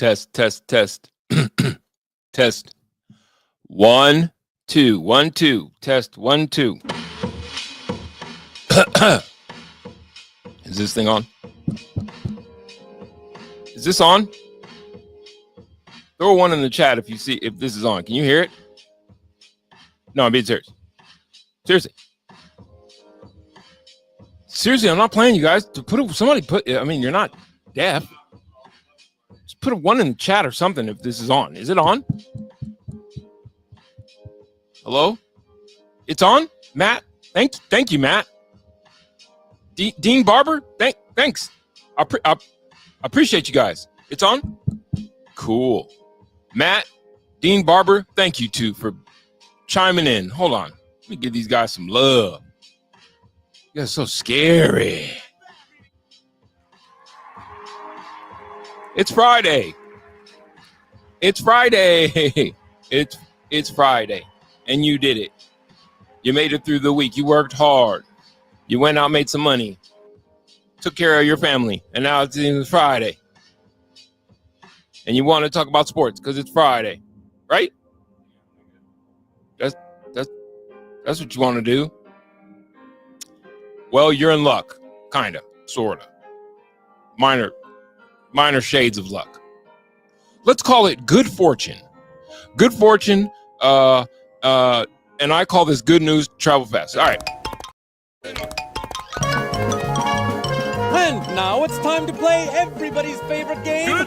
Test. Test. 1, 2, 1, 2. Test 1, 2. Is this thing on? Is this on? Throw one in the chat if this is on. Can you hear it? No, I'm being serious. Seriously, I'm not playing, you guys. You're not deaf. Just put one in the chat or something if this is on. Is it on? Hello? It's on? Matt? Thank you, Matt. Dean Barber? Thanks. I appreciate you guys. It's on? Cool. Matt, Dean Barber, thank you too for chiming in. Hold on. Let me give these guys some love. You guys are so scary. It's Friday. It's Friday. It's Friday. And you did it. You made it through the week. You worked hard. You went out, made some money. Took care of your family. And now it's Friday. And you want to talk about sports because it's Friday. Right? That's what you want to do. Well, you're in luck. Kind of. Sort of. Minor shades of luck. Let's call it good fortune. Good fortune. And I call this good news. Travel fast. All right. And now it's time to play everybody's favorite game. Good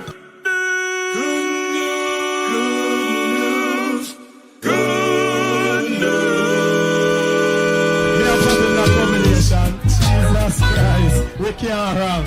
news. Good news. We are having that combination. Jesus Christ. We can't run.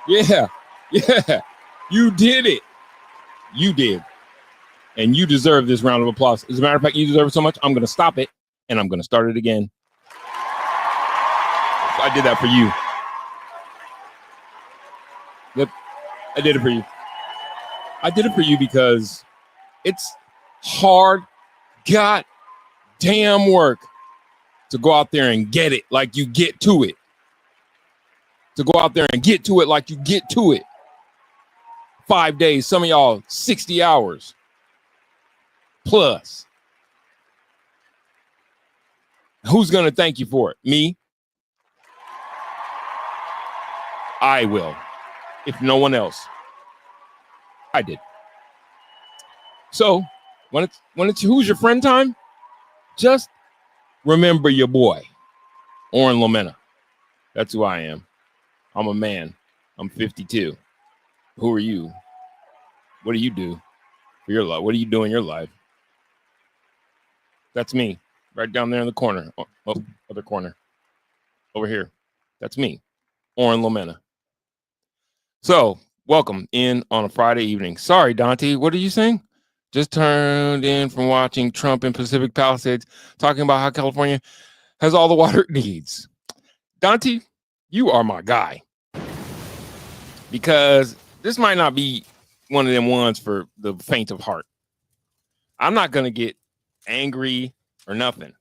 Yeah, you did it. You did. And you deserve this round of applause. As a matter of fact, you deserve it so much, I'm going to stop it and I'm going to start it again. I did that for you. Yep, I did it for you. I did it for you because it's hard, goddamn work to go out there and get it like you get to it. To go out there and get to it like you get to it. 5 days, some of y'all 60 hours plus. Who's going to thank you for it? Me? I will. If no one else. I did. So, when it's who's your friend time, just remember your boy, Oren Lomena. That's who I am. I'm a man. I'm 52. Who are you? What do you do for your life? What do you do in your life? That's me, right down there in the corner. Oh, other corner. Over here. That's me, Oren Lomena. So, welcome in on a Friday evening. Sorry, Dante, what are you saying? Just turned in from watching Trump in Pacific Palisades, talking about how California has all the water it needs. Dante, you are my guy. Because this might not be one of them ones for the faint of heart. I'm not going to get angry or nothing.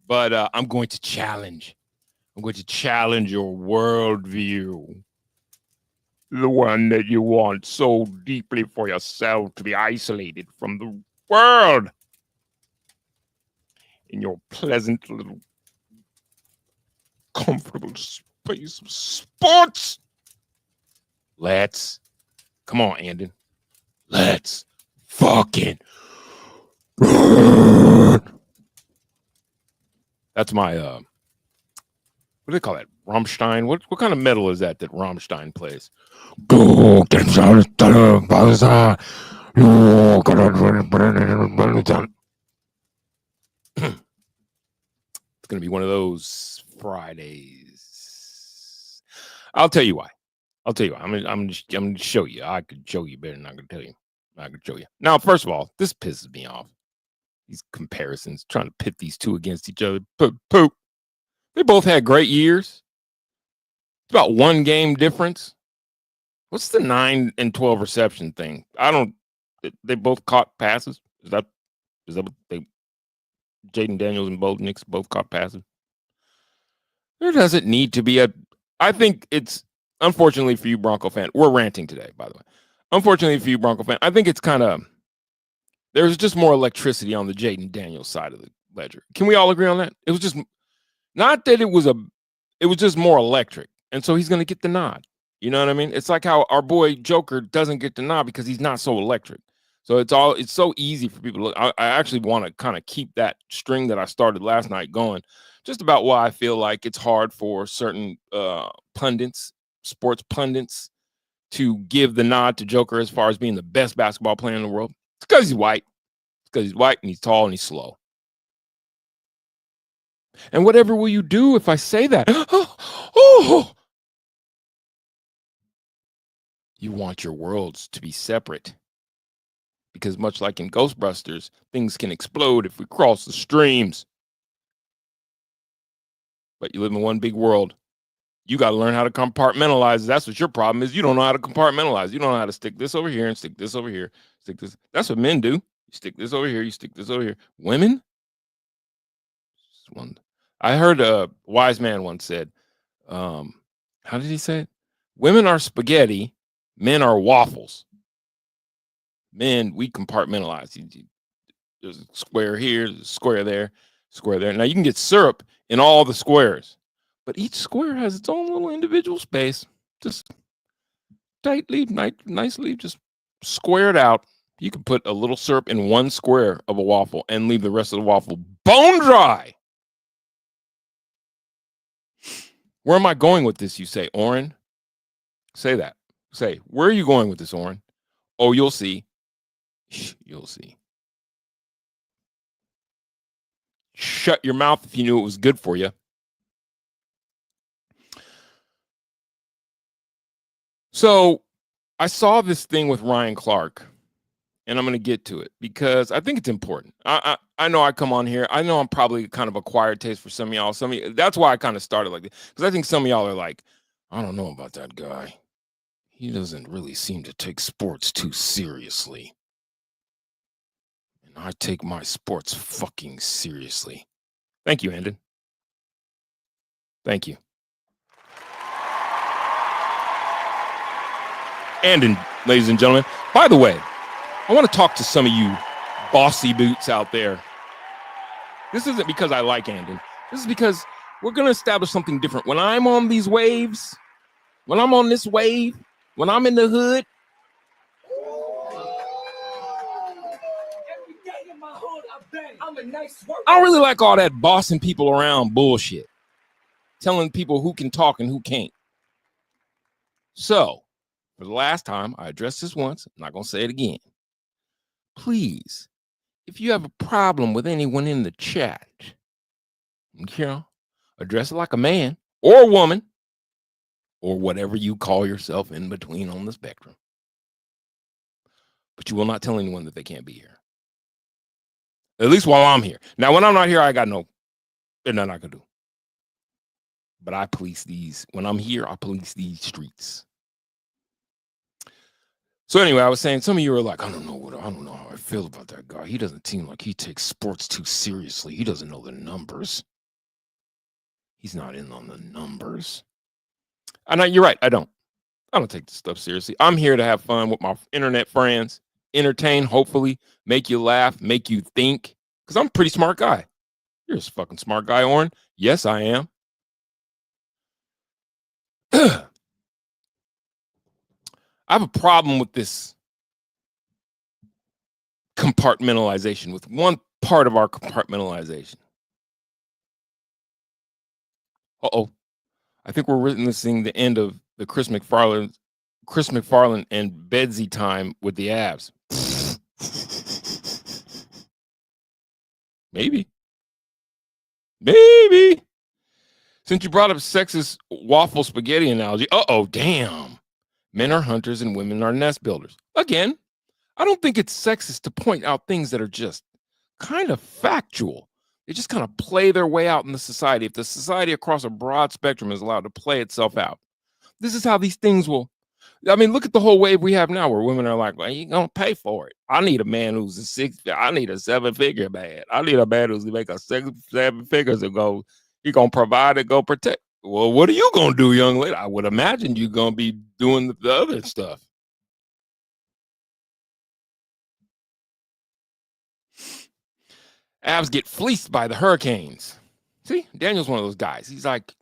But I'm going to challenge. I'm going to challenge your worldview. The one that you want so deeply for yourself to be isolated from the world. In your pleasant little comfortable space of sports. Come on, Andon. Let's fucking run. That's my what do they call that? Rammstein. What kind of metal is that Rammstein plays? It's gonna be one of those Fridays. I'll tell you why. I'm gonna show you. I could show you better than I could tell you. I could show you. Now, first of all, this pisses me off. These comparisons, trying to pit these two against each other. Poop. They both had great years. It's about one game difference. What's the 9 and 12 reception thing? They both caught passes. Is that what they? Jaden Daniels and Bo Nix both caught passes. There doesn't need to be I think it's, unfortunately for you Bronco fan, we're ranting today, by the way. Unfortunately for you Bronco fan, I think it's kind of, there's just more electricity on the Jaden Daniels side of the ledger. Can we all agree on that? It was just, not that it was just more electric. And so he's going to get the nod. You know what I mean? It's like how our boy Joker doesn't get the nod because he's not so electric. So it's so easy for people to look. I actually want to kind of keep that string that I started last night going, just about why I feel like it's hard for certain pundits, sports pundits, to give the nod to Joker as far as being the best basketball player in the world. It's because he's white. It's because he's white and he's tall and he's slow. And whatever will you do if I say that? Oh. You want your worlds to be separate. Because much like in Ghostbusters, things can explode if we cross the streams. But you live in one big world. You got to learn how to compartmentalize. That's what your problem is. You don't know how to compartmentalize. You don't know how to stick this over here and stick this over here. Stick this. That's what men do. You stick this over here. You stick this over here. Women? I heard a wise man once said, how did he say it? Women are spaghetti. Men are waffles. Men, we compartmentalize. There's a square here, there's a square there, square there. Now you can get syrup in all the squares, but each square has its own little individual space. Just tightly, nicely, just square it out. You can put a little syrup in one square of a waffle and leave the rest of the waffle bone dry. Where am I going with this, you say, Oren? Say that. Say, where are you going with this, Oren? Oh, you'll see. You'll see. Shut your mouth if you knew it was good for you. So I saw this thing with Ryan Clark, and I'm going to get to it because I think it's important. I know I come on here. I know I'm probably kind of acquired taste for some of y'all. That's why I kind of started like this, because I think some of y'all are like, I don't know about that guy. He doesn't really seem to take sports too seriously. I take my sports fucking seriously. Thank you, Andon. Thank you. Andon, ladies and gentlemen. By the way, I want to talk to some of you bossy boots out there. This isn't because I like Andon. This is because we're going to establish something different. When I'm on these waves, when I'm on this wave, when I'm in the hood, I don't really like all that bossing people around bullshit. Telling people who can talk and who can't. So, for the last time, I addressed this once. I'm not going to say it again. Please, if you have a problem with anyone in the chat, address it like a man or a woman or whatever you call yourself in between on the spectrum. But you will not tell anyone that they can't be here. At least while I'm here. Now, when I'm not here, I got there's nothing I can do. But I police these. When I'm here, I police these streets. So anyway, I was saying, some of you are like, I don't know how I feel about that guy. He doesn't seem like he takes sports too seriously. He doesn't know the numbers. He's not in on the numbers. And you're right, I don't take this stuff seriously. I'm here to have fun with my internet friends, entertain, hopefully, make you laugh, make you think. Because I'm a pretty smart guy. You're a fucking smart guy, Oren. Yes, I am. I have a problem with this compartmentalization, with one part of our compartmentalization. Uh-oh. I think we're witnessing the end of the Chris McFarland and Bedsy time with the Avs. Maybe. Since you brought up sexist waffle spaghetti analogy, damn. Men are hunters and women are nest builders. Again, I don't think it's sexist to point out things that are just kind of factual. They just kind of play their way out in the society. If the society across a broad spectrum is allowed to play itself out, this is how these things will. I mean, look at the whole wave we have now where women are like, well, you gonna pay for it. I need a man who's I need a 7-figure man. I need a man who's make a 7 figures and go, he gonna provide and go protect. Well, what are you gonna do, young lady? I would imagine you're gonna be doing the other stuff. Avs get fleeced by the Hurricanes. See, Daniel's one of those guys. He's like,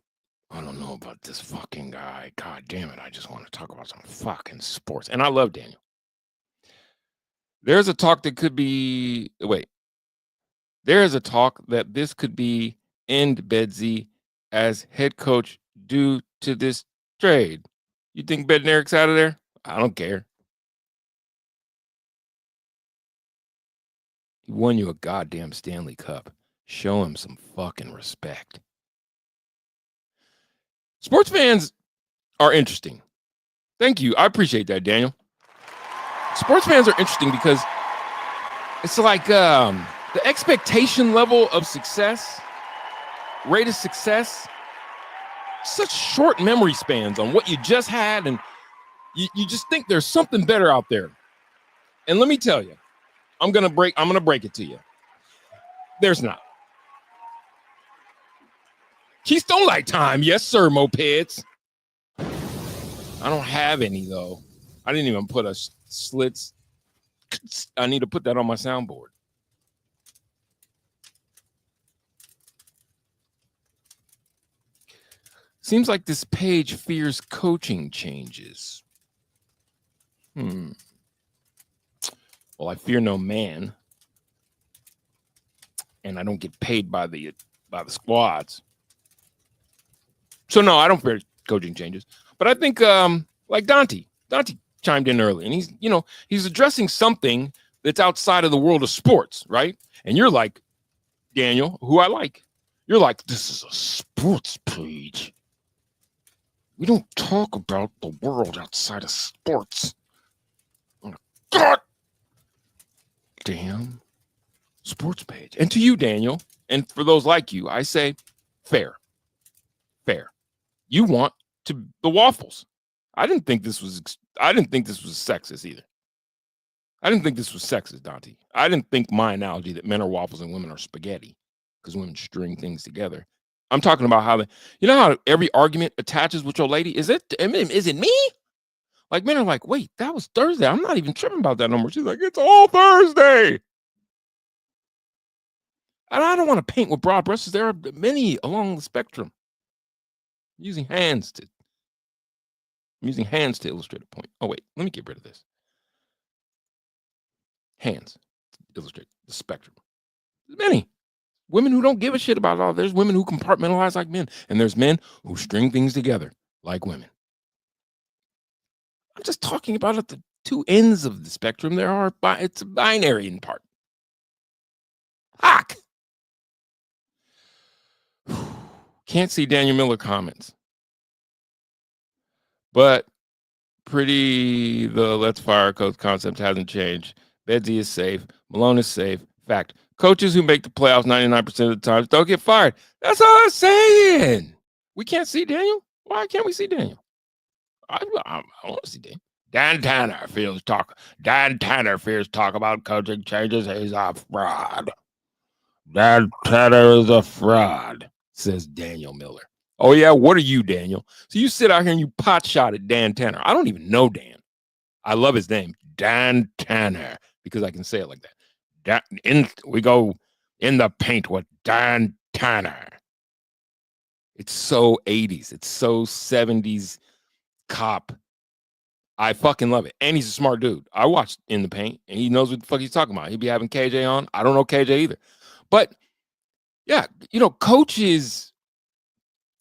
I don't know about this fucking guy. God damn it. I just want to talk about some fucking sports. And I love Daniel. There's a talk that could be, there is a talk that this could be end Bedsy as head coach due to this trade. You think Bednaric's out of there? I don't care. He won you a goddamn Stanley Cup. Show him some fucking respect. Sports fans are interesting. Thank you. I appreciate that, Daniel. Sports fans are interesting because it's like the expectation level of success, rate of success, such short memory spans on what you just had, and you just think there's something better out there. And let me tell you, I'm gonna break it to you. There's not. Keystone Light time, yes, sir, mopeds. I don't have any though. I didn't even put a slits. I need to put that on my soundboard. Seems like this page fears coaching changes. Well, I fear no man, and I don't get paid by the squads. So no, I don't fear coaching changes. But I think like Dante chimed in early, and he's addressing something that's outside of the world of sports, right? And you're like, Daniel, who I like, you're like, this is a sports page. We don't talk about the world outside of sports. God damn sports page. And to you, Daniel, and for those like you, I say fair. You want the waffles. I didn't think this was sexist either. I didn't think this was sexist, Dante. I didn't think my analogy that men are waffles and women are spaghetti because women string things together. I'm talking about how how every argument attaches with your lady. Is it me? Like men are like, wait, that was Thursday. I'm not even tripping about that no more. She's like, it's all Thursday. And I don't want to paint with broad brushes. There are many along the spectrum. I'm using hands to illustrate a point. Oh, wait, let me get rid of this. Hands to illustrate the spectrum. There's many women who don't give a shit about all. There's women who compartmentalize like men, and there's men who string things together like women. I'm just talking about at the two ends of the spectrum. It's binary in part. Fuck. Can't see Daniel Miller comments. But the let's fire coach concept hasn't changed. Bedsy is safe. Malone is safe. Fact. Coaches who make the playoffs 99% of the time don't get fired. That's all I'm saying. We can't see Daniel. Why can't we see Daniel? I want to see Daniel. Dan Tanner fears talk about coaching changes. He's a fraud. Dan Tanner is a fraud, says Daniel Miller. Oh, yeah? What are you, Daniel? So you sit out here and you pot shot at Dan Tanner. I don't even know Dan. I love his name, Dan Tanner, because I can say it like that. We go in the paint with Dan Tanner. It's so 80s. It's so 70s cop. I fucking love it. And he's a smart dude. I watched In the Paint, and he knows what the fuck he's talking about. He'd be having KJ on. I don't know KJ either. But, yeah, coaches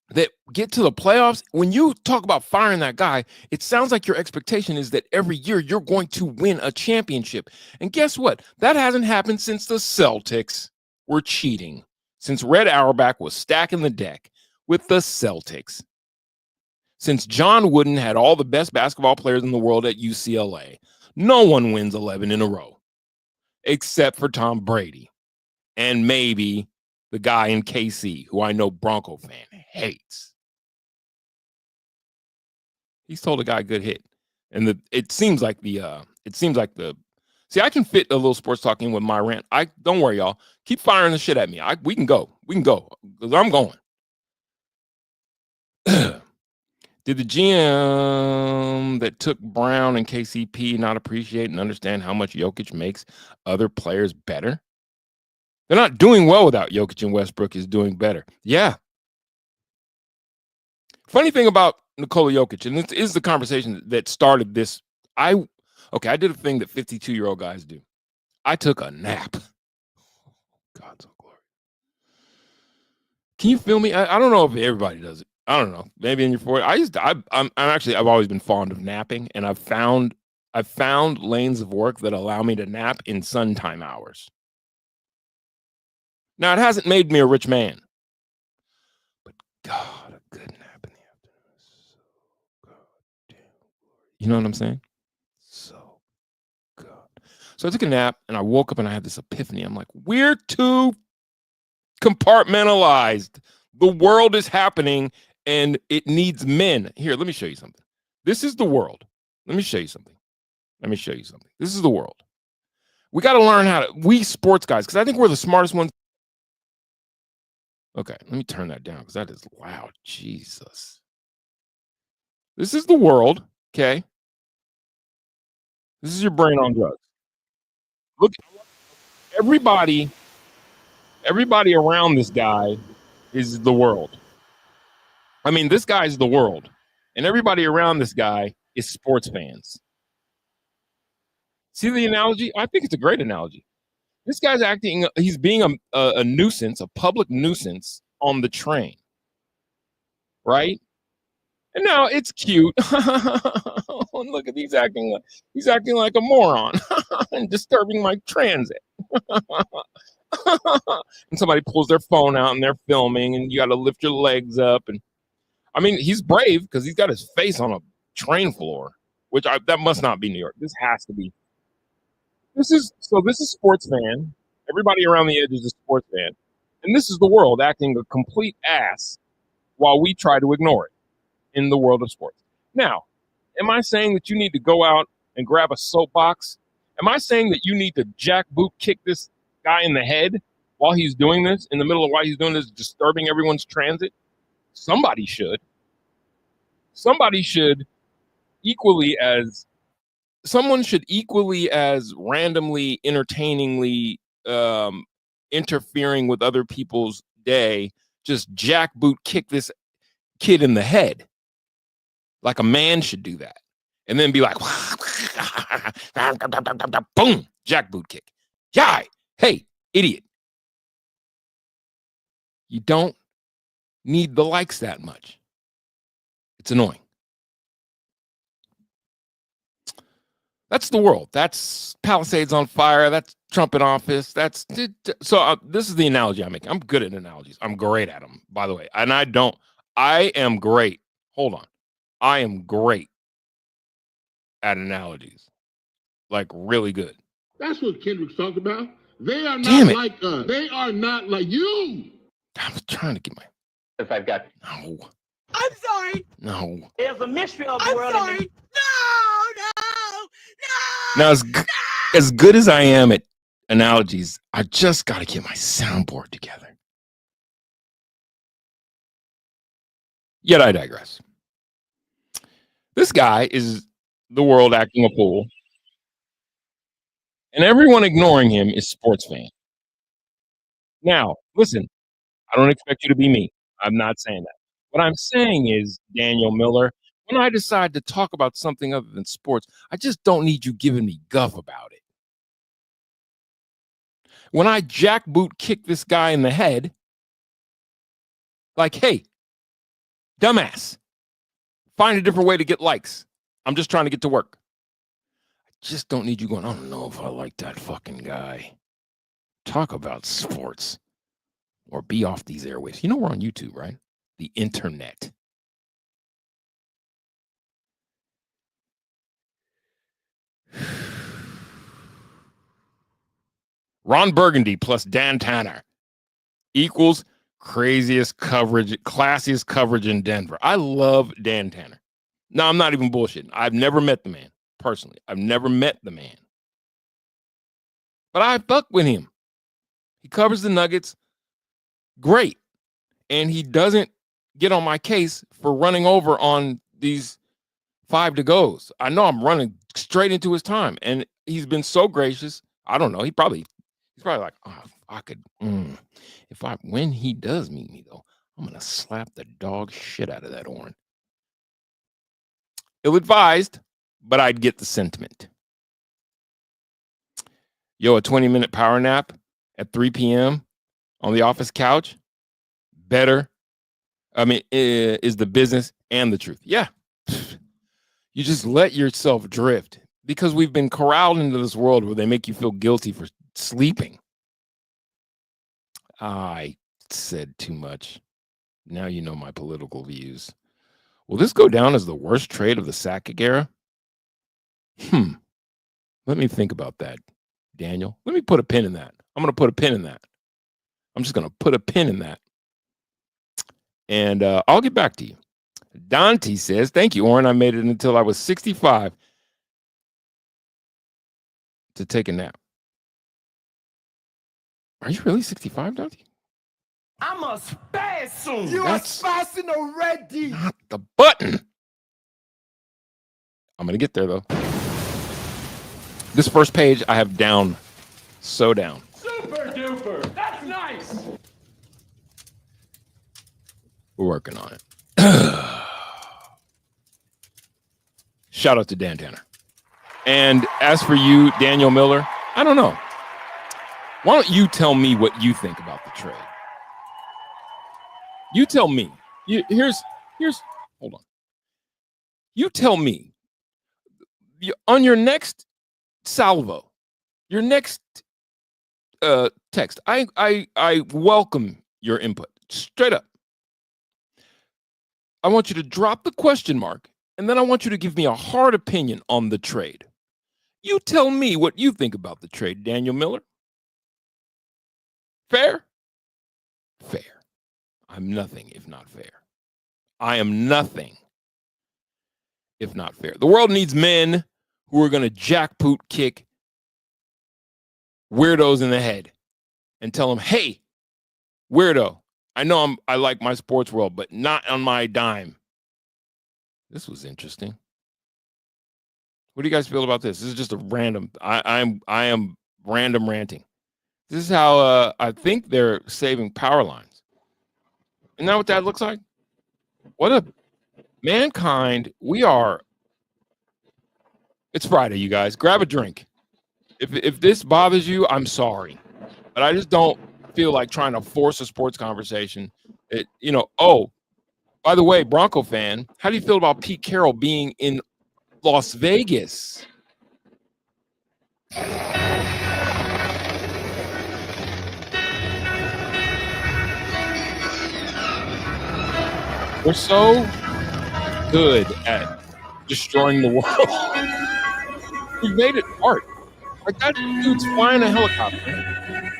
that get to the playoffs, when you talk about firing that guy, it sounds like your expectation is that every year you're going to win a championship. And guess what? That hasn't happened since the Celtics were cheating, since Red Auerbach was stacking the deck with the Celtics, since John Wooden had all the best basketball players in the world at UCLA. No one wins 11 in a row, except for Tom Brady and maybe the guy in KC, who I know Bronco fan hates. He's told a guy good hit, and it seems like the see, I can fit a little sports talk in with my rant. Don't worry, y'all. Keep firing the shit at me. We can go because I'm going. Did the GM that took Brown and KCP not appreciate and understand how much Jokic makes other players better? They're not doing well without Jokic, and Westbrook is doing better. Yeah. Funny thing about Nikola Jokic, and this is the conversation that started this. I did a thing that 52-year-old guys do. I took a nap. God's glory. Can you feel me? I don't know if everybody does it. I don't know. Maybe in your 40s. I've always been fond of napping, and I've found lanes of work that allow me to nap in sun time hours. Now, it hasn't made me a rich man, but God, a good nap in the afternoon is so goddamn. You know what I'm saying? So good. So I took a nap, and I woke up, and I had this epiphany. I'm like, we're too compartmentalized. The world is happening, and it needs men. Here, let me show you something. This is the world. Let me show you something. This is the world. We got to learn we sports guys, because I think we're the smartest ones. Okay, let me turn that down because that is loud. Jesus. This is the world, okay? This is your brain on drugs. Look, everybody around this guy is the world. I mean, this guy's the world. And everybody around this guy is sports fans. See the analogy? I think it's a great analogy. This guy's he's being a nuisance, a public nuisance on the train, right? And now it's cute. Look at he's acting like a moron and disturbing my transit. And somebody pulls their phone out and they're filming, and you got to lift your legs up. And I mean, he's brave because he's got his face on a train floor, that must not be New York. This has to be. This is sports fan. Everybody around the edge is a sports fan. And this is the world acting a complete ass while we try to ignore it in the world of sports. Now, am I saying that you need to go out and grab a soapbox? Am I saying that you need to jackboot kick this guy in the head while he's doing this, in the middle of why he's doing this, disturbing everyone's transit? Somebody should. Someone should equally as randomly, entertainingly interfering with other people's day, just jackboot kick this kid in the head. Like a man should do that. And then be like, boom, jackboot kick. Yeah, hey, idiot. You don't need the likes that much. It's annoying. That's the world. That's Palisades on fire. That's Trump in office. This is the analogy I'm making. I'm good at analogies. I'm great at them, by the way. And I am great. Hold on. I am great at analogies. Like really good. That's what Kendrick's talking about. They are not like us. They are not like you. I was trying to get my. If I've got. No. I'm sorry. No. There's a mystery of the world. I'm sorry. No. Now, as good as I am at analogies, I just got to get my soundboard together. Yet I digress. This guy is the world acting a fool, and everyone ignoring him is sports fan. Now, listen, I don't expect you to be me. I'm not saying that. What I'm saying is, Daniel Miller, when I decide to talk about something other than sports, I just don't need you giving me guff about it. When I jackboot kick this guy in the head, like, hey, Dumbass. Find a different way to get likes. I'm just trying to get to work. I just don't need you going, I don't know if I like that fucking guy. Talk about sports. Or be off these airwaves. You know we're on YouTube, right? The internet. Ron Burgundy plus Dan Tanner equals craziest coverage, classiest coverage in Denver. I love Dan Tanner. No, I'm not even bullshitting. I've never met the man personally. I've never met the man. But I fuck with him. He covers the Nuggets great. And he doesn't get on my case for running over on these 5 to goes. I know I'm running straight into his time. And he's been so gracious. I don't know. He's probably like, oh, I could, when he does meet me though, I'm going to slap the dog shit out of that Orin. Ill-advised, but I'd get the sentiment. Yo, a 20-minute power nap at 3 p.m. on the office couch, better, is the business and the truth. Yeah. You just let yourself drift because we've been corralled into this world where they make you feel guilty for sleeping. I said too much. Now you know my political views. Will this go down as the worst trade of the Sakic era? Let me think about that, Daniel. Let me put a pin in that. I'm going to put a pin in that. I'm just going to put a pin in that. And I'll get back to you. Dante says, thank you, Orin. I made it until I was 65 to take a nap. Are you really 65, Dante? I'm a spasm. You are spazzing already. Not the button. I'm going to get there, though. This first page I have down. So down. Super duper. That's nice. We're working on it. Shout out to Dan Tanner. And as for you, Daniel Miller, I don't know. Why don't you tell me what you think about the trade? You tell me. Here's hold on. You tell me. On your next salvo, your next text, I welcome your input. Straight up. I want you to drop the question mark, and then I want you to give me a hard opinion on the trade. You tell me what you think about the trade, Daniel Miller. Fair? Fair. I'm nothing if not fair. I am nothing if not fair. The world needs men who are going to jackboot kick weirdos in the head and tell them, hey, weirdo, I know I like my sports world, but not on my dime. This was interesting. What do you guys feel about this? This is just a random. I am random ranting. This is how I think they're saving power lines. Isn't that what that looks like? What a mankind we are. It's Friday, you guys. Grab a drink. If this bothers you, I'm sorry, but I just don't feel like trying to force a sports conversation. Oh, by the way, Bronco fan, how do you feel about Pete Carroll being in Las Vegas? We're so good at destroying the world. We made it art. Like that dude's flying a helicopter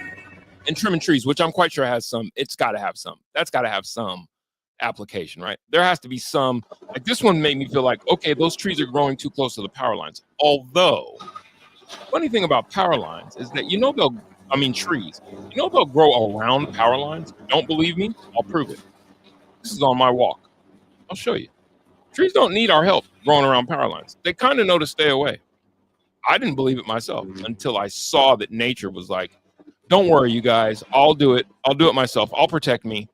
and trimming trees, which I'm quite sure has some. It's got to have some. That's got to have some application, right? There has to be some. Like this one made me feel like, okay, those trees are growing too close to the power lines. Although, funny thing about power lines is that trees. They'll grow around power lines. Don't believe me? I'll prove it. This is on my walk. I'll show you. Trees don't need our help growing around power lines. They kind of know to stay away. I didn't believe it myself until I saw that nature was like, don't worry, you guys. I'll do it. I'll do it myself. I'll protect me.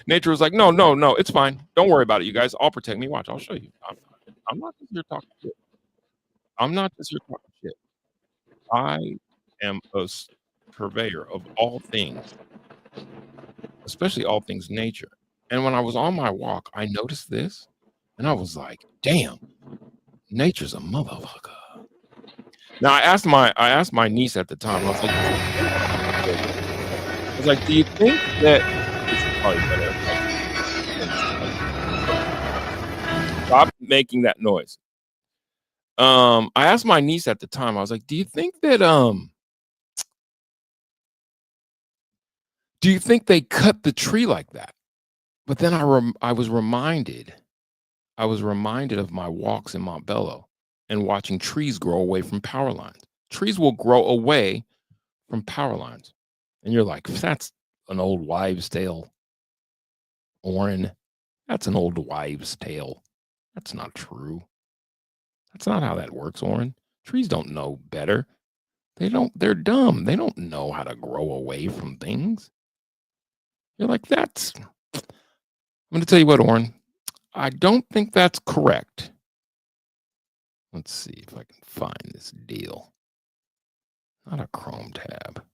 Nature was like, no, it's fine. Don't worry about it, you guys. I'll protect me. Watch, I'll show you. I'm not just here talking shit. I'm not just here talking shit. I am a purveyor of all things, especially all things nature. And when I was on my walk, I noticed this, and I was like, "Damn, nature's a motherfucker." Now I asked my niece at the time. I was like, "Do you think that this is probably better? Stop making that noise." I asked my niece at the time. I was like, "Do you think that do you think they cut the tree like that?" But then I was reminded of my walks in Montbello and watching trees grow away from power lines. Trees will grow away from power lines. And you're like, "That's an old wives' tale, Oren. That's an old wives' tale. That's not true. That's not how that works, Oren. Trees don't know better. They're dumb. They don't know how to grow away from things." You're like, I'm going to tell you what, Oren. I don't think that's correct. Let's see if I can find this deal. Not a Chrome tab.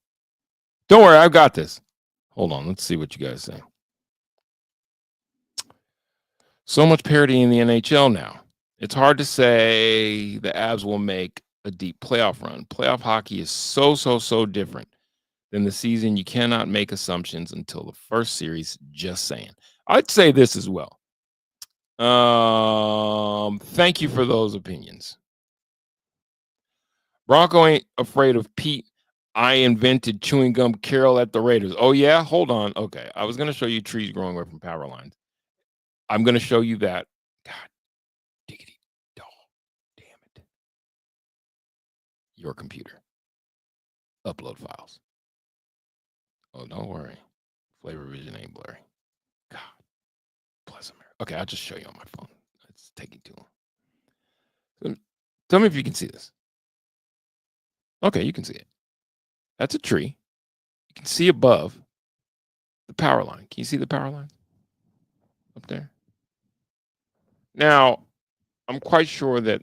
Don't worry, I've got this. Hold on, let's see what you guys say. So much parity in the NHL now. It's hard to say the Avs will make a deep playoff run. Playoff hockey is so different than the season. You cannot make assumptions until the first series. Just saying. I'd say this as well. Thank you for those opinions. Bronco ain't afraid of Pete. I invented chewing gum Carol at the Raiders. Oh, yeah? Hold on. Okay. I was going to show you trees growing away from power lines. I'm going to show you that. God, diggity dog. Damn it. Your computer. Upload files. Oh, don't worry. Flavor vision ain't blurry. God bless America. Okay, I'll just show you on my phone. It's taking too long. Tell me if you can see this. Okay, you can see it. That's a tree. You can see above the power line. Can you see the power line up there? Now, I'm quite sure that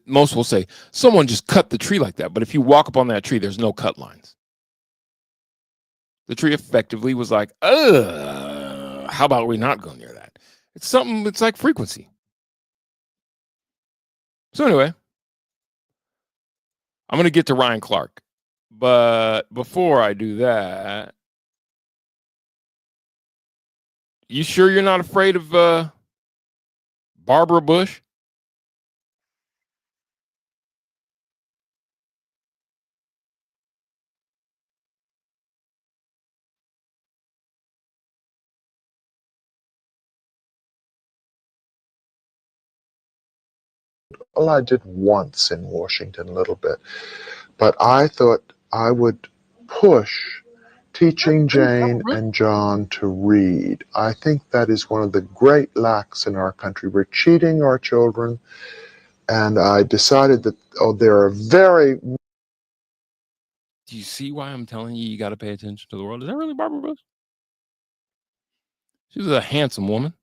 most will say someone just cut the tree like that. But if you walk up on that tree, there's no cut lines. The tree effectively was like, how about we not go near that? It's something, it's like frequency. So anyway, I'm going to get to Ryan Clark. But before I do that, you sure you're not afraid of Barbara Bush? Well, I did once in Washington a little bit, but I thought I would push teaching Jane and John to read. I think that is one of the great lacks in our country. We're cheating our children, and I decided that, there are very... Do you see why I'm telling you got to pay attention to the world? Is that really Barbara Bush? She was a handsome woman.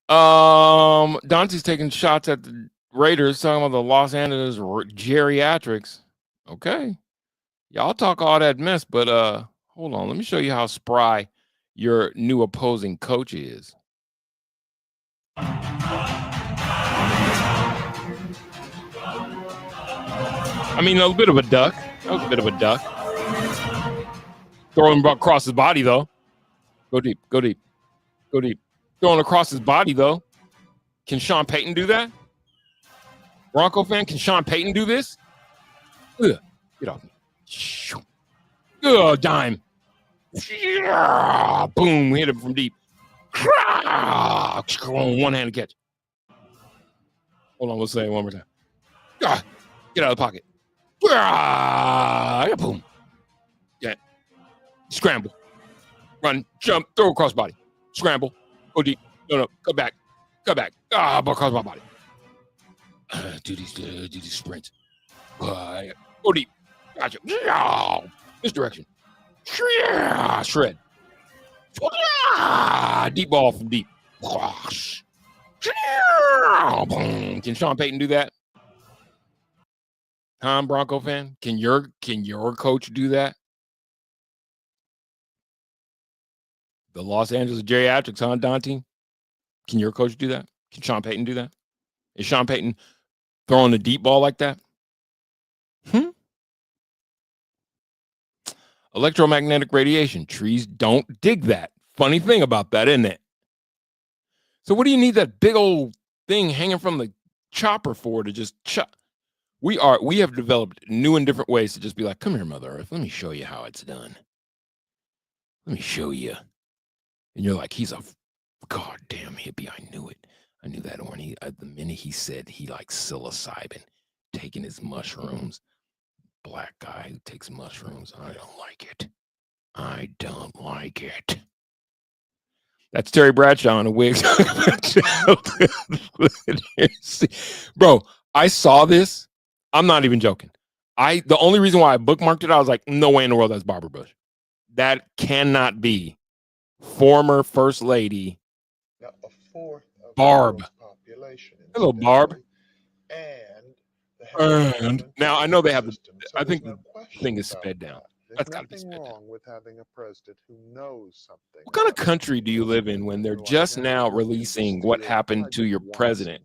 Dante's taking shots at the Raiders, talking about the Los Angeles geriatrics. Okay. Y'all talk all that mess, but hold on. Let me show you how spry your new opposing coach is. I mean, a bit of a duck. That was a bit of a duck. Throwing across his body, though. Go deep. Go deep. Go deep. Throwing across his body, though. Can Sean Payton do that? Bronco fan, can Sean Payton do this? Ugh. Get off me. Ugh, dime. Boom, hit him from deep. One-handed catch. Hold on, let's say it one more time. Get out of the pocket. Boom. Yeah. Scramble. Run, jump, throw across body. Scramble. Go deep. No, come back. Come back. Across my body. Do these sprints. Go deep. Gotcha. Misdirection. Shred. Deep ball from deep. Can Sean Payton do that? Huh, Bronco fan? Can your coach do that? The Los Angeles Geriatrics, huh, Dante? Can your coach do that? Can Sean Payton do that? Is Sean Payton throwing a deep ball like that? Electromagnetic radiation. Trees don't dig that. Funny thing about that, isn't it? So what do you need that big old thing hanging from the chopper for to just chop? We have developed new and different ways to just be like, come here, Mother Earth. Let me show you how it's done. Let me show you. And you're like, he's a goddamn hippie. I knew it. I knew that when the minute he said he likes psilocybin, taking his mushrooms. Black guy who takes mushrooms. I don't like it. I don't like it. That's Terry Bradshaw in a wig. Bro, I saw this. I'm not even joking. The only reason why I bookmarked it, I was like, no way in the world that's Barbara Bush. That cannot be former First Lady Barb. Hello, Barb. And now I know they have I think the thing is sped down. That's got to be sped down. With having a president who knows something. What kind of country do you live in when they're just now releasing what happened to your president?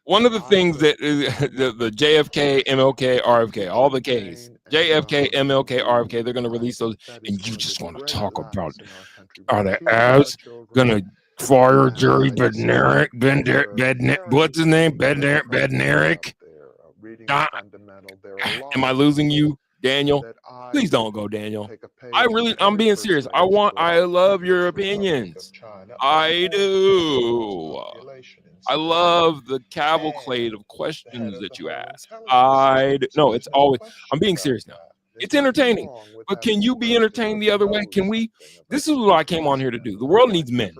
One of the things that the JFK, MLK, RFK, all the Ks, JFK, MLK, RFK, they're going to release those, and you just want to talk about, are the ads going to fire Jerry Bednarik, what's his name? Bednarik? Am I losing you, Daniel? Please don't go, Daniel. I'm being serious. I love your opinions. I do. I love the cavalcade of questions that you ask. No, it's always, I'm being serious now. It's entertaining, but can you be entertained the other way? This is what I came on here to do. The world needs men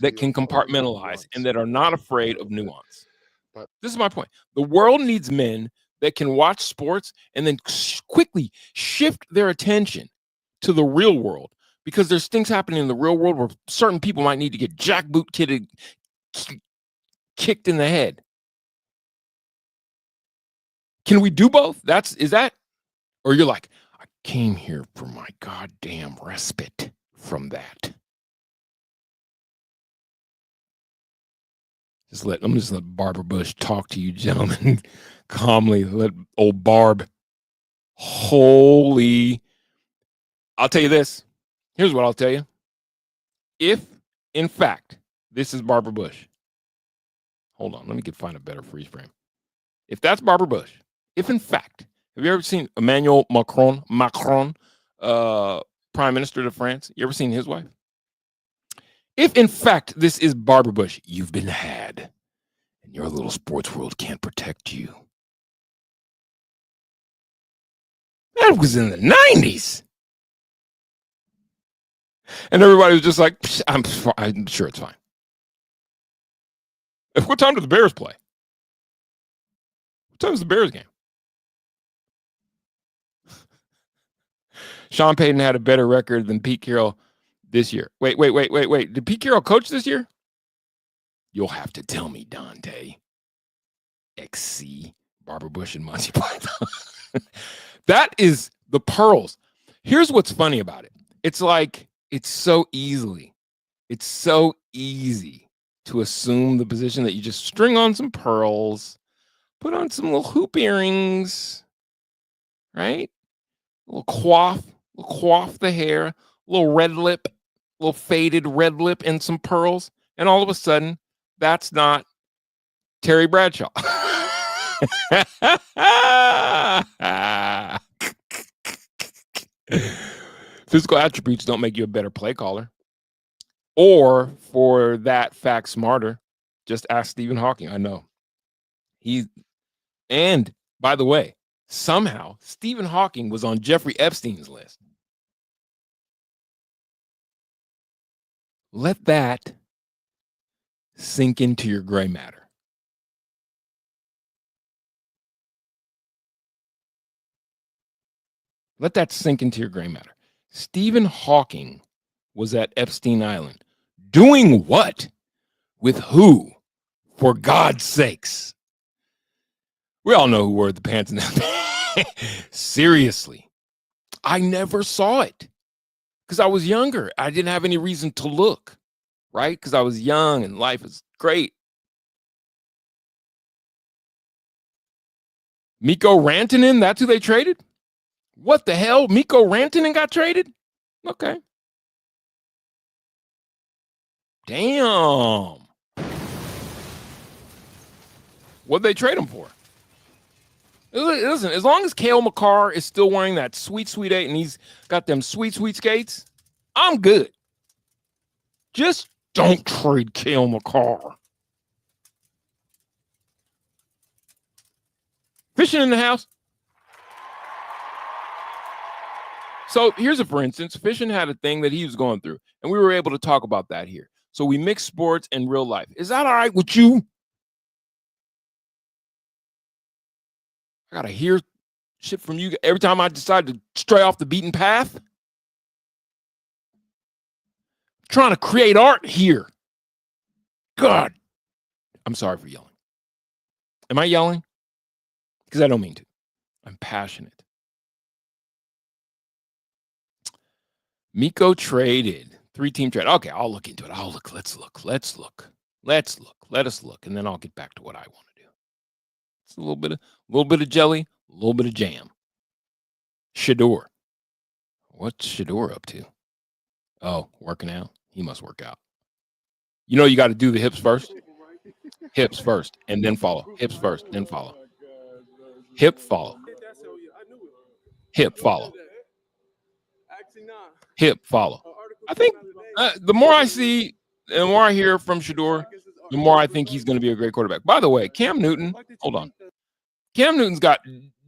that can compartmentalize and that are not afraid of nuance. This is my point. The world needs men that can watch sports and then quickly shift their attention to the real world, because there's things happening in the real world where certain people might need to get jackboot kicked in the head. Can we do both? Is that? Or you're like, I came here for my goddamn respite from that. I'm just let Barbara Bush talk to you, gentlemen, calmly. Let old Barb. Holy. I'll tell you this. Here's what I'll tell you. If, in fact, this is Barbara Bush. Hold on. Let me find a better freeze frame. If that's Barbara Bush, if in fact, have you ever seen Emmanuel Macron, Prime Minister of France? You ever seen his wife? If, in fact, this is Barbara Bush, you've been had, and your little sports world can't protect you. That was in the 90s. And everybody was just like, I'm sure it's fine. What time do the Bears play? What time is the Bears game? Sean Payton had a better record than Pete Carroll this year. Wait. Did Pete Carroll coach this year? You'll have to tell me, Dante. XC, Barbara Bush, and Monty Python. That is the pearls. Here's what's funny about it. It's like, it's so easy to assume the position that you just string on some pearls, put on some little hoop earrings, right? A little coif the hair, little red lip, little faded red lip and some pearls. And all of a sudden, that's not Terry Bradshaw. Physical attributes don't make you a better play caller. Or for that fact smarter, just ask Stephen Hawking. I know. And by the way, somehow Stephen Hawking was on Jeffrey Epstein's list. Let that sink into your gray matter. Let that sink into your gray matter. Stephen Hawking was at Epstein Island. Doing what? With who? For God's sakes. We all know who wore the pants in that. Seriously. I never saw it because I was younger. I didn't have any reason to look, right? Because I was young and life was great. Mikko Rantanen, that's who they traded? What the hell? Mikko Rantanen got traded? Okay. Damn. What'd they trade him for? Listen, as long as Cale Makar is still wearing that sweet, sweet 8 and he's got them sweet, sweet skates, I'm good. Just don't trade Cale Makar. Fishing in the house. So here's a for instance. Fishing had a thing that he was going through, and we were able to talk about that here. So we mix sports and real life. Is that all right with you? I gotta hear shit from you every time I decide to stray off the beaten path. I'm trying to create art here. God, I'm sorry for yelling. Am I yelling? Because I don't mean to. I'm passionate. Mikko traded. 3-team trade. Okay, I'll look into it. Let's look. Let us look. And then I'll get back to what I want to do. It's a little bit of jelly, a little bit of jam. Shedeur. What's Shedeur up to? Oh, working out. He must work out. You know, you got to do the hips first. Hips first, and then follow. Hips first, then follow. Hip follow. Hip follow. Hip follow. I think the more I see and the more I hear from Shedeur, the more I think he's going to be a great quarterback. By the way, Cam Newton, hold on. Cam Newton's got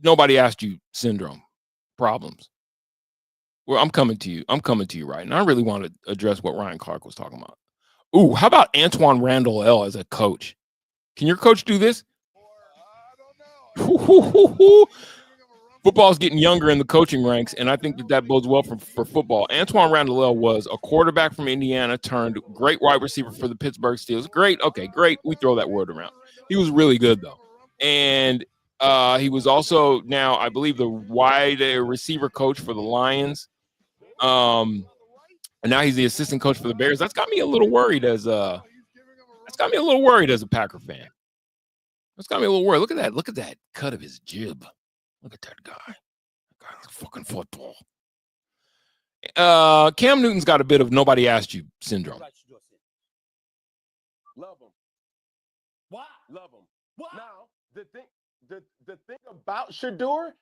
nobody asked you syndrome problems. Well, I'm coming to you right. And I really want to address what Ryan Clark was talking about. Ooh, how about Antoine Randall L as a coach? Can your coach do this? Football's getting younger in the coaching ranks, and I think that bodes well for football. Antoine Randall L was a quarterback from Indiana turned great wide receiver for the Pittsburgh Steelers. Great. Okay, great. We throw that word around. He was really good, though. And he was also now, I believe, the wide receiver coach for the Lions. And now he's the assistant coach for the Bears. That's got me a little worried as a Packer fan. That's got me a little worried. Look at that cut of his jib. Look at that guy. That guy's fucking football. Cam Newton's got a bit of nobody asked you syndrome. Love him. Why? Love him. Why? Now, the thing about Shedeur,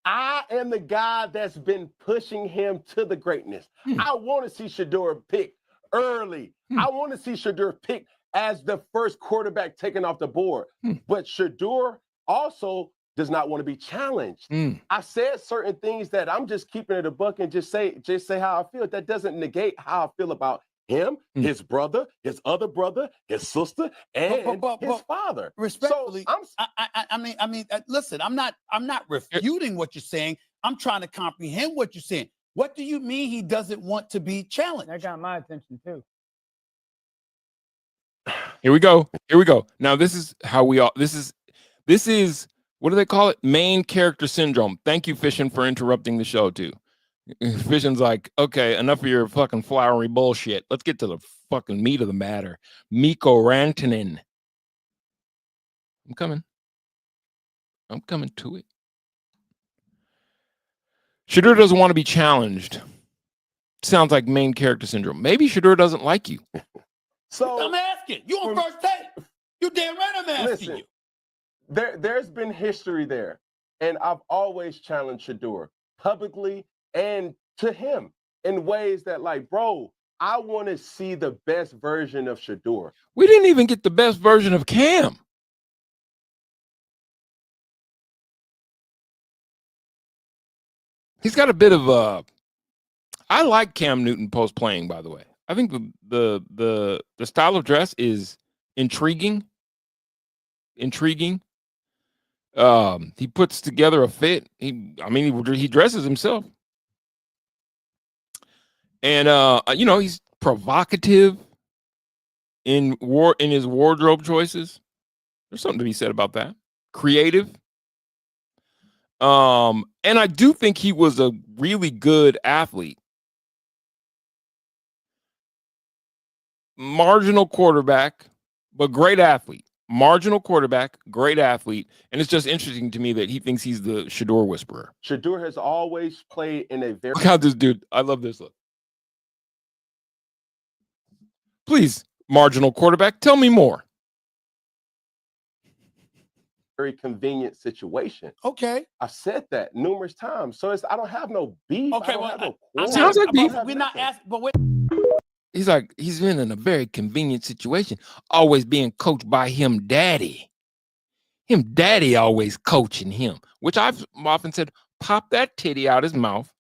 I am the guy that's been pushing him to the greatness. I want to see Shedeur pick early. I want to see Shedeur pick as the first quarterback taken off the board. But Shedeur also does not want to be challenged. I said certain things that I'm just keeping it a buck and just say how I feel. That doesn't negate how I feel about him, his brother, his other brother, his sister, and his father. Respectfully, so I mean, listen, I'm not refuting what you're saying. I'm trying to comprehend what you're saying. What do you mean he doesn't want to be challenged? That got my attention too. Here we go. Now this is how we all. This is what do they call it? Main character syndrome. Thank you, Fishin, for interrupting the show too. Fishin's like, okay, enough of your fucking flowery bullshit. Let's get to the fucking meat of the matter. Mikko Rantanen. I'm coming to it. Shedeur doesn't want to be challenged. Sounds like main character syndrome. Maybe Shedeur doesn't like you. So I'm asking. You on first take. You damn right I'm asking you. There's been history there. And I've always challenged Shedeur publicly and to him in ways that, like, bro, I want to see the best version of Shedeur. We didn't even get the best version of Cam. He's got a bit of I like Cam Newton post playing, by the way. I think the style of dress is intriguing. He puts together a fit. He dresses himself. And he's provocative in his wardrobe choices. There's something to be said about that. Creative. And I do think he was a really good athlete. Marginal quarterback, but great athlete. Marginal quarterback, great athlete. And it's just interesting to me that he thinks he's the Shador whisperer. Shador has always played in a very Look how this dude, I love this look. Please, marginal quarterback, tell me more. very convenient situation. Okay. I've said that numerous times. So I don't have no beef. Okay, I don't well, have no I'm quarrel. Sounds like beef. We're not asking, but wait. He's like, he's been in a very convenient situation, always being coached by him daddy. Him daddy always coaching him, which I've often said, pop that titty out his mouth,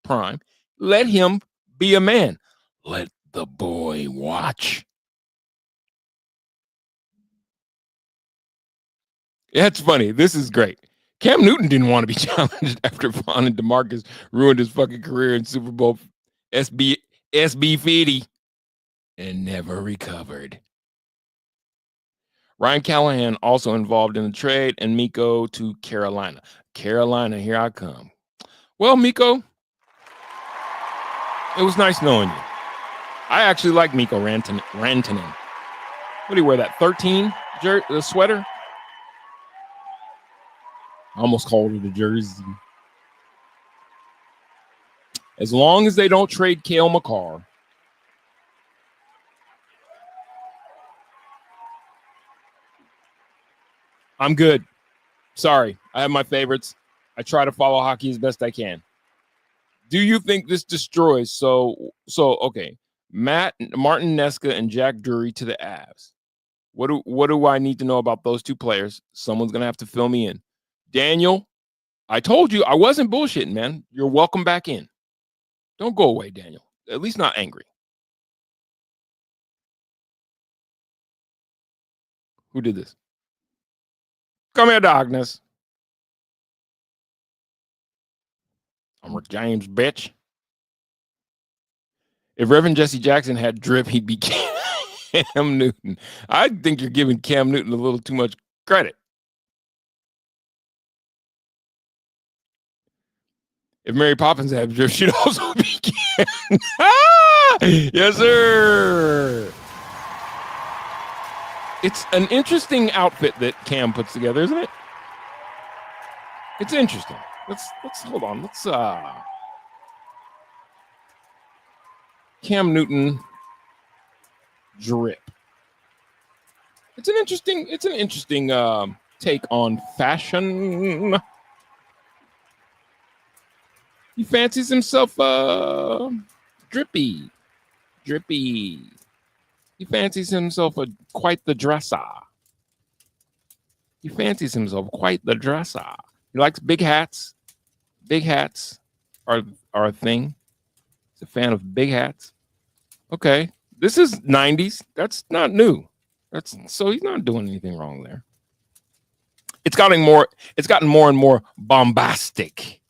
prime. Let him be a man. Let the boy watch. That's funny. This is great. Cam Newton didn't want to be challenged after Vaughn and DeMarcus ruined his fucking career in Super Bowl SB 50 and never recovered. Ryan Callahan also involved in the trade, and Miko to Carolina. Carolina, here I come. Well, Miko, it was nice knowing you. I actually like Miko Rantanen. What do you wear, that 13 the sweater? I almost called it a jersey. As long as they don't trade Cale Makar, I'm good. Sorry, I have my favorites. I try to follow hockey as best I can. Do you think this destroys? So okay. Martin Nesca and Jack Drury to the Avs. What do I need to know about those two players? Someone's gonna have to fill me in. Daniel, I told you I wasn't bullshitting, man. You're welcome back in. Don't go away, Daniel. At least not angry. Who did this? Come here, darkness. I'm Rick James, bitch. If Reverend Jesse Jackson had drip, he'd be Cam Newton. I think you're giving Cam Newton a little too much credit. If Mary Poppins had drip, she'd also be Cam. Yes, sir. It's an interesting outfit that Cam puts together, isn't it? It's interesting. Let's hold on. Let's Cam Newton drip. It's an interesting take on fashion. He fancies himself drippy. He fancies himself quite the dresser. He fancies himself quite the dresser. He likes big hats. Big hats are a thing. He's a fan of big hats. Okay, this is 90s. That's not new. So he's not doing anything wrong there. It's gotten more and more bombastic.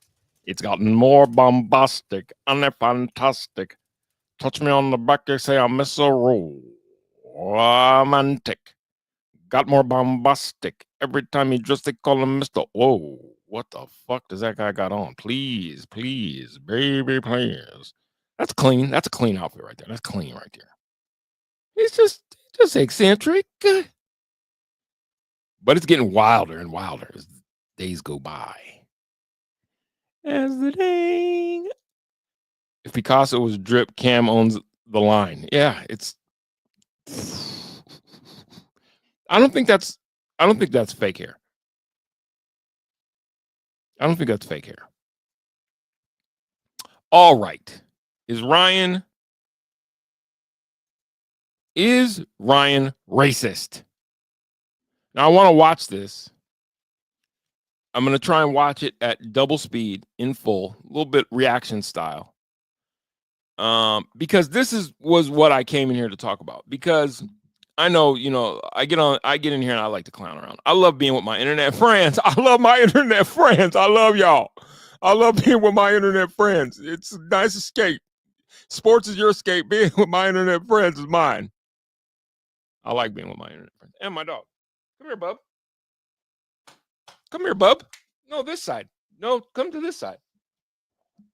It's gotten more bombastic and fantastic. Touch me on the back, they say I miss a roll. Romantic. Got more bombastic. Every time he just they call him Mr. Whoa. What the fuck does that guy got on? Please, baby, please. That's clean. That's a clean outfit right there. That's clean right there. He's just eccentric. But it's getting wilder and wilder as days go by. As the day. If Picasso was drip, Cam owns the line. Yeah, it's. I don't think that's fake hair. I don't think that's fake hair. All right. Is Ryan racist? Now I want to watch this. I'm going to try and watch it at double speed in full, a little bit reaction style. Because this was what I came in here to talk about. Because I know, I get in here and I like to clown around. I love being with my internet friends. I love my internet friends. I love y'all. I love being with my internet friends. It's a nice escape. Sports is your escape. Being with my internet friends is mine. I like being with my internet friends. And my dog. Come here, bub. Come here, bub. No, this side. No, come to this side.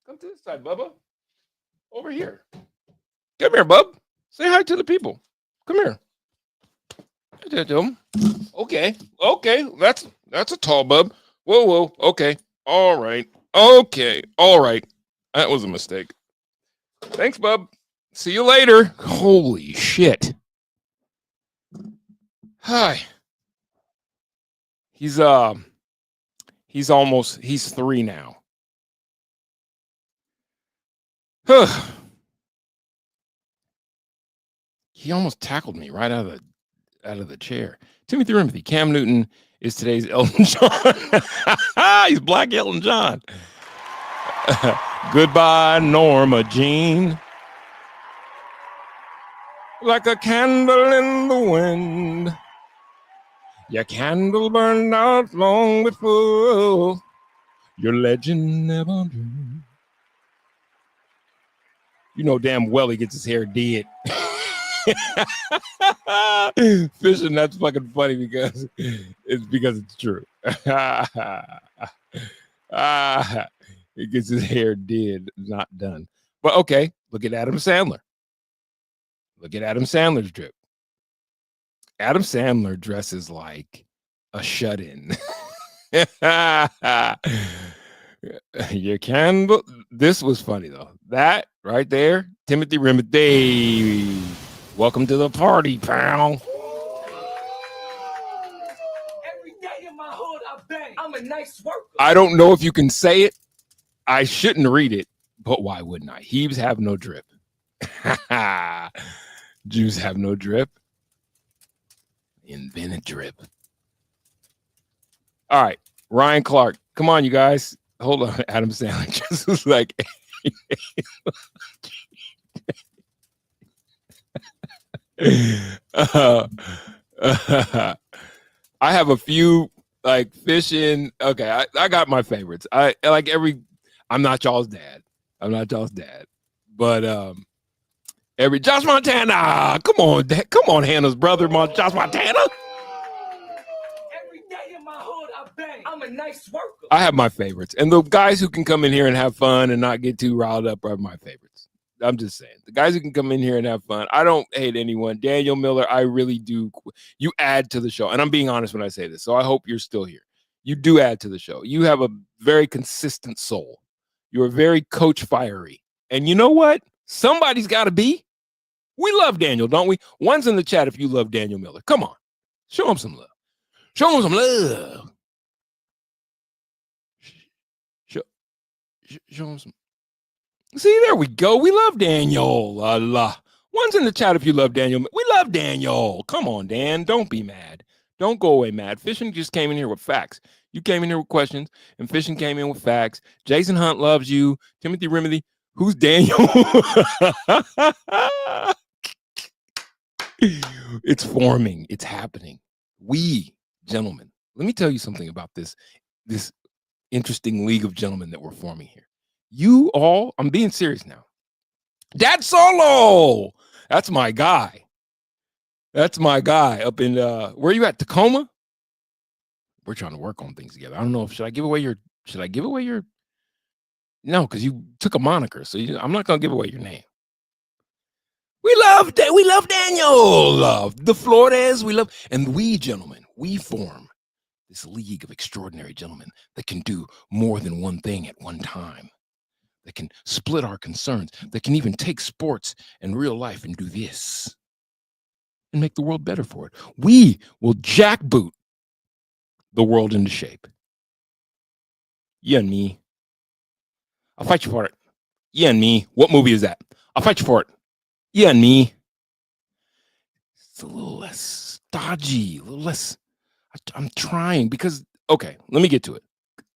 Come to this side, Bubba. Over here. Come here, bub. Say hi to the people. Come here. Okay. Okay. That's a tall bub. Whoa. Okay. All right. Okay. All right. That was a mistake. Thanks, bub. See you later. Holy shit. Hi. He's 3 now. He almost tackled me right out of the chair. Timothy, Cam Newton is today's Elton John. He's Black Elton John. Goodbye, Norma Jean. Like a candle in the wind. Your candle burned out long before your legend never drew. You know damn well he gets his hair did. Fishing, that's fucking funny because it's true. He gets his hair did, not done. But okay, look at Adam Sandler. Look at Adam Sandler's drip. Adam Sandler dresses like a shut-in. Your candle. This was funny though. That right there, Timothy Remedy. Welcome to the party, pal. Every day in my hood, I bang. I'm a nice worker. I don't know if you can say it. I shouldn't read it, but why wouldn't I? Heaves have no drip. Jews have no drip. Invent a drip. All right, Ryan Clark. Come on, you guys. Hold on, Adam Sandler. Just was like. I have a few like fishing. Okay, I got my favorites. I like I'm not y'all's dad. But every Josh Montana. Come on, Hannah's brother, Josh Montana. Every day in my hood, I bang. I'm a nice worker. I have my favorites, and the guys who can come in here and have fun and not get too riled up are my favorites. I'm just saying, the guys who can come in here and have fun. I don't hate anyone. Daniel Miller, I really do. You add to the show, and I'm being honest when I say this. So I hope you're still here. You do add to the show. You have a very consistent soul. You're very coach fiery, and you know what? Somebody's got to be. We love Daniel, don't we? One's in the chat if you love Daniel Miller. Come on, show him some love. Show him some love. Show him some. See, there we go. We love Daniel. La. One's in the chat if you love Daniel. We love Daniel. Come on, Dan. Don't be mad. Don't go away mad. Fishing just came in here with facts. You came in here with questions, and Fishing came in with facts. Jason Hunt loves you. Timothy Remedy. Who's Daniel? It's forming. It's happening. We, gentlemen, let me tell you something about this interesting league of gentlemen that we're forming here. You all, I'm being serious now. Dad Solo, that's my guy. That's my guy up in where are you at, Tacoma? We're trying to work on things together. I don't know if should I give away your no, because you took a moniker, so I'm not gonna give away your name. We love Daniel, love the Flores, and we gentlemen, we form this league of extraordinary gentlemen that can do more than one thing at one time. That can split our concerns, that can even take sports and real life and do this and make the world better for it. We will jackboot the world into shape. You and me. I'll fight you for it. You and me. What movie is that? I'll fight you for it. You and me. It's a little less stodgy, a little less. I'm trying because, okay, let me get to it.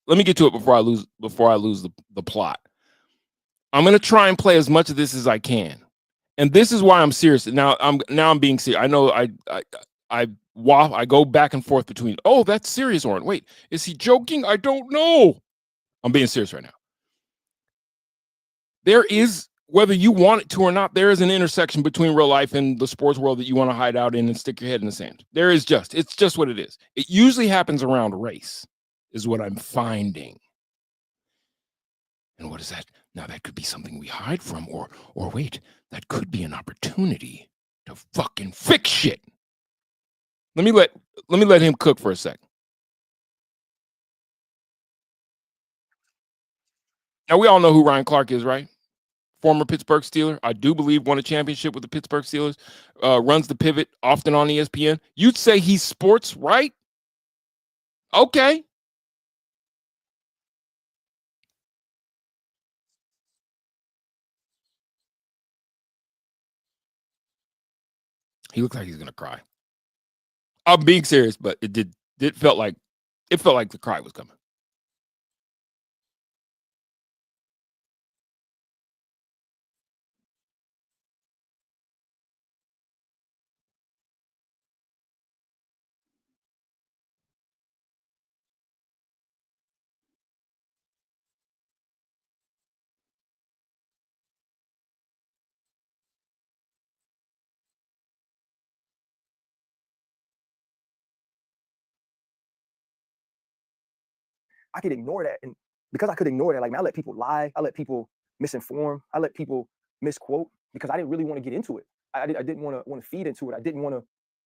Let me get to it before I lose the plot. I'm going to try and play as much of this as I can. And this is why I'm serious. Now I'm being serious. I know I go back and forth between, oh, that's serious, Oren. Wait, is he joking? I don't know. I'm being serious right now. There is, whether you want it to or not, there is an intersection between real life and the sports world that you want to hide out in and stick your head in the sand. It's just what it is. It usually happens around race, is what I'm finding. And what is that? Now that could be something we hide from, or wait, that could be an opportunity to fucking fix shit. Let me let him cook for a sec. Now we all know who Ryan Clark is, right? Former Pittsburgh Steeler. I do believe won a championship with the Pittsburgh Steelers. Runs the pivot often on ESPN. You'd say he's sports, right? Okay. He looks like he's gonna cry. I'm being serious, but it felt like the cry was coming. I could ignore that. And because I could ignore that, like, man, I let people lie. I let people misinform. I let people misquote because I didn't really want to get into it. I didn't want to feed into it. I didn't want to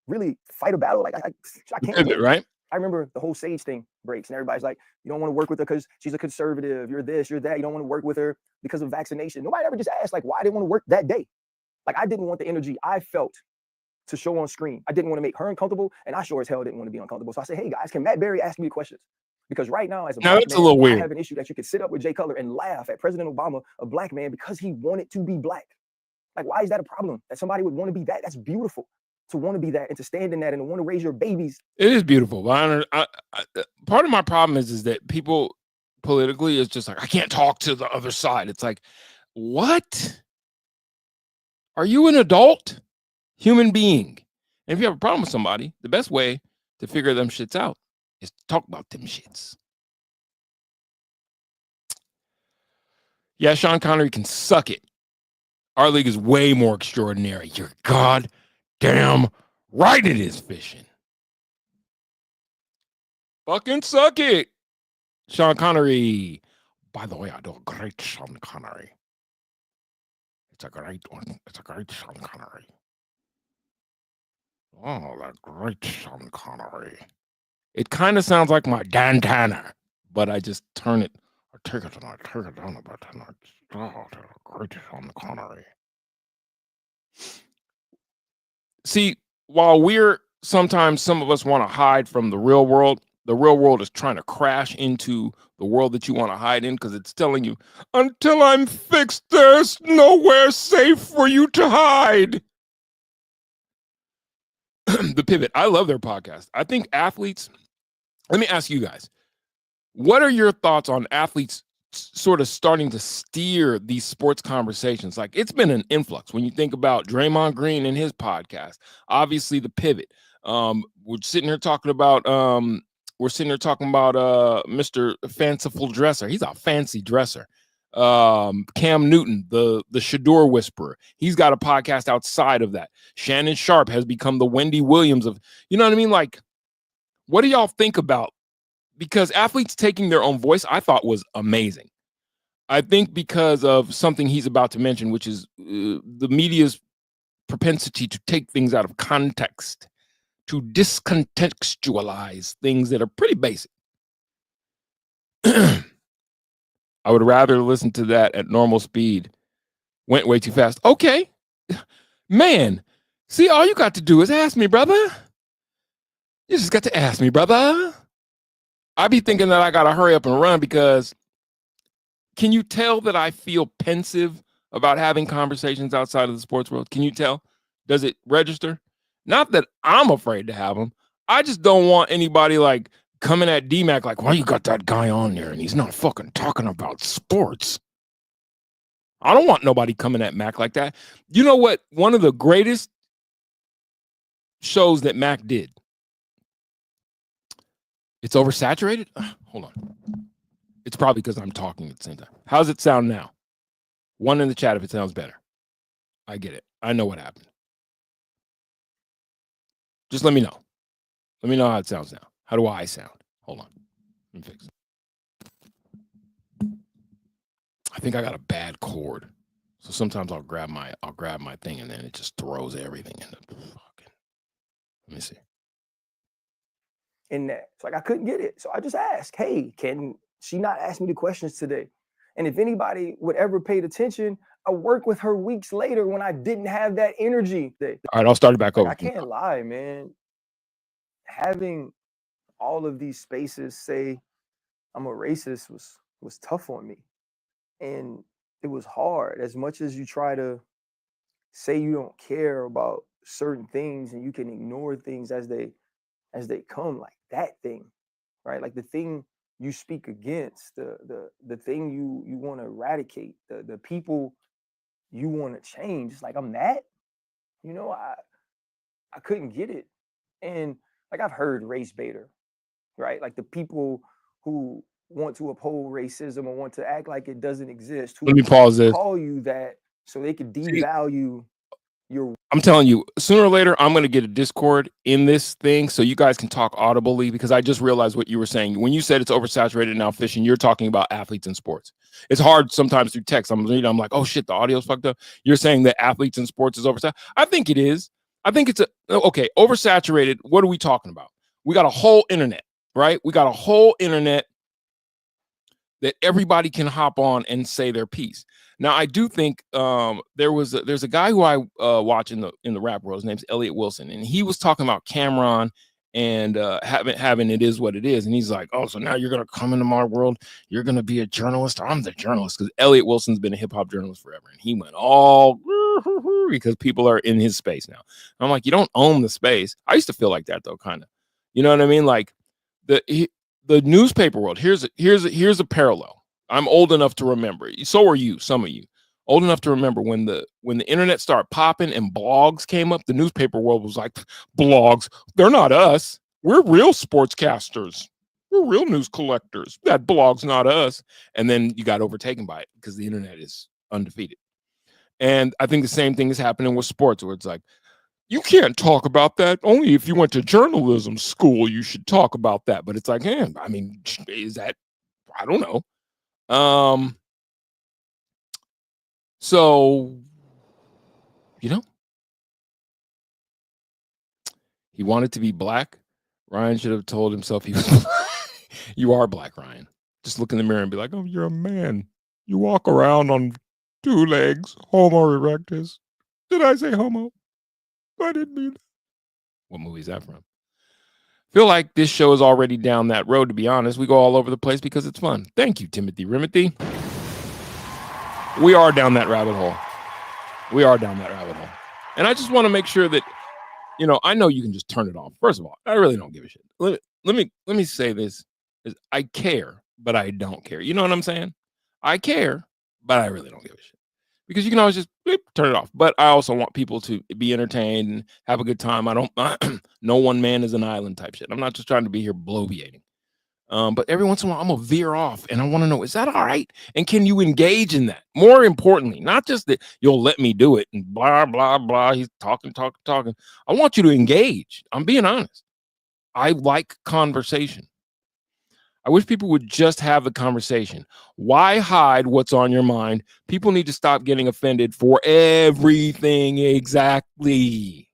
really fight a battle. Like, I can't do it. Right? I remember the whole Sage thing breaks, and everybody's like, you don't want to work with her because she's a conservative. You're this, you're that. You don't want to work with her because of vaccination. Nobody ever just asked, like, why I didn't want to work that day. Like, I didn't want the energy I felt to show on screen. I didn't want to make her uncomfortable, and I sure as hell didn't want to be uncomfortable. So I said, hey, guys, can Matt Berry ask me the questions? Because right now, as a black that's man, a little weird. I have an issue that you could sit up with Jay Cutler and laugh at President Obama, a black man, because he wanted to be black. Like, why is that a problem? That somebody would want to be that? That's beautiful. To want to be that and to stand in that and to want to raise your babies. It is beautiful. But part of my problem is that people politically is just like, I can't talk to the other side. It's like, what? Are you an adult human being? And if you have a problem with somebody, the best way to figure them shits out is to talk about them shits. Yeah, Sean Connery can suck it. Our league is way more extraordinary. You're goddamn right it is, fishing. Fucking suck it. Sean Connery. By the way, I do a great Sean Connery. It's a great one. It's a great Sean Connery. Oh, that great Sean Connery. It kind of sounds like my Dan Tanner, but I just turn it. I take it and I take it down a bit and great Sean Connery. See, while sometimes some of us want to hide from the real world is trying to crash into the world that you want to hide in because it's telling you, until I'm fixed, there's nowhere safe for you to hide. The Pivot. I love their podcast. I think athletes, let me ask you guys, what are your thoughts on athletes sort of starting to steer these sports conversations? Like, it's been an influx when you think about Draymond Green and his podcast, obviously the Pivot. We're sitting here talking about Mr. Fanciful Dresser. He's a fancy dresser. Cam Newton, the Shador Whisperer. He's got a podcast outside of that. Shannon Sharp has become the Wendy Williams of, you know what I mean? Like, what do y'all think about? Because athletes taking their own voice, I thought was amazing. I think because of something he's about to mention, which is the media's propensity to take things out of context, to discontextualize things that are pretty basic. I would rather listen to that at normal speed. Went way too fast. Okay. Man, see, all you got to do is ask me, brother. You just got to ask me, brother. I be thinking that I got to hurry up and run because can you tell that I feel pensive about having conversations outside of the sports world? Can you tell? Does it register? Not that I'm afraid to have them. I just don't want anybody like coming at DMAC like, why you got that guy on there and he's not fucking talking about sports? I don't want nobody coming at Mac like that. You know what? One of the greatest shows that Mac did. It's oversaturated? Hold on. It's probably because I'm talking at the same time. How's it sound now? One in the chat if it sounds better. I get it. I know what happened. Just let me know. Let me know how it sounds now. How do I sound? Hold on. Let me fix it. I think I got a bad cord. So sometimes I'll grab my thing and then it just throws everything in the fucking. Let me see. In that. So like I couldn't get it. So I just asked, hey, can she not ask me the questions today? And if anybody would ever paid attention, I worked with her weeks later when I didn't have that energy. All right, I'll start it back over. I can't lie, man. Having all of these spaces say I'm a racist was tough on me. And it was hard. As much as you try to say you don't care about certain things and you can ignore things as they come, like that thing, right? Like the thing you speak against, the thing you want to eradicate, the people you want to change. It's like I'm that, you know, I couldn't get it. And like I've heard race baiter, right? Like the people who want to uphold racism or want to act like it doesn't exist, who Let me pause this. call you that so they could devalue your. I'm telling you, sooner or later, I'm going to get a Discord in this thing so you guys can talk audibly, because I just realized what you were saying. When you said it's oversaturated now fishing, you're talking about athletes in sports. It's hard sometimes through text. I'm like, oh shit, the audio's fucked up. You're saying that athletes in sports is oversaturated. I think it is. I think it's okay, oversaturated. What are we talking about? We got a whole internet, right? We got a whole internet that everybody can hop on and say their piece. Now, I do think there's a guy who I watch in the rap world. His name's Elliot Wilson, and he was talking about Cameron and having It Is What It Is, and he's like, oh, so now you're gonna come into my world, you're gonna be a journalist. I'm the journalist, because Elliot Wilson's been a hip hop journalist forever, and he went all because people are in his space now. And I'm like, you don't own the space. I used to feel like that though, kind of. You know what I mean? Like the newspaper world. Here's a parallel. I'm old enough to remember. So are you, some of you. Old enough to remember when the internet started popping and blogs came up, the newspaper world was like, blogs, they're not us. We're real sportscasters. We're real news collectors. That blog's not us. And then you got overtaken by it because the internet is undefeated. And I think the same thing is happening with sports, where it's like, you can't talk about that. Only if you went to journalism school, you should talk about that. But it's like, I mean, is that, I don't know. So, you know, he wanted to be black. Ryan should have told himself he was black. You are black, Ryan. Just look in the mirror and be like, oh, you're a man. You walk around on 2 legs. Homo erectus. Did I say homo? I didn't mean that. What movie is that from? Feel like this show is already down that road, to be honest. We go all over the place because it's fun. Thank you, Timothy Rimothy. We are down that rabbit hole. We are down that rabbit hole. And I just want to make sure that, you know, I know you can just turn it off. First of all, I really don't give a shit. Let me say this. I care, but I don't care. You know what I'm saying? I care, but I really don't give a shit. Because you can always just turn it off. But I also want people to be entertained and have a good time. I don't, no one man is an island type shit. I'm not just trying to be here bloviating. But every once in a while, I'm going to veer off. And I want to know, is that all right? And can you engage in that? More importantly, not just that you'll let me do it and blah, blah, blah. He's talking. I want you to engage. I'm being honest. I like conversation. I wish people would just have the conversation. Why hide what's on your mind? People need to stop getting offended for everything. Exactly.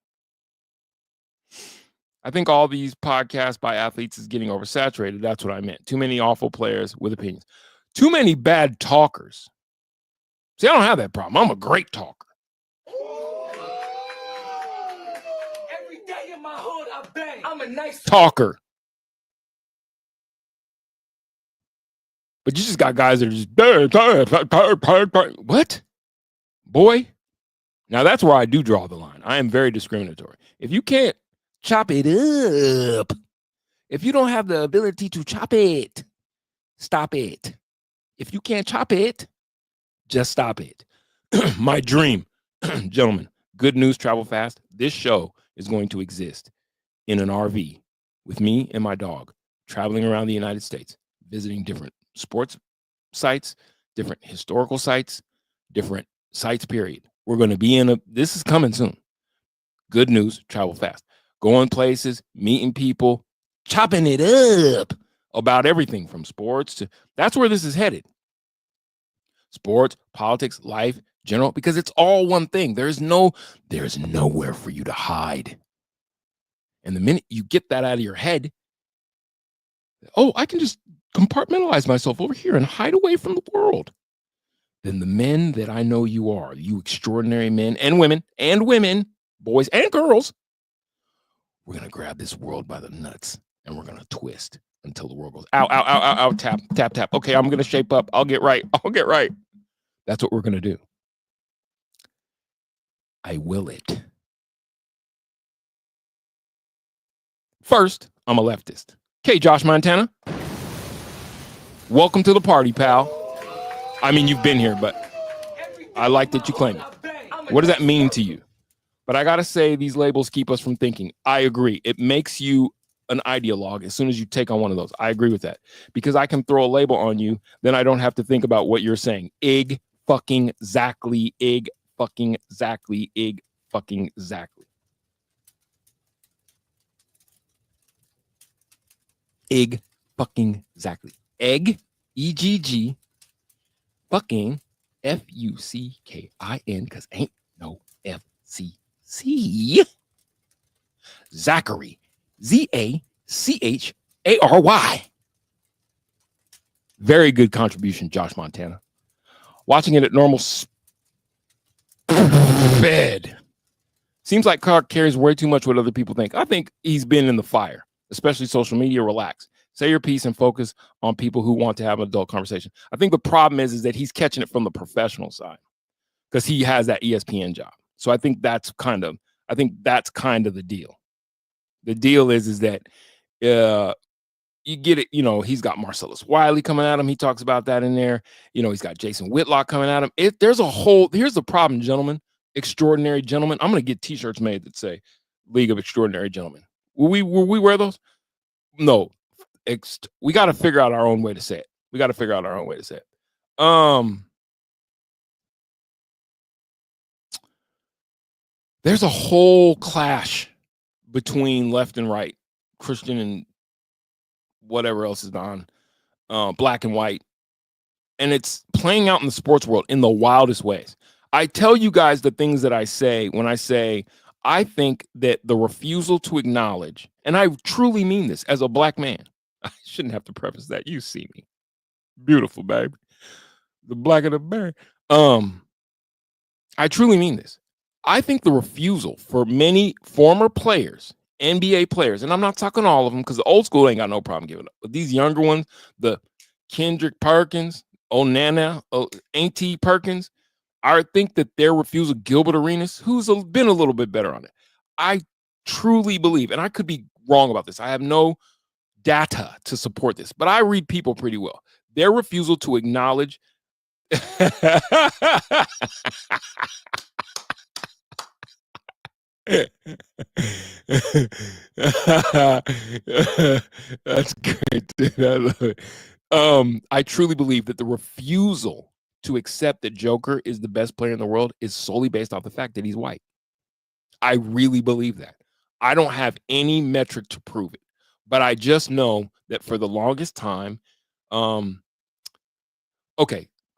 I think all these podcasts by athletes is getting oversaturated. That's what I meant. Too many awful players with opinions. Too many bad talkers. See, I don't have that problem. I'm a great talker. Every day in my hood, I bang. I'm a nice talker. But you just got guys that are just what? Boy. Now that's where I do draw the line. I am very discriminatory. If you can't chop it up, if you don't have the ability to chop it, stop it. If you can't chop it, just stop it. My dream, gentlemen, good news, travel fast. This show is going to exist in an RV with me and my dog, traveling around the United States, visiting different sports sites, different historical sites, different sites, period. We're going to be this is coming soon. Good news, travel fast. Going places, meeting people, chopping it up about everything from sports to, that's where this is headed. sports, politics, life, general, because it's all one thing. There's nowhere for you to hide. And the minute you get that out of your head, oh, I can just compartmentalize myself over here and hide away from the world. Then the men that I know you are, you extraordinary men and women, boys and girls, we're going to grab this world by the nuts and we're going to twist until the world goes, ow, ow, ow, ow, ow, tap, tap, tap. Okay, I'm going to shape up. I'll get right. That's what we're going to do. I will it. First, I'm a leftist. Okay, Josh Montana. Welcome to the party, pal. I mean, you've been here, but I like that you claim it. What does that mean to you? But I got to say, these labels keep us from thinking. I agree. It makes you an ideologue as soon as you take on one of those. I agree with that. Because I can throw a label on you, then I don't have to think about what you're saying. Ig fucking exactly. Ig fucking exactly. Ig fucking exactly. Ig fucking exactly. Egg, E-G-G, fucking F-U-C-K-I-N, because ain't no F-C-C. Zachary, Z-A-C-H-A-R-Y. Very good contribution, Josh Montana. Watching it at normal bed. Seems like Clark cares way too much what other people think. I think he's been in the fire, especially social media. Relax. Say your piece and focus on people who want to have an adult conversation. I think the problem is that he's catching it from the professional side because he has that ESPN job. So I think that's kind of the deal. The deal is that you get it. You know, he's got Marcellus Wiley coming at him. He talks about that in there. You know, he's got Jason Whitlock coming at him. Here's the problem, gentlemen. Extraordinary gentlemen. I'm going to get t-shirts made that say League of Extraordinary Gentlemen. Will we wear those? No. We got to figure out our own way to say it. There's a whole clash between left and right, Christian and whatever else is on, black and white. And it's playing out in the sports world in the wildest ways. I tell you guys the things that I say when I say, I think that the refusal to acknowledge, and I truly mean this as a black man. I shouldn't have to preface that. You see me. Beautiful, baby. The black of the berry. I truly mean this. I think the refusal for many former players, NBA players, and I'm not talking all of them because the old school ain't got no problem giving up. But these younger ones, the Kendrick Perkins, Onana, Auntie Perkins, I think that their refusal, Gilbert Arenas, who's been a little bit better on it. I truly believe, and I could be wrong about this. I have no data to support this, but I read people pretty well. Their refusal to acknowledge that's great, dude. I love it. I truly believe that the refusal to accept that Joker is the best player in the world is solely based off the fact that he's white. I really believe that. I don't have any metric to prove it, but I just know that for the longest time,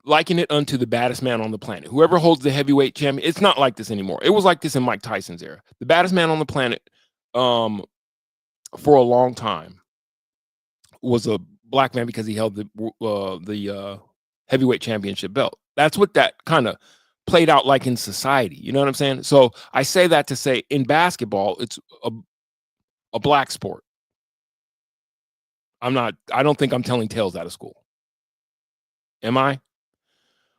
liken it unto the baddest man on the planet. Whoever holds the heavyweight champion, it's not like this anymore. It was like this in Mike Tyson's era. The baddest man on the planet for a long time was a black man because he held the heavyweight championship belt. That's what that kind of played out like in society. You know what I'm saying? So I say that to say in basketball, it's a black sport. I don't think I'm telling tales out of school. Am I?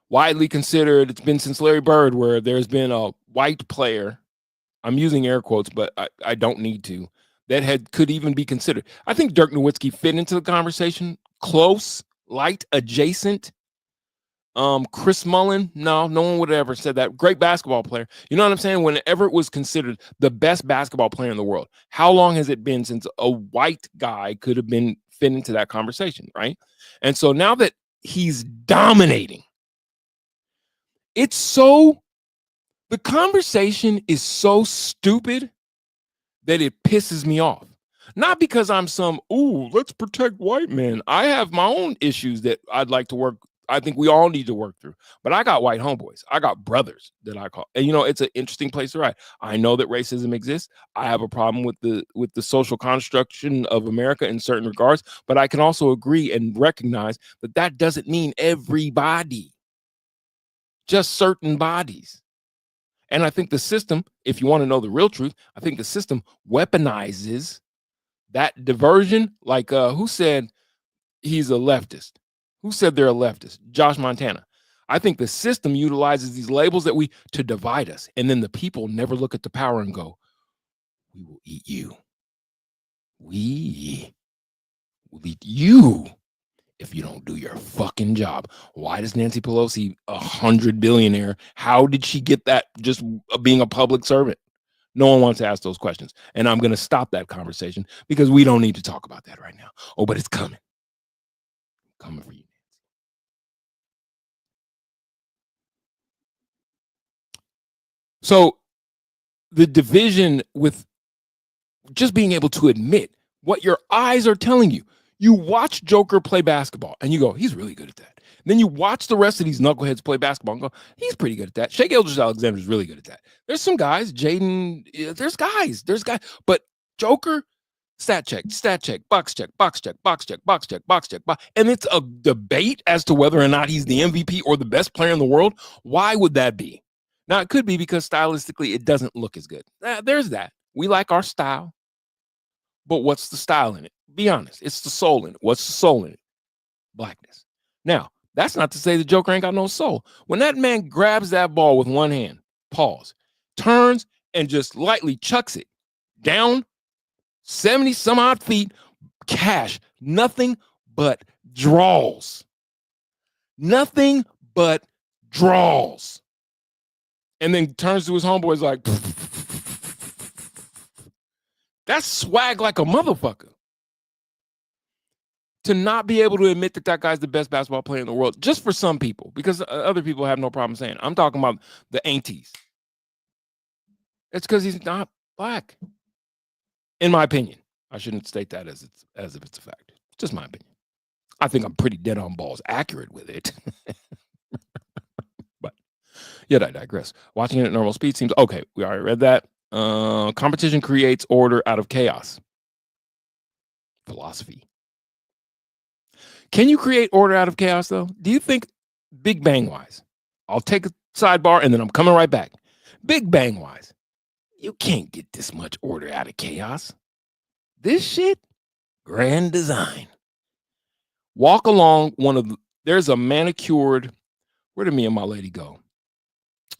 Widely considered, it's been since Larry Bird where there's been a white player, I'm using air quotes, but I don't need to, that could even be considered. I think Dirk Nowitzki fit into the conversation. Close, light, adjacent. Chris Mullin, no one would have ever said that. Great basketball player. You know what I'm saying? Whenever it was considered the best basketball player in the world, how long has it been since a white guy could have been fit into that conversation, right? And so now that he's dominating, the conversation is so stupid that it pisses me off. Not because I'm let's protect white men. I have my own issues that I'd like to work. I think we all need to work through. But I got white homeboys. I got brothers that I call. And it's an interesting place to ride. I know that racism exists. I have a problem with the social construction of America in certain regards, but I can also agree and recognize that doesn't mean everybody. Just certain bodies. And I think the system, if you want to know the real truth, I think the system weaponizes that diversion. Like who said he's a leftist? Who said they're a leftist? Josh Montana. I think the system utilizes these labels to divide us. And then the people never look at the power and go, we will eat you. We will eat you if you don't do your fucking job. Why does Nancy Pelosi, 100 billionaire, how did she get that just being a public servant? No one wants to ask those questions. And I'm going to stop that conversation because we don't need to talk about that right now. Oh, but it's coming. Coming for you, Nancy. So the division with just being able to admit what your eyes are telling you. You watch Joker play basketball and you go, he's really good at that. And then you watch the rest of these knuckleheads play basketball and go, he's pretty good at that. Shai Gilgeous-Alexander is really good at that. There's some guys, Jaden, there's guys, but Joker, stat check, box check. And it's a debate as to whether or not he's the MVP or the best player in the world. Why would that be? Now, it could be because stylistically it doesn't look as good. There's that. We like our style. But what's the style in it? Be honest. It's the soul in it. What's the soul in it? Blackness. Now, that's not to say the Joker ain't got no soul. When that man grabs that ball with one hand, pause, turns, and just lightly chucks it down 70 some odd feet, cash, nothing but draws. Nothing but draws. And then turns to his homeboys like, that's swag like a motherfucker. To not be able to admit that guy's the best basketball player in the world, just for some people, because other people have no problem saying it. I'm talking about the aunties. It's because he's not black, in my opinion. I shouldn't state that as if it's a fact. It's just my opinion. I think I'm pretty dead on balls accurate with it. But yet I digress. Watching it at normal speed seems okay. We already read that. Competition creates order out of chaos. Philosophy. Can you create order out of chaos, though? Do you think, Big Bang wise, I'll take a sidebar and then I'm coming right back. Big Bang wise, you can't get this much order out of chaos. This shit, grand design. Walk along there's a manicured, where did me and my lady go?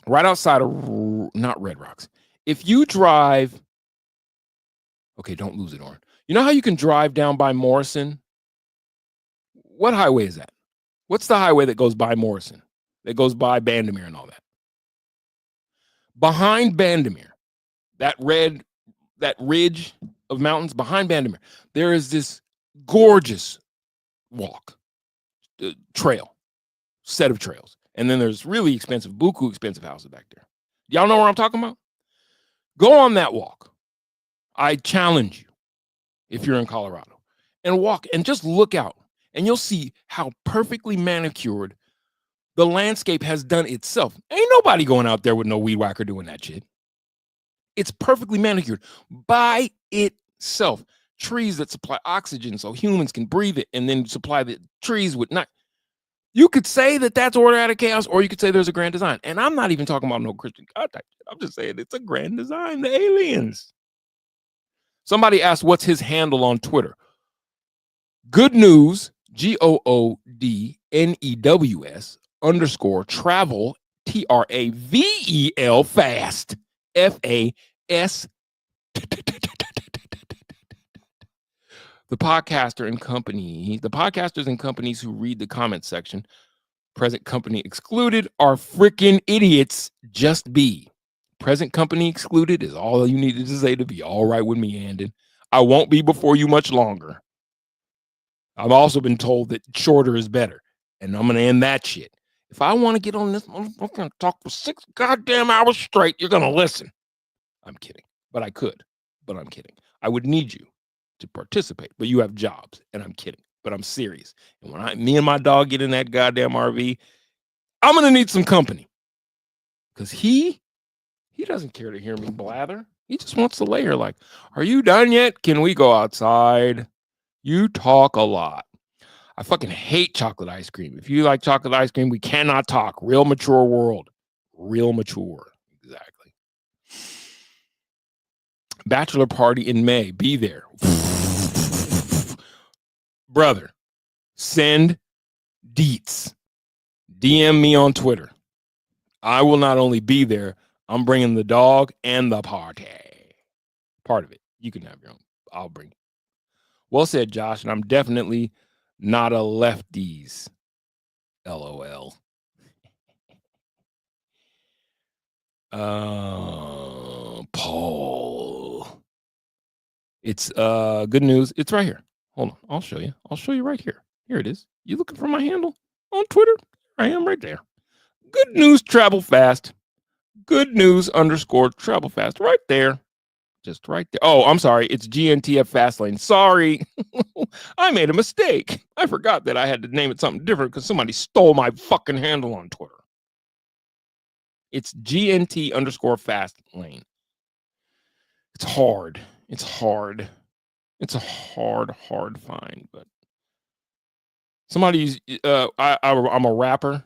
Right outside of, not Red Rocks. If you drive, okay, don't lose it, Oren. You know how you can drive down by Morrison? What highway is that? What's the highway that goes by Morrison? That goes by Bandemere and all that? Behind Bandemere, that ridge of mountains behind Bandemere, there is this gorgeous walk, trail, set of trails. And then there's really expensive, buku expensive houses back there. Y'all know where I'm talking about? Go on that walk. I challenge you, if you're in Colorado, and walk and just look out. And you'll see how perfectly manicured the landscape has done itself. Ain't nobody going out there with no weed whacker doing that shit. It's perfectly manicured by itself. Trees that supply oxygen so humans can breathe it, and then supply the trees with not. You could say that that's order out of chaos, or you could say there's a grand design. And I'm not even talking about no Christian God type shit. I'm just saying it's a grand design. The aliens. Somebody asked, what's his handle on Twitter? Good news. GOODNEWS _travel TRAVEL fast FAS. The podcasters and companies who read the comment section, present company excluded, are freaking idiots. Just be. Present company excluded is all you needed to say to be all right with me, Andon. I won't be before you much longer. I've also been told that shorter is better, and I'm going to end that shit. If I want to get on this, I'm going to talk for 6 goddamn hours straight. You're going to listen. I'm kidding, but I could, but I'm kidding. I would need you to participate, but you have jobs, and I'm kidding. but I'm serious. And when me and my dog get in that goddamn RV, I'm gonna need some company. Because he doesn't care to hear me blather. He just wants to lay here like, are you done yet? Can we go outside? You talk a lot. I fucking hate chocolate ice cream. If you like chocolate ice cream, we cannot talk. Real mature world. Real mature. Exactly. Bachelor party in May. Be there. Brother, send deets. DM me on Twitter. I will not only be there, I'm bringing the dog and the party. Part of it. You can have your own. I'll bring it. Well said, Josh, and I'm definitely not a lefties. LOL. Paul. It's good news. It's right here. Hold on. I'll show you. I'll show you right here. Here it is. You looking for my handle on Twitter? I am right there. Good news, travel fast. Good news _ travel fast. Right there. Just right there. Oh, I'm sorry. It's GNTF Fastlane. Sorry. I made a mistake. I forgot that I had to name it something different because somebody stole my fucking handle on Twitter. It's GNT _ Fastlane. It's hard. It's hard. It's a hard find, but somebody's I'm a rapper.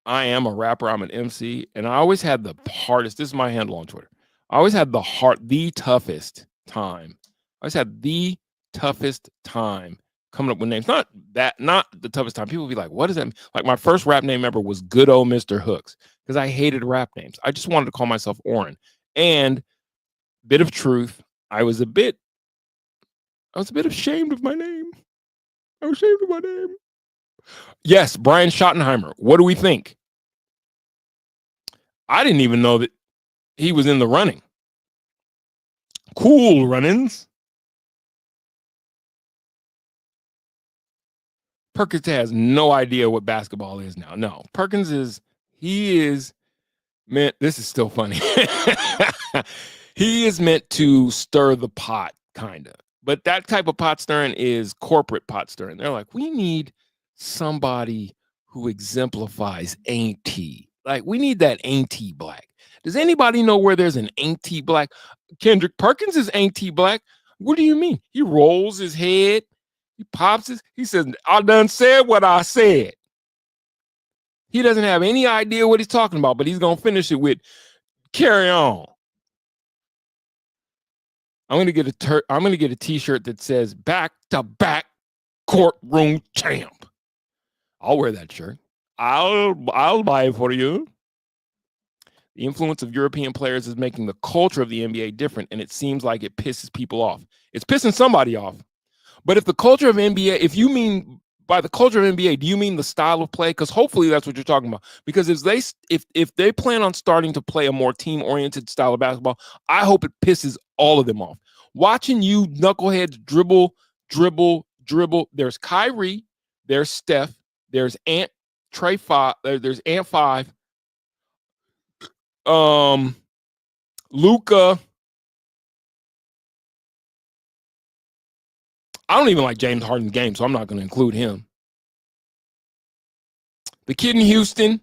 I am a rapper. I'm an MC, and I always had the hardest. This is my handle on Twitter. I always had the toughest time. I always had the toughest time coming up with names. Not the toughest time. People would be like, what does that mean? Like my first rap name ever was Good Old Mr. Hooks because I hated rap names. I just wanted to call myself Oren. And bit of truth, I was a bit ashamed of my name. I was ashamed of my name. Yes, Brian Schottenheimer. What do we think? I didn't even know that he was in the running. Cool runnings. Perkins has no idea what basketball is now. No, Perkins is meant, this is still funny. He is meant to stir the pot, kind of. But that type of pot stirring is corporate pot stirring. They're like, we need somebody who exemplifies ain't he. Like, we need that ain't he black. Does anybody know where there's an ain't he black? Kendrick Perkins is ain't he black. What do you mean? He rolls his head. He pops his, he says, I done said what I said. He doesn't have any idea what he's talking about, but he's going to finish it with carry on. I'm going to get a t-shirt that says back to back courtroom champ. I'll wear that shirt. I'll buy it for you. The influence of European players is making the culture of the NBA different, and it seems like it pisses people off. It's pissing somebody off. But if the culture of NBA, if you mean by the culture of NBA, do you mean the style of play? Because hopefully that's what you're talking about. Because if they plan on starting to play a more team-oriented style of basketball, I hope it pisses all of them off. Watching you knuckleheads dribble. There's Kyrie, there's Steph, there's Ant 5, Luka. I don't even like James Harden's game, so I'm not going to include him. The kid in Houston,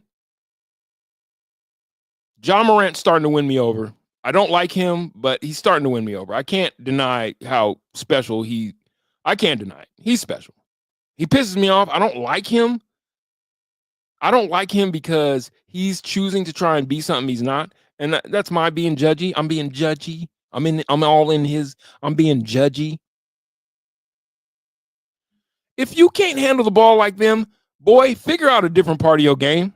John Morant's starting to win me over. I don't like him, but he's starting to win me over. I can't deny how special I can't deny it. He's special. He pisses me off. I don't like him. I don't like him because he's choosing to try and be something he's not. And that's my being judgy. I'm being judgy. I'm being judgy. If you can't handle the ball like them, boy, figure out a different part of your game.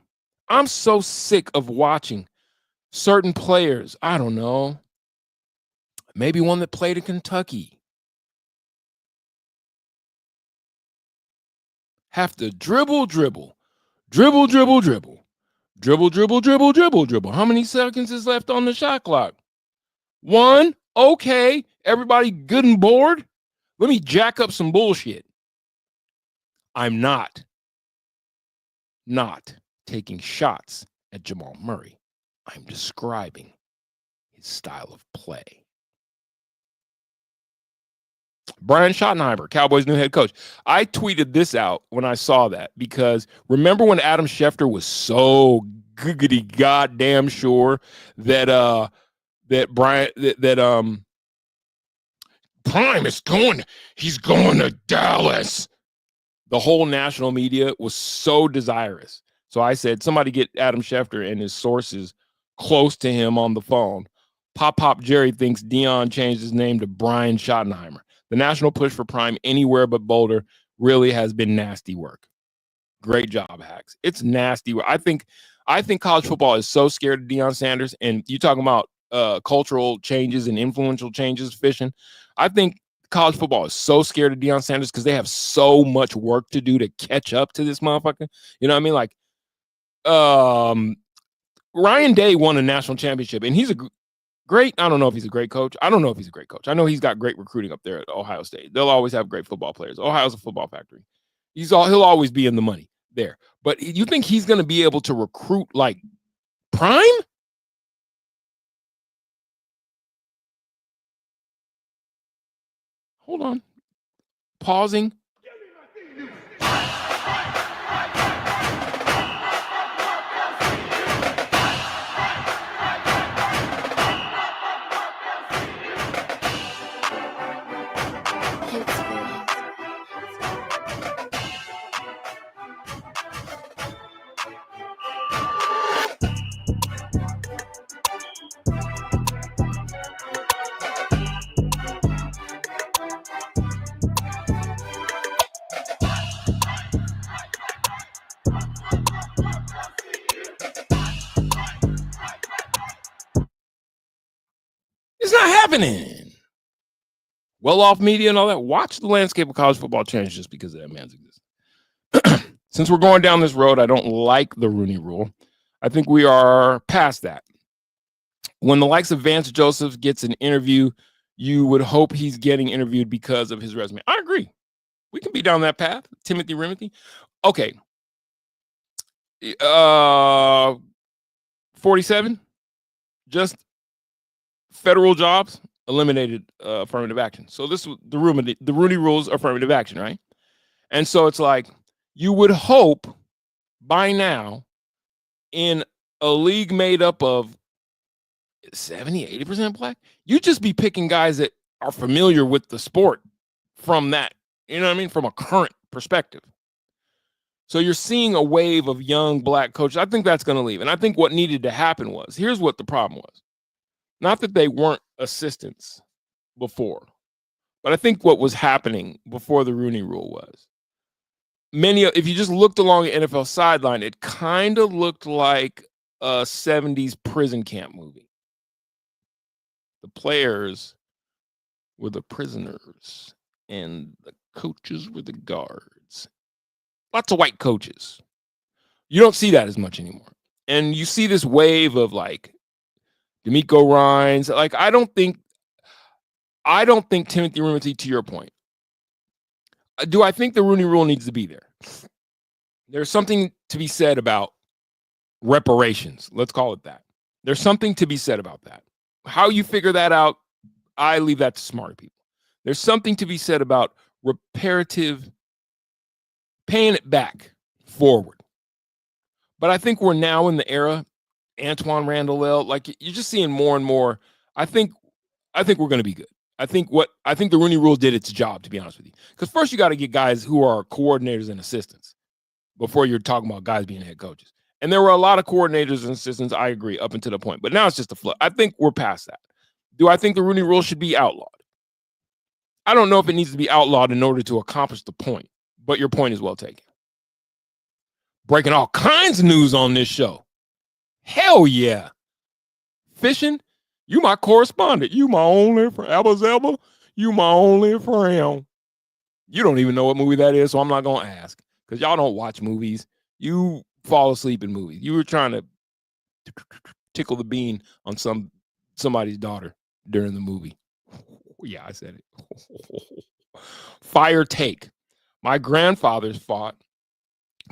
I'm so sick of watching certain players. I don't know. Maybe one that played in Kentucky. Have to dribble. How many seconds is left on the shot clock? 1. Okay. Everybody good and bored? Let me jack up some bullshit. I'm not taking shots at Jamal Murray. I'm describing his style of play. Brian Schottenheimer, Cowboys' new head coach. I tweeted this out when I saw that because remember when Adam Schefter was so giggity goddamn sure that Prime is he's going to Dallas. The whole national media was so desirous. So I said, somebody get Adam Schefter and his sources close to him on the phone. Pop Jerry thinks Deion changed his name to Brian Schottenheimer. The national push for Prime anywhere but Boulder really has been nasty work. Great job, Hacks. It's nasty work. I think college football is so scared of Deion Sanders, and you talking about cultural changes and influential changes, fishing. I think college football is so scared of Deion Sanders because they have so much work to do to catch up to this motherfucker. You know what I mean? Like, Ryan Day won a national championship, and he's a great. I don't know if he's a great coach. I don't know if he's a great coach. I know he's got great recruiting up there at Ohio State. They'll always have great football players. Ohio's a football factory. He'll always be in the money there. But you think he's going to be able to recruit like Prime? Hold on. Pausing. It's not happening. Well-off media and all that. Watch the landscape of college football change just because of that man's existence. Since we're going down this road, I don't like the Rooney Rule. I think we are past that. When the likes of Vance Joseph gets an interview, you would hope he's getting interviewed because of his resume. I agree. We can be down that path. Timothy Rimothy. Okay. 47. Just federal jobs eliminated affirmative action. So this was the Rooney Rule's affirmative action, right? And so it's like you would hope by now in a league made up of 70, 80% black, you just be picking guys that are familiar with the sport from that, you know what I mean? From a current perspective. So you're seeing a wave of young black coaches. I think that's going to leave. And I think what needed to happen was, here's what the problem was. Not that they weren't assistants before, but I think what was happening before the Rooney Rule was if you just looked along the NFL sideline, it kind of looked like a 70s prison camp movie. The players were the prisoners and the coaches were the guards. Lots of white coaches. You don't see that as much anymore. And you see this wave of like D'Amico Ryans. Like, I don't think Timothy Rimothy, to your point. Do I think the Rooney Rule needs to be there? There's something to be said about reparations. Let's call it that. There's something to be said about that. How you figure that out, I leave that to smarter people. There's something to be said about reparative, paying it back forward. But I think we're now in the era, Antoine Randall, like you're just seeing more and more. I think we're going to be good. I think the Rooney Rule did its job, to be honest with you. Because first you got to get guys who are coordinators and assistants before you're talking about guys being head coaches. And there were a lot of coordinators and assistants, I agree, up until the point. But now it's just a flood. I think we're past that. Do I think the Rooney Rule should be outlawed? I don't know if it needs to be outlawed in order to accomplish the point. But your point is well taken. Breaking all kinds of news on this show. Hell yeah. Fishing? You my correspondent. You my only friend. Abba, you my only friend. You don't even know what movie that is, so I'm not going to ask. Because y'all don't watch movies. You fall asleep in movies. You were trying to tickle the bean on somebody's daughter during the movie. Yeah, I said it. Fire take. My grandfather's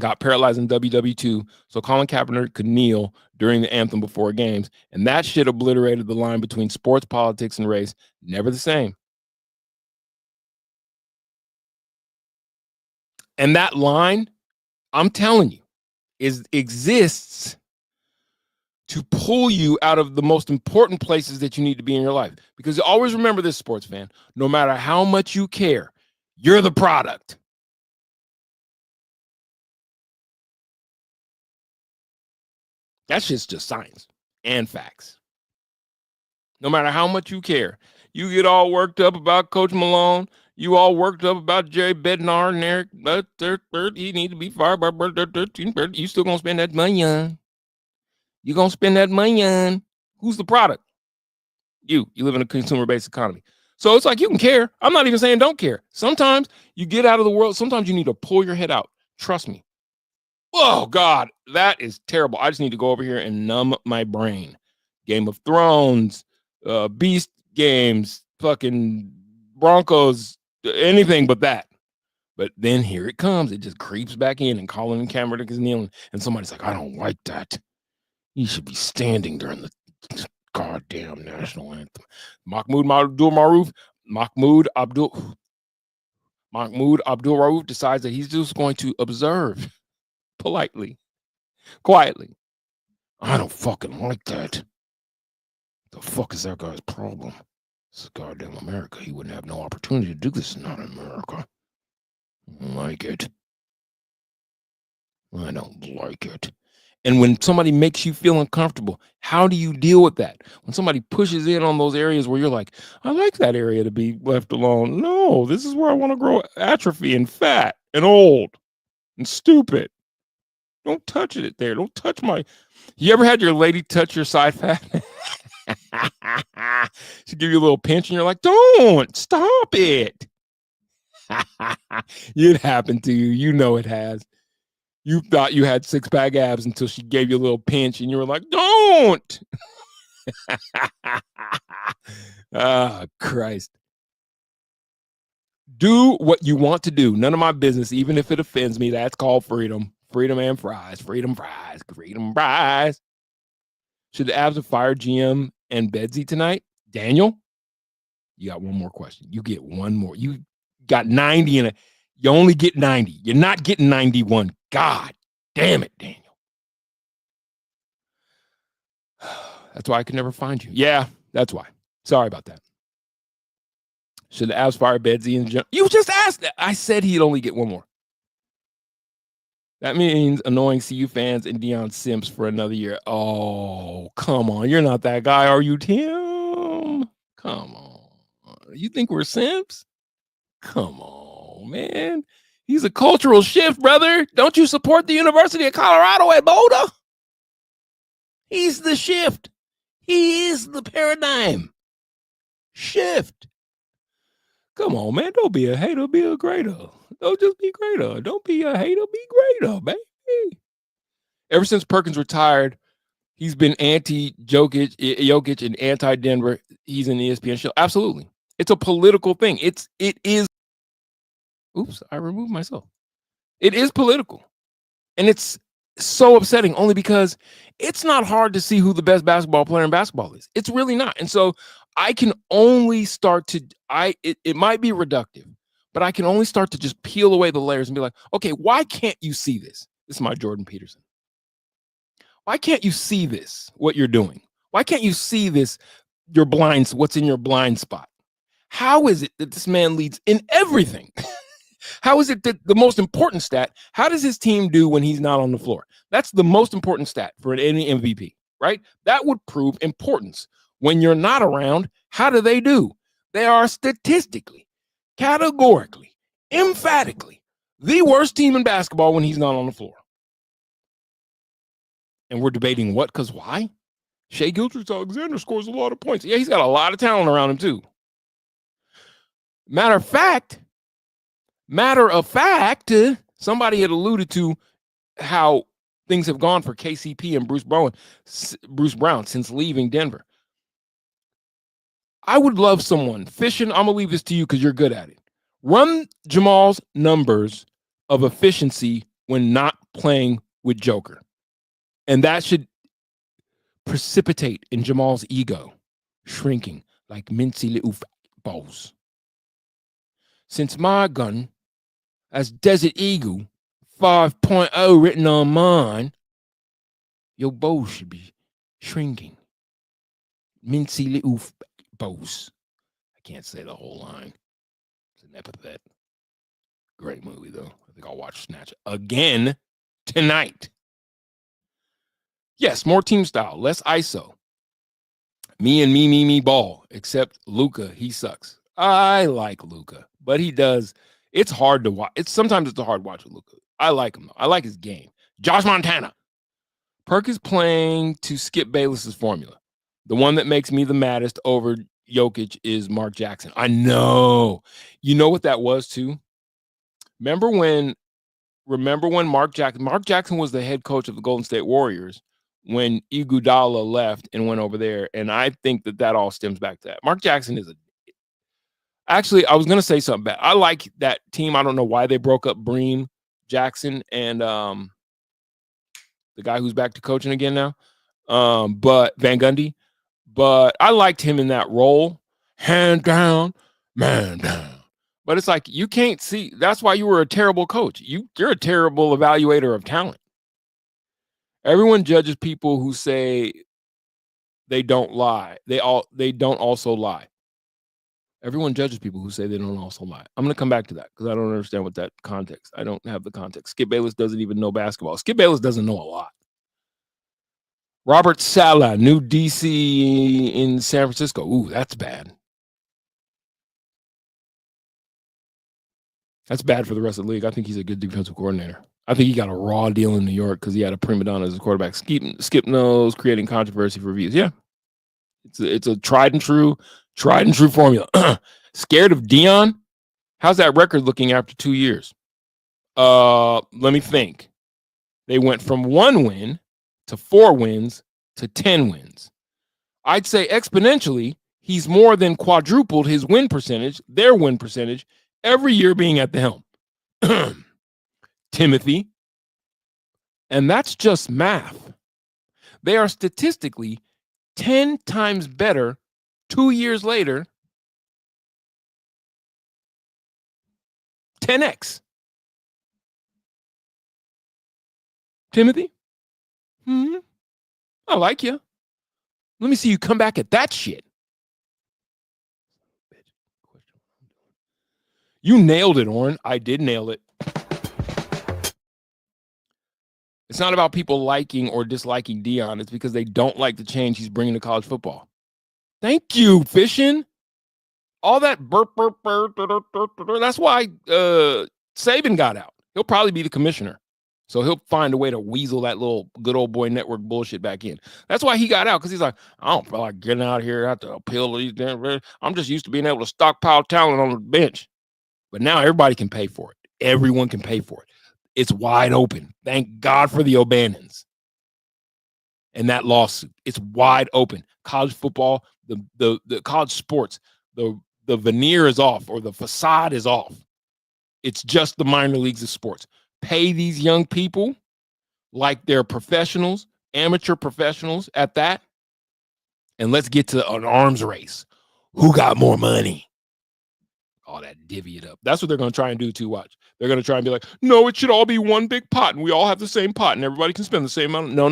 got paralyzed in WW2, so Colin Kaepernick could kneel during the anthem before games, and that shit obliterated the line between sports, politics, and race. Never the same. And that line, I'm telling you, exists to pull you out of the most important places that you need to be in your life. Because always remember this, sports fan, no matter how much you care, you're the product. That shit's just science and facts. No matter how much you care, you get all worked up about Coach Malone. You all worked up about Jerry Bednar and Eric. He need to be fired by you still gonna spend that money on. You're gonna spend that money on. Who's the product? You live in a consumer-based economy. So it's like you can care. I'm not even saying don't care. Sometimes you get out of the world. Sometimes you need to pull your head out. Trust me. Oh, God, that is terrible. I just need to go over here and numb my brain. Game of Thrones, Beast games, fucking Broncos, anything but that. But then here it comes. It just creeps back in, and Colin Kaepernick is kneeling, and somebody's like, I don't like that. He should be standing during the goddamn national anthem. Mahmoud Abdul Rauf decides that he's just going to observe politely, quietly. I don't fucking like that. The fuck is that guy's problem? It's goddamn America. He wouldn't have no opportunity to do this. Not America. I don't like it. I don't like it. And when somebody makes you feel uncomfortable, how do you deal with that? When somebody pushes in on those areas where you're like, I like that area to be left alone. No, this is where I want to grow atrophy and fat and old and stupid. Don't touch it there. Don't touch my... You ever had your lady touch your side fat? She give you a little pinch and you're like, don't, stop it. It happened to you. You know it has. You thought you had six-pack abs until she gave you a little pinch and you were like, don't. Oh, Christ. Do what you want to do. None of my business, even if it offends me. That's called freedom. Freedom and fries. Freedom fries. Freedom fries. Should the Avs have fired GM and Bedsy tonight? Daniel, you got one more question. You get one more. You got 90 in it. You only get 90. You're not getting 91. God damn it, Daniel. That's why I could never find you. Yeah, that's why. Sorry about that. Should the Avs fire Bedsy and you just asked that. I said he'd only get one more. That means annoying CU fans and Deion Simps for another year. Oh, come on. You're not that guy, are you, Tim? Come on. You think we're Simps? Come on, man. He's a cultural shift, brother. Don't you support the University of Colorado at Boulder? He's the shift. He is the paradigm shift. Come on, man. Don't be a hater, be a greater. Don't just be greater. Don't be a hater, be greater, baby. Ever since Perkins retired, he's been anti-Jokic and anti-Denver. He's in the ESPN show. Absolutely. It's a political thing. It is. Oops, I removed myself. It is political. And it's so upsetting only because it's not hard to see who the best basketball player in basketball is. It's really not. And so I can only start to, it might be reductive, but I can only start to just peel away the layers and be like, okay, why can't you see this? This is my Jordan Peterson. Why can't you see this, what you're doing? Why can't you see this, what's in your blind spot? How is it that this man leads in everything? How is it that the most important stat, how does his team do when he's not on the floor? That's the most important stat for any MVP, right? That would prove importance. When you're not around, how do they do? They are statistically, categorically, emphatically the worst team in basketball when he's not on the floor. And we're debating what, because why? Shai Gilgeous-Alexander scores a lot of points. Yeah, he's got a lot of talent around him too. Matter of fact, somebody had alluded to how things have gone for KCP and Bruce Brown since leaving Denver. I would love someone, Fishing, I'm going to leave this to you because you're good at it. Run Jamal's numbers of efficiency when not playing with Joker. And that should precipitate in Jamal's ego, shrinking like mincy little balls. Since my gun That's Desert Eagle 5.0 written on mine. Your bows should be shrinking. Mincy little bows. I can't say the whole line. It's an epithet. Great movie, though. I think I'll watch Snatch again tonight. Yes, more team style, less ISO. Me and me ball, except Luka, he sucks. I like Luka, but he does. It's hard to watch. Sometimes it's a hard watch with Luka. I like him, though. I like his game. Josh Montana. Perk is playing to Skip Bayless's formula. The one that makes me the maddest over Jokic is Mark Jackson. I know. You know what that was, too? Remember when Mark Jackson was the head coach of the Golden State Warriors when Iguodala left and went over there, and I think that all stems back to that. Mark Jackson is actually, I was going to say something bad. I like that team. I don't know why they broke up Breen, Jackson, and the guy who's back to coaching again now, but Van Gundy. But I liked him in that role, hand down, man down. But it's like you can't see. That's why you were a terrible coach. You're a terrible evaluator of talent. Everyone judges people who say they don't lie. They don't also lie. Everyone judges people who say they don't also lie. I'm going to come back to that because I don't understand what that context. I don't have the context. Skip Bayless doesn't even know basketball. Skip Bayless doesn't know a lot. Robert Saleh, new DC in San Francisco. Ooh, that's bad. That's bad for the rest of the league. I think he's a good defensive coordinator. I think he got a raw deal in New York because he had a prima donna as a quarterback. Skip knows, creating controversy for views. Yeah, it's a tried and true formula. Scared of Dion? How's that record looking after 2 years? Let me think. They went from 1 win to 4 wins to 10 wins. I'd say exponentially, he's more than quadrupled his win percentage, their win percentage, every year being at the helm. Timothy. And that's just math. They are statistically 10 times better 2 years later. 10x. Timothy? I like you. Let me see you come back at that shit. You nailed it, Oren. I did nail it. It's not about people liking or disliking Dion. It's because they don't like the change he's bringing to college football. Thank you, Fishin'. All that burp. That's why Saban got out. He'll probably be the commissioner. So he'll find a way to weasel that little good old boy network bullshit back in. That's why he got out, because he's like, I don't feel like getting out here. I have to appeal to these damn. I'm just used to being able to stockpile talent on the bench. But now everybody can pay for it. Everyone can pay for it. It's wide open. Thank God for the O'Bannons. And that lawsuit. It's wide open. College football, the college sports, the veneer is off, or the facade is off. It's just the minor leagues of sports. Pay these young people like they're professionals, amateur professionals at that. And let's get to an arms race. Who got more money? All that divvy it up. That's what they're going to try and do too. Watch. They're going to try and be like, no, it should all be one big pot and we all have the same pot and everybody can spend the same amount. No.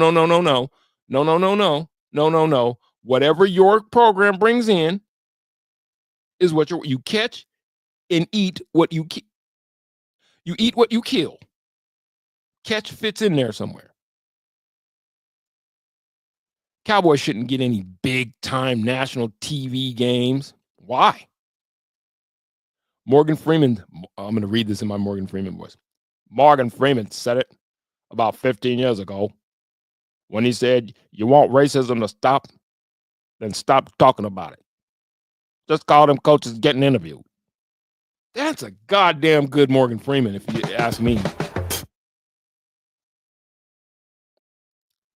Whatever your program brings in is what you catch and eat what you eat what you kill. Catch fits in there somewhere. Cowboys shouldn't get any big time national TV games. Why? Morgan Freeman, I'm going to read this in my Morgan Freeman voice. Morgan Freeman said it about 15 years ago when he said, you want racism to stop, then stop talking about it. Just call them coaches getting interviewed. That's a goddamn good Morgan Freeman, if you ask me.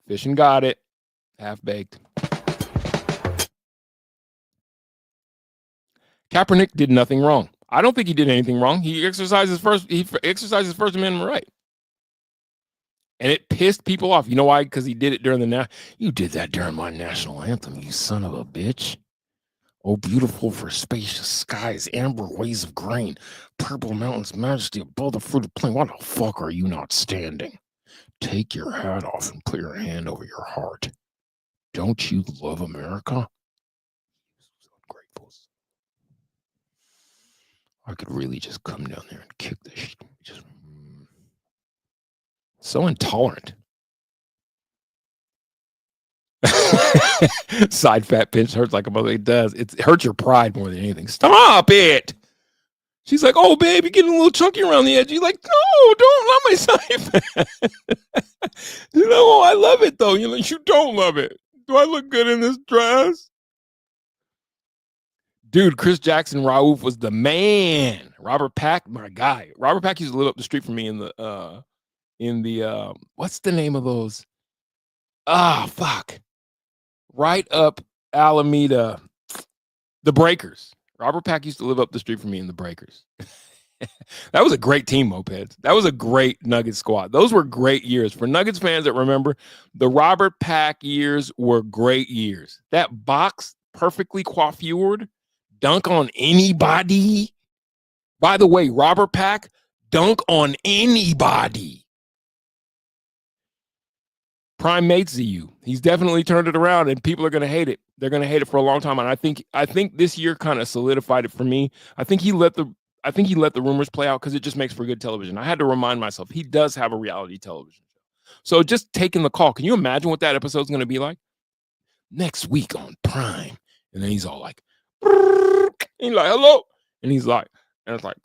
Fishing got it. Half-baked. Kaepernick did nothing wrong. I don't think he did anything wrong. He exercised his First Amendment right. And it pissed people off. You know why? Because he did it during you did that during my national anthem, you son of a bitch. Oh, beautiful for spacious skies, amber waves of grain, purple mountains, majesty above the fruited plain. Why the fuck are you not standing? Take your hat off and put your hand over your heart. Don't you love America? Ungrateful. I could really just come down there and kick this shit. Just so intolerant. Side fat pinch hurts like a mother. It does. It hurts your pride more than anything. Stop it. She's like, oh, babe, you're getting a little chunky around the edge. You're like, no, don't love my side fat. You know, oh, I love it, though. You're like, you don't love it. Do I look good in this dress? Dude, Chris Jackson Raouf was the man. Robert Pack, my guy. Robert Pack used to live up the street from me in the what's the name of those? Fuck. Right up Alameda. The Breakers. Robert Pack used to live up the street from me in the Breakers. That was a great team, Mopeds. That was a great Nuggets squad. Those were great years. For Nuggets fans that remember, the Robert Pack years were great years. That box, perfectly coiffured, dunk on anybody. By the way, Robert Pack, dunk on anybody. Prime mates you. He's definitely turned it around, and people are going to hate it. They're going to hate it for a long time, and I think this year kind of solidified it for me. I think he let the rumors play out because it just makes for good television. I had to remind myself he does have a reality television show. So just taking the call. Can you imagine what that episode's going to be like? Next week on Prime, and then he's all like, he's like, hello, and he's like, and it's like,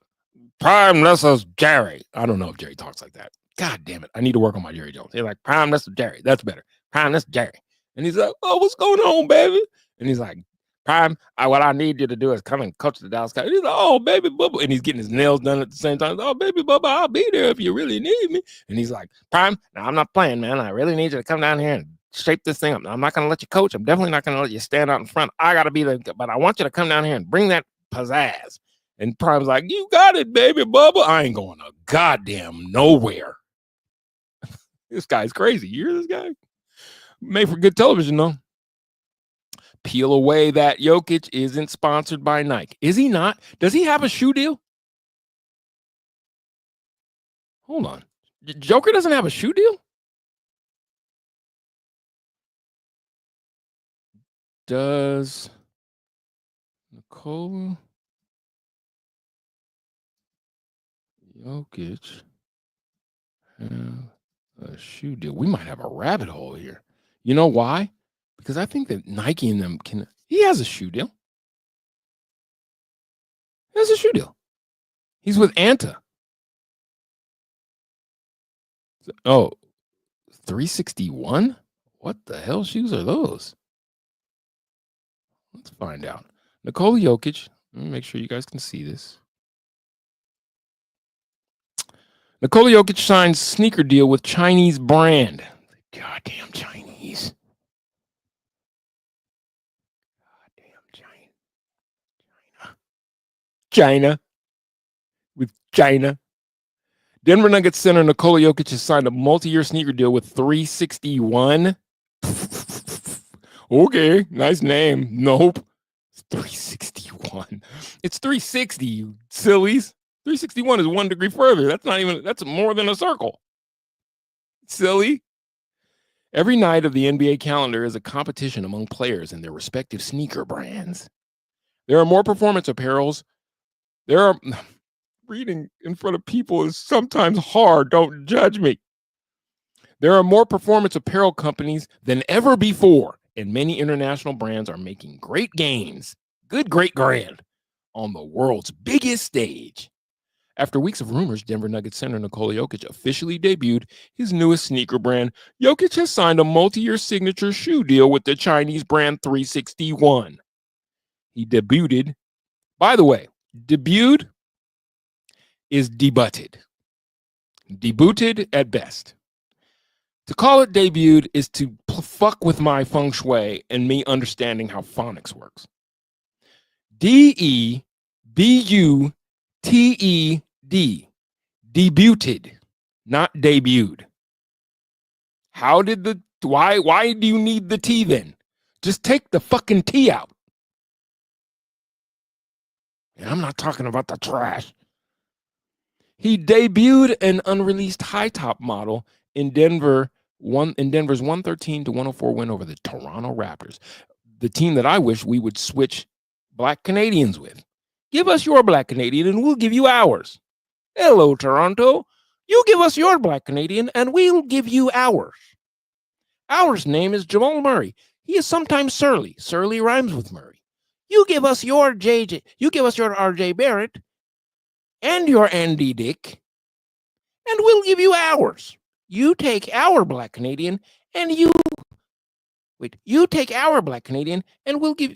Prime, this is Jerry. I don't know if Jerry talks like that. God damn it. I need to work on my Jerry Jones. He's like, Prime, that's Jerry. That's better. Prime, that's Jerry. And he's like, oh, what's going on, baby? And he's like, Prime, what I need you to do is come and coach the Dallas Cowboys. He's like, oh, baby Bubba. And he's getting his nails done at the same time. Oh, baby Bubba, I'll be there if you really need me. And he's like, Prime, now I'm not playing, man. I really need you to come down here and shape this thing up. I'm not going to let you coach. I'm definitely not going to let you stand out in front. I got to be there, but I want you to come down here and bring that pizzazz. And Prime's like, you got it, baby Bubba. I ain't going to goddamn nowhere. This guy's crazy. You hear this guy? Made for good television, though. Peel away that Jokic isn't sponsored by Nike. Is he not? Does he have a shoe deal? Hold on. Joker doesn't have a shoe deal? Does Nikola Jokic have a shoe deal? We might have a rabbit hole here. You know why? Because I think that Nike and them can. He has a shoe deal. He has a shoe deal. He's with Anta. Oh, 361? What the hell shoes are those? Let's find out. Nikola Jokic. Let me make sure you guys can see this. Nikola Jokic signs sneaker deal with Chinese brand. Goddamn Chinese. Goddamn China. With China. Denver Nuggets center Nikola Jokic has signed a multi-year sneaker deal with 361. Okay, nice name. Nope. It's 361. It's 360, you sillies. 361 is 1 degree further. That's more than a circle. Silly. Every night of the NBA calendar is a competition among players and their respective sneaker brands. There are more performance apparels. Reading in front of people is sometimes hard. Don't judge me. There are more performance apparel companies than ever before, and many international brands are making great gains, great grand, on the world's biggest stage. After weeks of rumors, Denver Nuggets center Nikola Jokic officially debuted his newest sneaker brand. Jokic has signed a multi-year signature shoe deal with the Chinese brand 361. He debuted, by the way, debuted is debuted. Debuted at best. To call it debuted is to fuck with my feng shui and me understanding how phonics works. D-E-B-U-T-E-D. Debuted, not debuted. Why do you need the T then? Just take the fucking T out. And I'm not talking about the trash. He debuted an unreleased high top model in Denver's 113-104 win over the Toronto Raptors, the team that I wish we would switch Black Canadians with. Give us your Black Canadian and we'll give you ours. Hello, Toronto. You give us your Black Canadian and we'll give you ours. Ours name is Jamal Murray. He is sometimes surly. Surly rhymes with Murray. You give us your JJ. You give us your RJ Barrett and your Andy Dick, and we'll give you ours. You take our Black Canadian and you take our Black Canadian and we'll give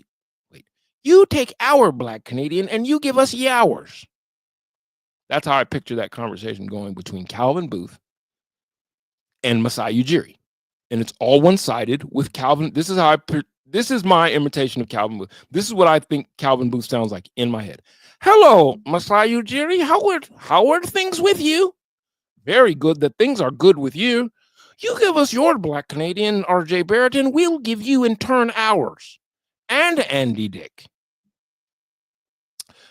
you take our Black Canadian and you give us yours. That's how I picture that conversation going between Calvin Booth and Masai Ujiri. And it's all one-sided with Calvin. This is my imitation of Calvin Booth. This is what I think Calvin Booth sounds like in my head. Hello, Masai Ujiri. How are things with you? Very good that things are good with you. You give us your Black Canadian, RJ Barrett, and we'll give you in turn ours. And Andy Dick.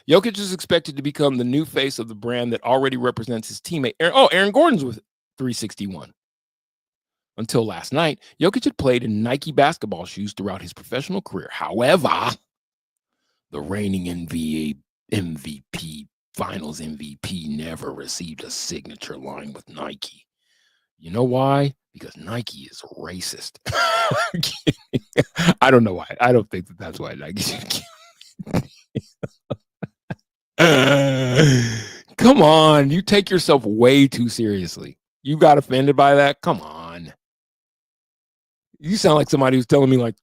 Jokic is expected to become the new face of the brand that already represents his teammate. Aaron Gordon's with 361. Until last night, Jokic had played in Nike basketball shoes throughout his professional career. However, the reigning MVP, Finals MVP, never received a signature line with Nike. You know why? Because Nike is racist. I don't know why. I don't think that's why Nike. Come on. You take yourself way too seriously. You got offended by that? Come on. You sound like somebody who's telling me like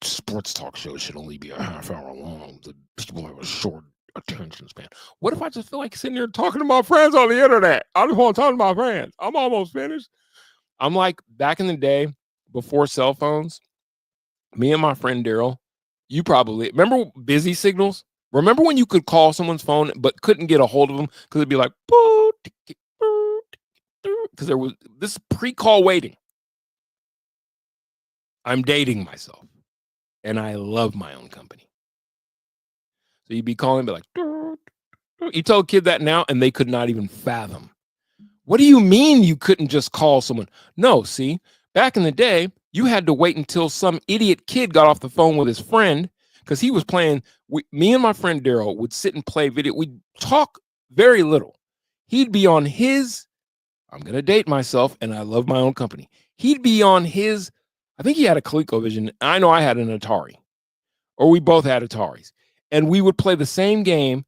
sports talk shows should only be a half hour long. The people have a short attention span. What if I just feel like sitting here talking to my friends on the internet? I just want to talk to my friends. I'm almost finished. I'm like back in the day before cell phones, me and my friend Daryl, you probably remember busy signals? Remember when you could call someone's phone but couldn't get a hold of them because it'd be like, because there was this pre-call waiting. I'm dating myself, and I love my own company. So you'd be calling, be like, you tell a kid that now, and they could not even fathom. What do you mean you couldn't just call someone? No, see, back in the day, you had to wait until some idiot kid got off the phone with his friend because he was playing. Me and my friend Daryl would sit and play video. We'd talk very little. He'd be on his, I'm going to date myself, and I love my own company. He'd be on his, I think he had a ColecoVision. I know I had an Atari, or we both had Ataris. And we would play the same game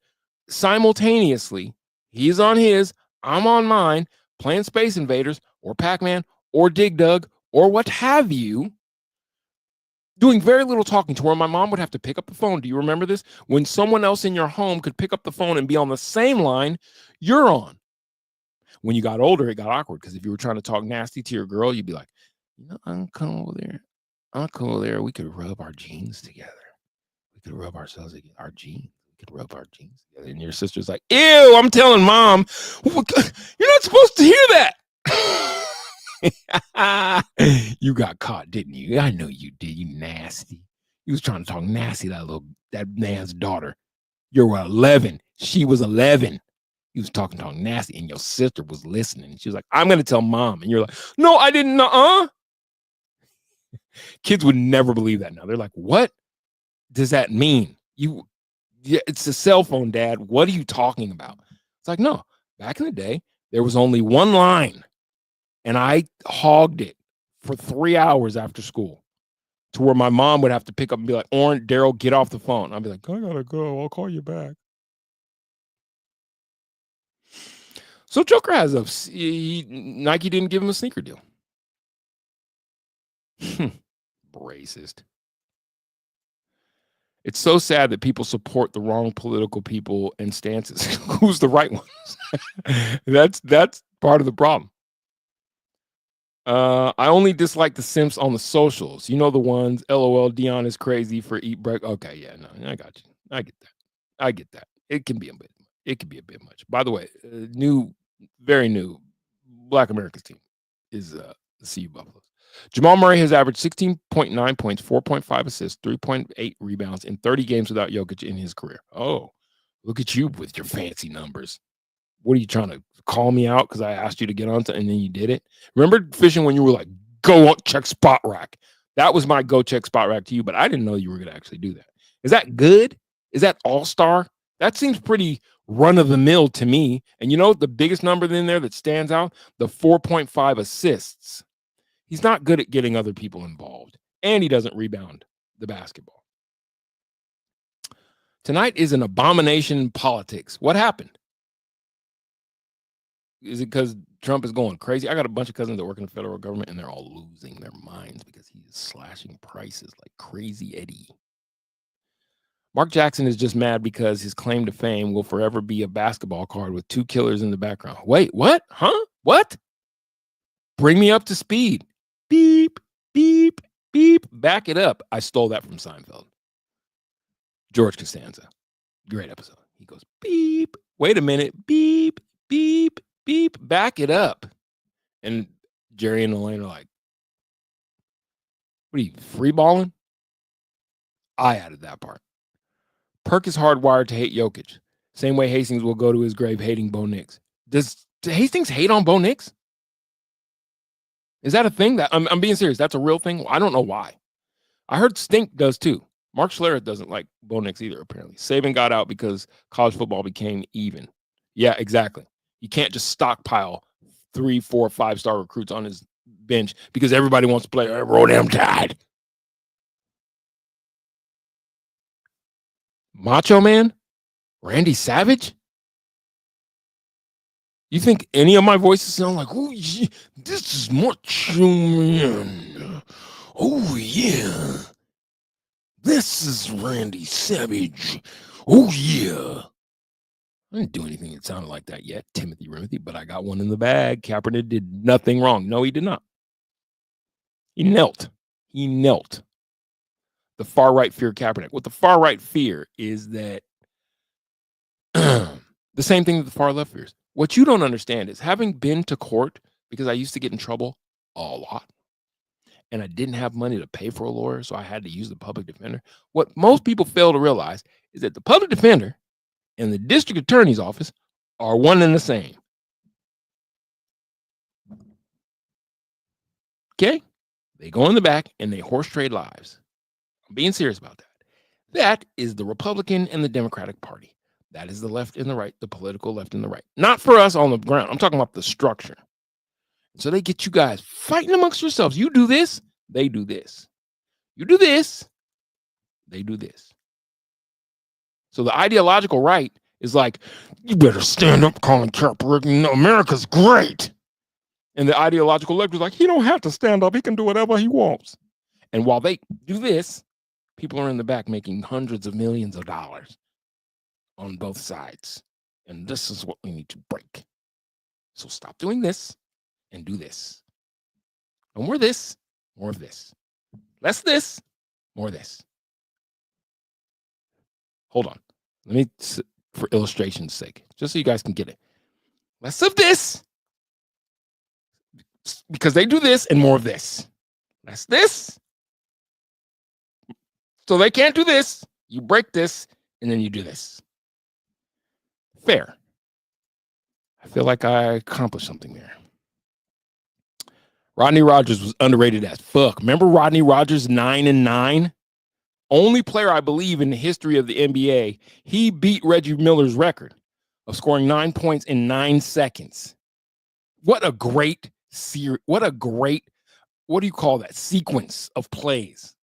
simultaneously. He's on his, I'm on mine, playing Space Invaders or Pac-Man or Dig Dug or what have you, doing very little talking to where my mom would have to pick up the phone. Do you remember this? When someone else in your home could pick up the phone and be on the same line you're on. When you got older, it got awkward because if you were trying to talk nasty to your girl, you'd be like, you know, Uncle there, we could rub our jeans together. We could rub ourselves together, our jeans. We could rub our jeans together. And your sister's like, ew, I'm telling mom, you're not supposed to hear that. You got caught, didn't you? I know you did, you nasty. You was trying to talk nasty to that man's daughter. You were 11. She was 11. He was talking nasty, and your sister was listening. She was like, I'm going to tell mom. And you're like, no, I didn't. Kids would never believe that now. They're like, what does that mean? It's a cell phone, Dad. What are you talking about? It's like, no, back in the day, there was only one line, and I hogged it for 3 hours after school to where my mom would have to pick up and be like, Oren, Daryl, get off the phone. I'd be like, I got to go. I'll call you back. So Joker has Nike didn't give him a sneaker deal. Racist. It's so sad that people support the wrong political people and stances. Who's the right ones? That's part of the problem. I only dislike the simps on the socials. You know the ones. LOL. Dion is crazy for eat break. Okay, yeah, no, I got you. I get that. It can be a bit much. By the way, very new Black America's team is the CU Buffaloes. Jamal Murray has averaged 16.9 points, 4.5 assists, 3.8 rebounds in 30 games without Jokic in his career. Oh, Look at you with your fancy numbers. What are you trying to call me out because I asked you to get on to, and then you did it? Remember fishing when you were like, go on, check spot rack. That was my go check spot rack to you, but I didn't know you were going to actually do that. Is that good? Is that all-star? That seems pretty run-of-the-mill to me. And you know the biggest number in there that stands out? The 4.5 assists. He's not good at getting other people involved, and he doesn't rebound the basketball. Tonight is an abomination in politics. What happened? Is it because Trump is going crazy? I got a bunch of cousins that work in the federal government, and they're all losing their minds because he is slashing prices like crazy Eddie. Mark Jackson is just mad because his claim to fame will forever be a basketball card with 2 killers in the background. Wait, what? Huh? What? Bring me up to speed. Beep, beep, beep. Back it up. I stole that from Seinfeld. George Costanza. Great episode. He goes, beep. Wait a minute. Beep, beep, beep. Back it up. And Jerry and Elaine are like, what are you, free balling? I added that part. Perk is hardwired to hate Jokic. Same way Hastings will go to his grave hating Bo Nix. Does Hastings hate on Bo Nix? Is that a thing? That I'm being serious. That's a real thing. I don't know why. I heard Stink does too. Mark Schlereth doesn't like Bo Nix either, apparently. Saban got out because college football became even. Yeah, exactly. You can't just stockpile 3, 4, 5-star recruits on his bench because everybody wants to play. Roll them tide. Macho Man? Randy Savage? You think any of my voices sound like, oh, yeah, this is Macho Man. Oh, yeah. This is Randy Savage. Oh, yeah. I didn't do anything that sounded like that yet, Timothy Rimothy, but I got one in the bag. Kaepernick did nothing wrong. No, he did not. He knelt. He knelt. The far right fear Kaepernick. What the far right fear is that the same thing that the far left fears. What you don't understand is having been to court, because I used to get in trouble a lot, and I didn't have money to pay for a lawyer, so I had to use the public defender. What most people fail to realize is that the public defender and the district attorney's office are one and the same. Okay? They go in the back and they horse trade lives. I'm being serious about that. That is the Republican and the Democratic Party. That is the left and the right, the political left and the right. Not for us on the ground. I'm talking about the structure. So they get you guys fighting amongst yourselves. You do this, they do this. You do this, they do this. So the ideological right is like, you better stand up, Colin Kaepernick. No, America's great. And the ideological left is like, he don't have to stand up. He can do whatever he wants. And while they do this, people are in the back making hundreds of millions of dollars on both sides. And this is what we need to break. So stop doing this and do this. No more this, more of this. Less this, more of this. Hold on. Let me, for illustration's sake, just so you guys can get it. Less of this, because they do this, and more of this. Less this, so they can't do this. You break this, and then you do this. Fair. I feel like I accomplished something there. Rodney Rogers was underrated as fuck. Remember Rodney Rogers, 9-9? Only player, I believe, in the history of the NBA. He beat Reggie Miller's record of scoring 9 points in 9 seconds. What a great series. What a great, what do you call that? Sequence of plays.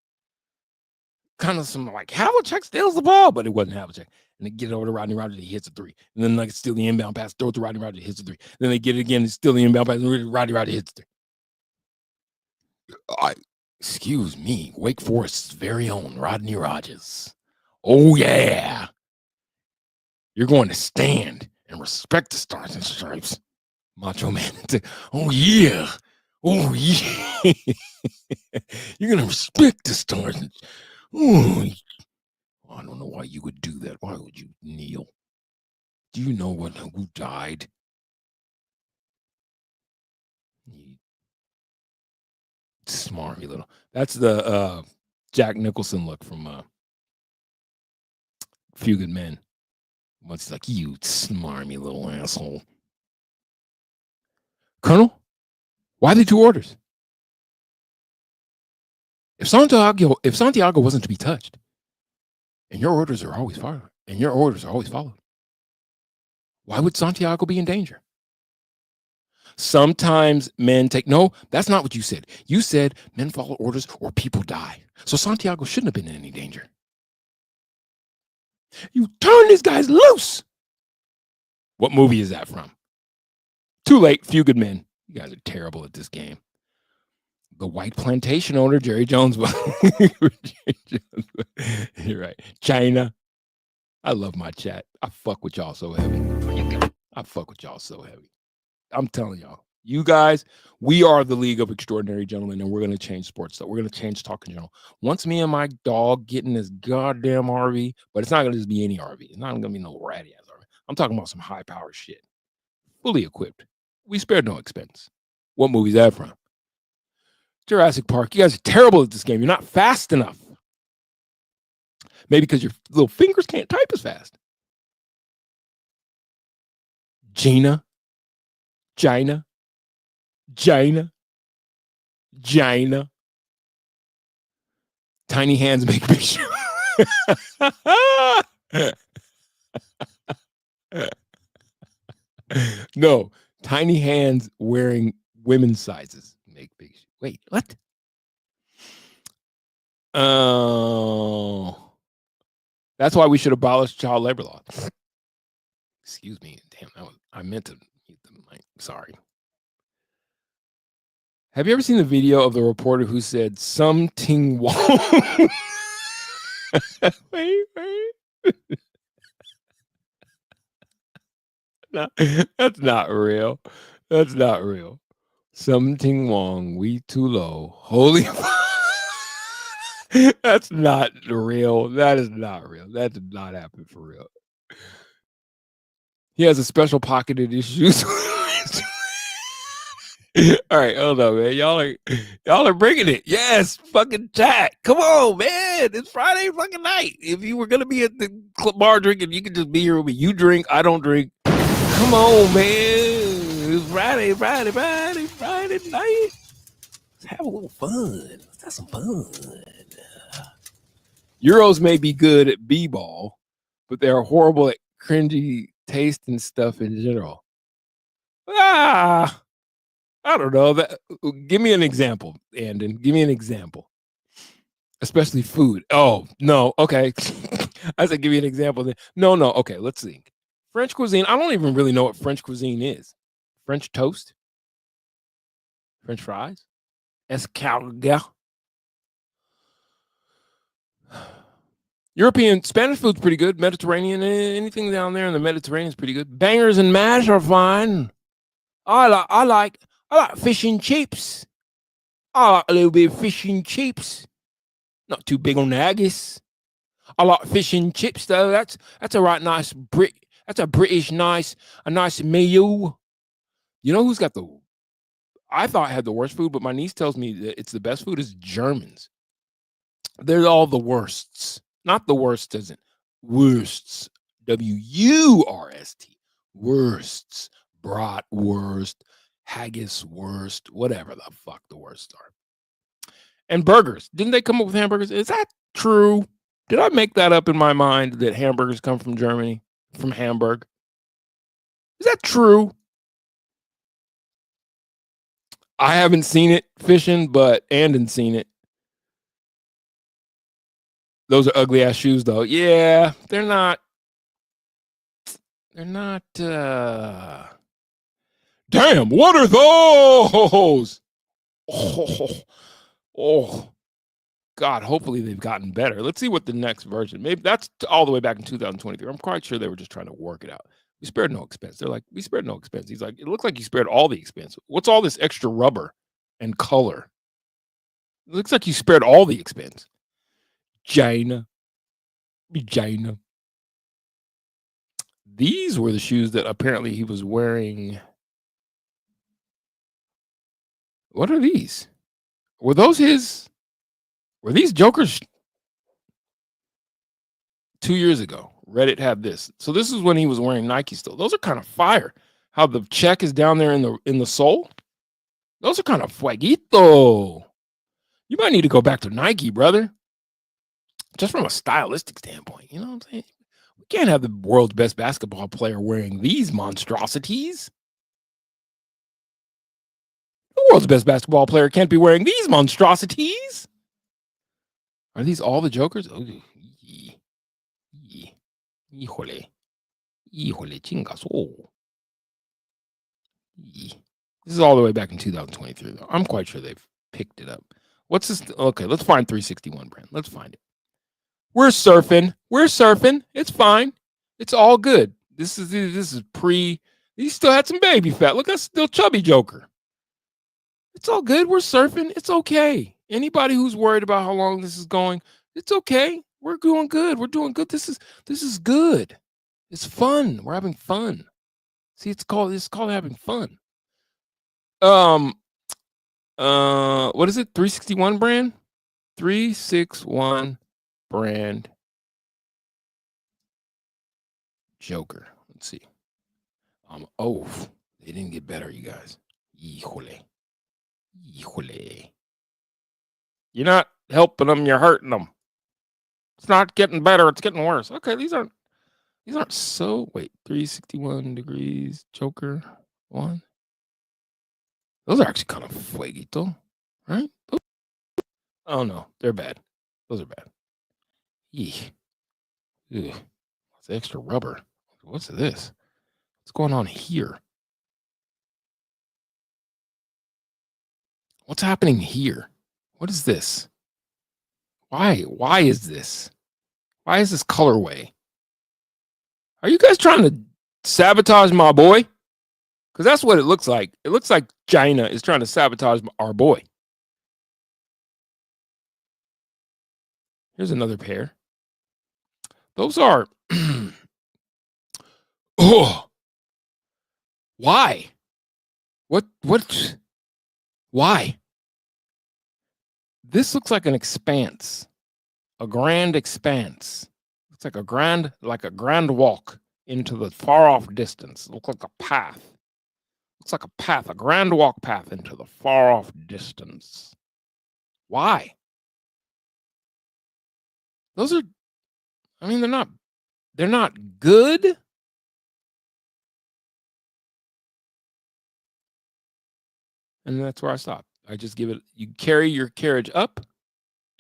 Kind of some like Havlicek steals the ball, but it wasn't Havlicek. And they get it over to Rodney Rogers, he hits a 3. And then like steal the inbound pass, throw it to Rodney Rogers, he hits a 3. Then they get it again, steal the inbound pass, and Rodney Rogers hits a 3. Excuse me, Wake Forest's very own Rodney Rogers. Oh yeah. You're going to stand and respect the Stars and Stripes. Macho Man. Oh yeah. Oh yeah. You're going to respect the Stars. Oh, I don't know why you would do that. Why would you kneel? Do you know who died? Smarmy little. That's the Jack Nicholson look from Few Good Men. Once he's like, you smarmy little asshole. Colonel, why the 2 orders? If Santiago wasn't to be touched, and your orders are always followed, why would Santiago be in danger? Sometimes men take, no, that's not what you said. You said men follow orders or people die. So Santiago shouldn't have been in any danger. You turn these guys loose. What movie is that from? Too late, Few Good Men. You guys are terrible at this game. The white plantation owner, Jerry Jones. You're right. China. I love my chat. I fuck with y'all so heavy. I'm telling y'all. You guys, we are the League of Extraordinary Gentlemen, and we're going to change sports stuff. We're going to change talk in general. Once me and my dog get in this goddamn RV, but it's not going to just be any RV. It's not going to be no ratty ass RV. I'm talking about some high power shit. Fully equipped. We spared no expense. What movie is that from? Jurassic Park. You guys are terrible at this game. You're not fast enough. Maybe because your little fingers can't type as fast. Gina. Tiny hands make big shoes. No, tiny hands wearing women's sizes make big shoes. Wait, what? Oh, that's why we should abolish child labor law. Excuse me. Damn, I meant to mute the mic. Sorry. Have you ever seen the video of the reporter who said something wrong? wait. No, that's not real. Something wrong. We too low. Holy. That's not real. That is not real. That did not happen for real. He has a special pocket in his shoes. All right, hold on, man. Y'all are bringing it. Yes, fucking chat. Come on, man. It's Friday fucking night. If you were gonna be at the bar drinking, you could just be here with me. You drink, I don't drink. Come on, man. It's Friday night. Let's have a little fun. Let's have some fun. Euros may be good at b-ball, but they're horrible at cringy taste and stuff in general. I don't know. Give me an example, Andon. Give me an example. Especially food. Oh, no. Okay. I said give me an example. No. Okay, let's think. French cuisine. I don't even really know what French cuisine is. French toast? French fries? Escargot? European Spanish food's pretty good. Mediterranean, anything down there in the Mediterranean is pretty good. Bangers and mash are fine. I like fish and chips. I like a little bit of fish and chips. Not too big on the haggis. I like fish and chips though. That's a right nice that's a British nice meal. You know who's got I thought I had the worst food, but my niece tells me that it's the best food is Germans. They're all the worsts. Not the worst as in worsts. W-U-R-S-T. Worsts. Bratwurst. Haggis worst. Whatever the fuck the worsts are. And burgers. Didn't they come up with hamburgers? Is that true? Did I make that up in my mind that hamburgers come from Germany? From Hamburg? Is that true? I haven't seen it fishing, but Andon seen it. Those are ugly ass shoes though. Yeah, they're not. Damn, what are those? Oh, God, hopefully they've gotten better. Let's see what the next version. Maybe that's all the way back in 2023. I'm quite sure they were just trying to work it out. We spared no expense. They're like, we spared no expense. He's like, it looks like you spared all the expense. What's all this extra rubber and color? It looks like you spared all the expense. China. These were the shoes that apparently he was wearing. What are these? Were those his? Were these Joker's 2 years ago? Reddit had this. So this is when he was wearing Nike still. Those are kind of fire. How the check is down there in the sole. Those are kind of fueguito. You might need to go back to Nike, brother. Just from a stylistic standpoint, you know what I'm saying? We can't have the world's best basketball player wearing these monstrosities. The world's best basketball player can't be wearing these monstrosities. Are these all the Jokers? Oh, híjole. Híjole, chingas. Oh. This is all the way back in 2023, though. I'm quite sure they've picked it up. What's this? Okay, let's find 361 brand. Let's find it. We're surfing. We're surfing. It's fine. It's all good. This is pre. He still had some baby fat. Look, that's still chubby Joker. It's all good. We're surfing. It's okay. Anybody who's worried about how long this is going, it's okay. We're doing good. We're doing good. This is good. It's fun. We're having fun. See, it's called having fun. What is it? 361 brand? 361 brand Joker. Let's see. Oh, they didn't get better, you guys. Híjole. Híjole. You're not helping them, you're hurting them. It's not getting better, it's getting worse. Okay, these aren't so. Wait, 361 degrees Joker 1. Those are actually kind of fueguito, right? Oh no, they're bad. Those are bad. Eek. Ugh. It's extra rubber. What's this? What's going on here? What's happening here? What is this? Why? Why is this? Why is this colorway? Are you guys trying to sabotage my boy? Because that's what it looks like. It looks like China is trying to sabotage our boy. Here's another pair. Those are... Oh! Why? What? Why? This looks like an expanse. A grand expanse. It's like a grand walk into the far off distance. It looks like a path. Looks like a path, a grand walk path into the far off distance. Why? Those are, I mean, they're not good. And that's where I stop. I just give it, you carry your carriage up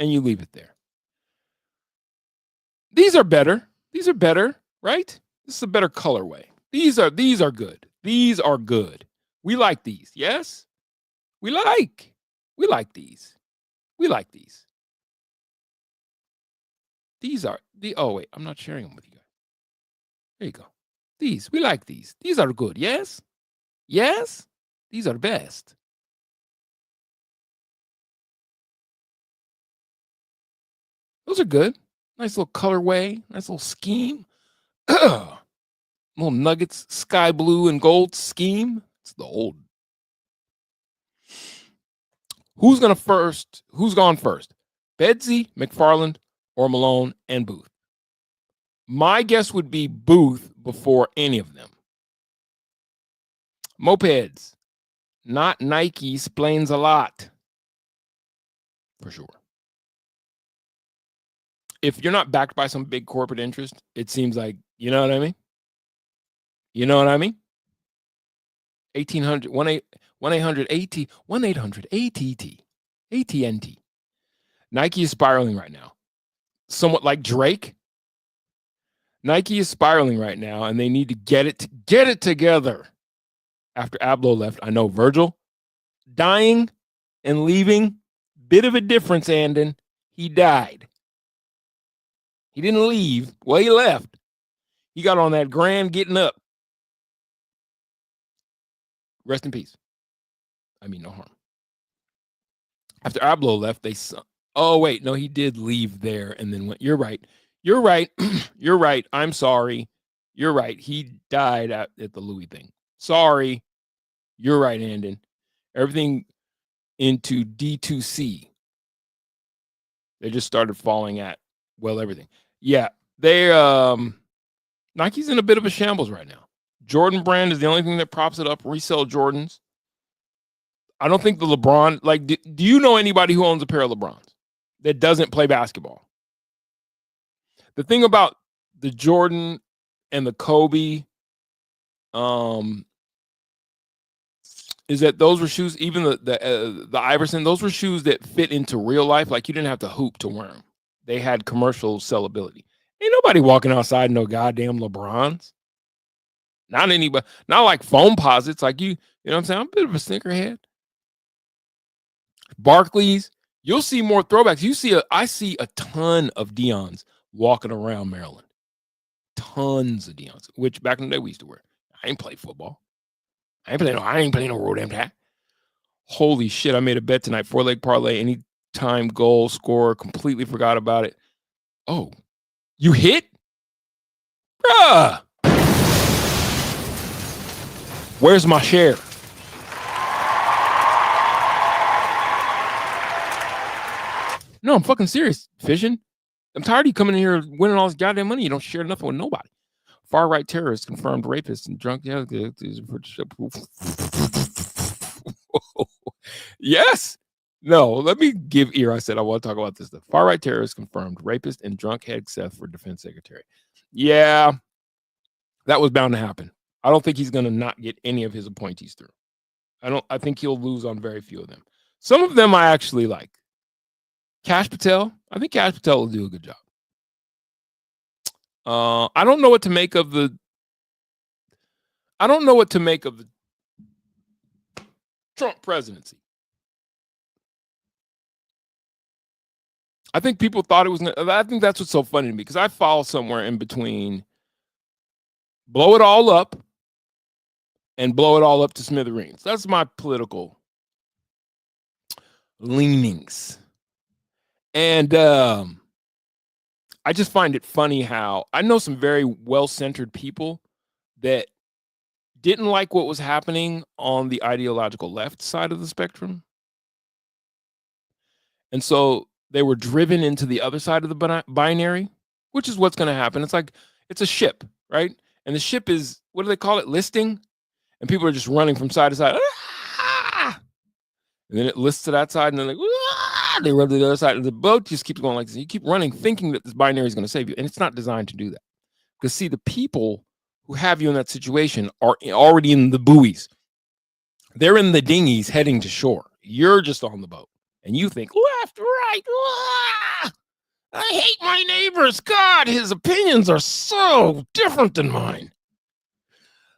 and you leave it there. These are better. These are better, right? This is a better colorway. These are good. These are good. We like these. Yes? We like these. We like these. These are oh wait, I'm not sharing them with you guys. There you go. These, we like these. These are good. Yes? Yes? These are the best. Those are good. Nice little colorway. Nice little scheme. Little Nuggets, sky blue and gold scheme. It's the old. Who's gone first? Bedsy, McFarland, or Malone and Booth? My guess would be Booth before any of them. Mopeds, not Nike, explains a lot. For sure. If you're not backed by some big corporate interest, it seems like, you know what I mean? You know what I mean? 1-800-ATT, AT&T. Nike is spiraling right now. Somewhat like Drake. Nike is spiraling right now, and they need to get it together. After Abloh left, I know Virgil dying and leaving, bit of a difference, Andon. He died. He didn't leave. Well, he left. He got on that grand getting up. Rest in peace. I mean, no harm. After Abloh left, oh, wait. No, he did leave there and then went. You're right. You're right. You're right. I'm sorry. You're right. He died at the Louis thing. Sorry. You're right, Andon. Everything into D2C. They just started falling at, well, everything. Yeah. They, Nike's in a bit of a shambles right now. Jordan brand is the only thing that props it up. Resell Jordans. I don't think the LeBron, like, do you know anybody who owns a pair of LeBrons that doesn't play basketball? The thing about the Jordan and the Kobe is that those were shoes, even the Iverson, those were shoes that fit into real life. Like, you didn't have to hoop to wear them. They had commercial sellability. Ain't nobody walking outside in no goddamn LeBrons. Not anybody, not like foam posits. Like, you know what I'm saying? I'm a bit of a sneakerhead. Barclays, you'll see more throwbacks. I see a ton of Deons walking around Maryland. Tons of Deons, which back in the day we used to wear. I ain't play football. I ain't playing no road damn tag. Holy shit, I made a bet tonight. 4-leg parlay, anytime goal, score, completely forgot about it. Oh, you hit? Bruh. Where's my share? No, I'm fucking serious, Fishing. I'm tired of you coming in here winning all this goddamn money. You don't share nothing with nobody. Far right terrorists, confirmed rapists, and drunk. Yeah, yes. No, let me give ear. I said I want to talk about this. The far right terrorists confirmed rapist and drunk head Seth for defense secretary. Yeah, that was bound to happen. I don't think he's going to not get any of his appointees through. I think he'll lose on very few of them. Some of them I actually like. Cash Patel. I think Cash Patel will do a good job. I don't know what to make of the Trump presidency. I think people thought it was. I think that's what's so funny to me, because I fall somewhere in between blow it all up and blow it all up to smithereens. That's my political leanings. And I just find it funny how I know some very well-centered people that didn't like what was happening on the ideological left side of the spectrum. And so they were driven into the other side of the binary, which is what's going to happen. It's like, it's a ship, right? And the ship is, what do they call it? Listing. And people are just running from side to side. Ah! And then it lists to that side, and then they run to the other side. And the boat just keeps going like this. You keep running, thinking that this binary is going to save you. And it's not designed to do that. Because, see, the people who have you in that situation are already in the buoys. They're in the dinghies heading to shore. You're just on the boat. And you think, left, right. Ah! I hate my neighbors. God, his opinions are so different than mine.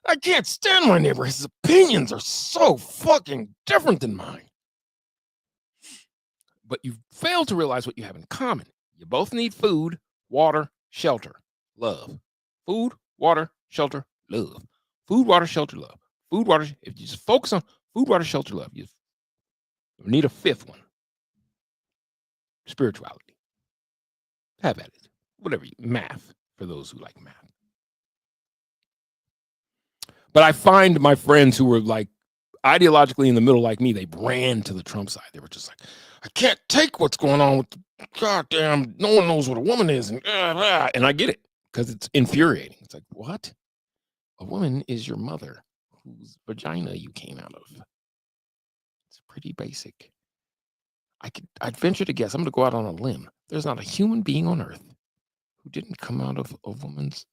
I can't stand my neighbor. His opinions are so fucking different than mine. But you fail to realize what you have in common. You both need food, water, shelter, love. Food, water, shelter, love. Food, water, shelter, love. Food, water. If you just focus on food, water, shelter, love, you need a fifth one. Spirituality. Have at it. Whatever. Math, for those who like math. But I find my friends who were like ideologically in the middle like me, they ran to the Trump side. They were just like, I can't take what's going on with the goddamn, no one knows what a woman is. And I get it, because it's infuriating. It's like, what? A woman is your mother whose vagina you came out of. It's pretty basic. I'd venture to guess, I'm going to go out on a limb. There's not a human being on earth who didn't come out of a woman's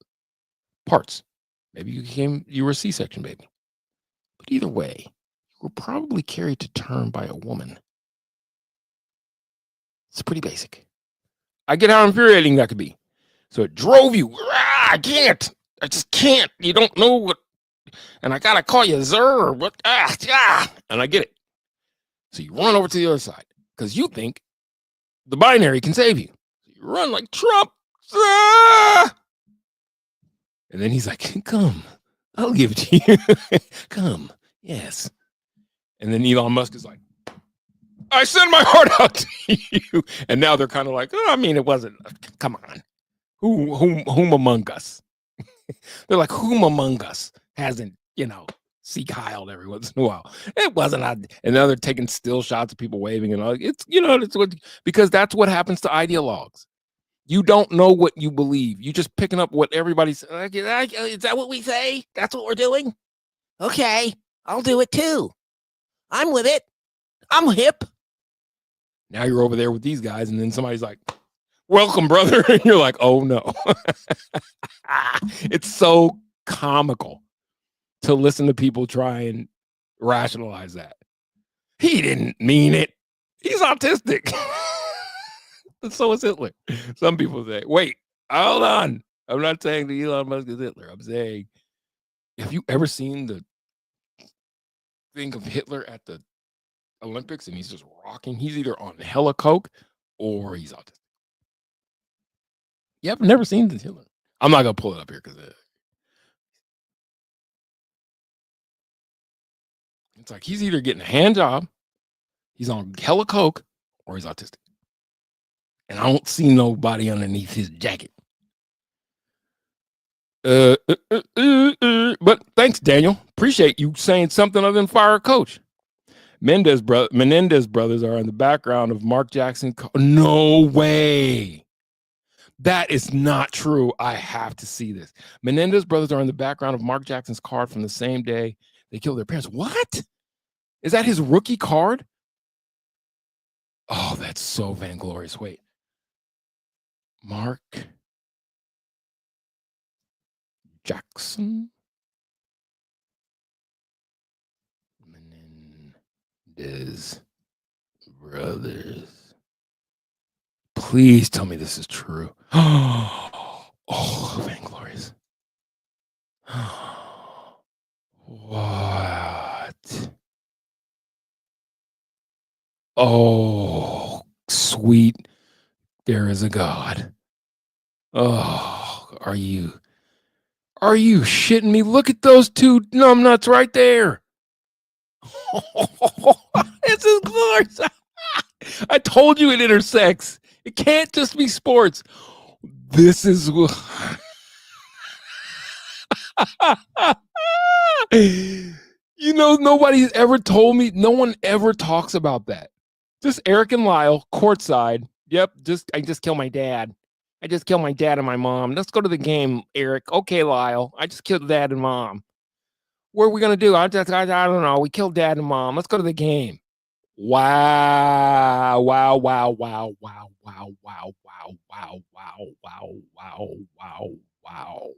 parts. Maybe you were a C-section baby. But either way, you were probably carried to term by a woman. It's pretty basic. I get how infuriating that could be. So it drove you. I can't. I just can't. You don't know what. And I got to call you Zer or what. And I get it. So you run over to the other side because you think the binary can save you. So you run like Trump. And then he's like, come, I'll give it to you. Come, yes. And then Elon Musk is like, I send my heart out to you. And now they're kind of like, oh, I mean, it wasn't, come on. Whom among us? They're like, whom among us hasn't, seek Heiled every once in a while? It wasn't. And now they're taking still shots of people waving and all. It's, it's what, because that's what happens to ideologues. You don't know what you believe. You just picking up what everybody's. Is that what we say? That's what we're doing? Okay, I'll do it too. I'm with it. I'm hip. Now you're over there with these guys, and then somebody's like, welcome, brother. And you're like, oh no. It's so comical to listen to people try and rationalize that. He didn't mean it. He's autistic. So is Hitler. Some people say, wait, hold on. I'm not saying that Elon Musk is Hitler. I'm saying, have you ever seen the thing of Hitler at the Olympics and he's just rocking? He's either on hella coke or he's autistic. You have never seen this Hitler. I'm not going to pull it up here because it's like he's either getting a hand job, he's on hella coke, or he's autistic. And I don't see nobody underneath his jacket. But thanks, Daniel. Appreciate you saying something other than fire a coach. Menendez brothers are in the background of Mark Jackson. No way. That is not true. I have to see this. Menendez brothers are in the background of Mark Jackson's card from the same day they killed their parents. What? Is that his rookie card? Oh, that's so vainglorious. Wait. Mark Jackson? Menendez brothers. Please tell me this is true. Oh, vainglorious. What? Oh, sweet. There is a God. Oh, are you shitting me? Look at those two numbnuts right there. This is glorious. I told you it intersects. It can't just be sports. This is nobody's ever told me. No one ever talks about that. Just Eric and Lyle courtside. Yep, I just killed my dad. I just killed my dad and my mom. Let's go to the game, Eric. Okay, Lyle. I just killed dad and mom. What are we gonna do? I don't know. We killed dad and mom. Let's go to the game. Wow. Wow, wow, wow, wow, wow, wow, wow, wow, wow, wow, wow, wow, wow.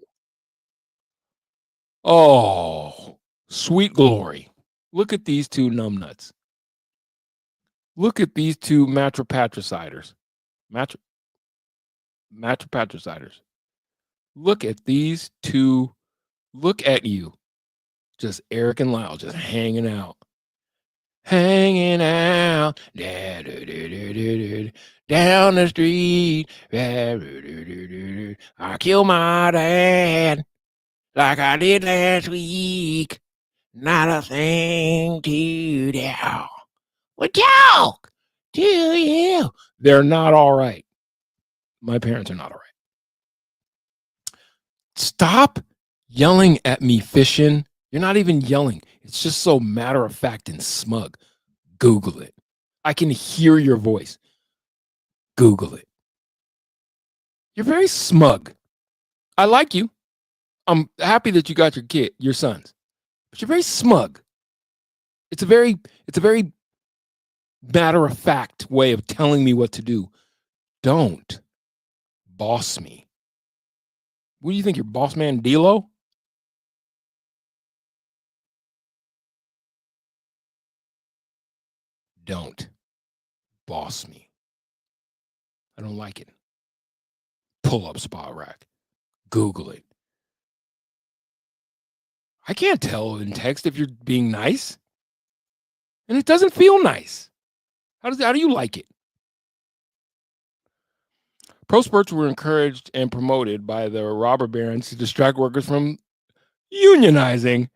Oh, sweet glory. Look at these two numbnuts. Look at these two matropatriciders. Matropatriciders. Look at these two. Look at you. Just Eric and Lyle just hanging out. Hanging out down the street. I killed my dad like I did last week. Not a thing to do. We talk to you. They're not all right. My parents are not all right. Stop yelling at me, Fishin'. You're not even yelling. It's just so matter of fact and smug. Google it. I can hear your voice. Google it. You're very smug. I like you. I'm happy that you got your sons. But you're very smug. It's a very matter of fact way of telling me what to do. Don't boss me. What do you think, your boss man D-Lo? Don't boss me. I don't like it. Pull up spot rack. Google it. I can't tell in text if you're being nice. And it doesn't feel nice. How do you like it? Pro sports were encouraged and promoted by the robber barons to distract workers from unionizing.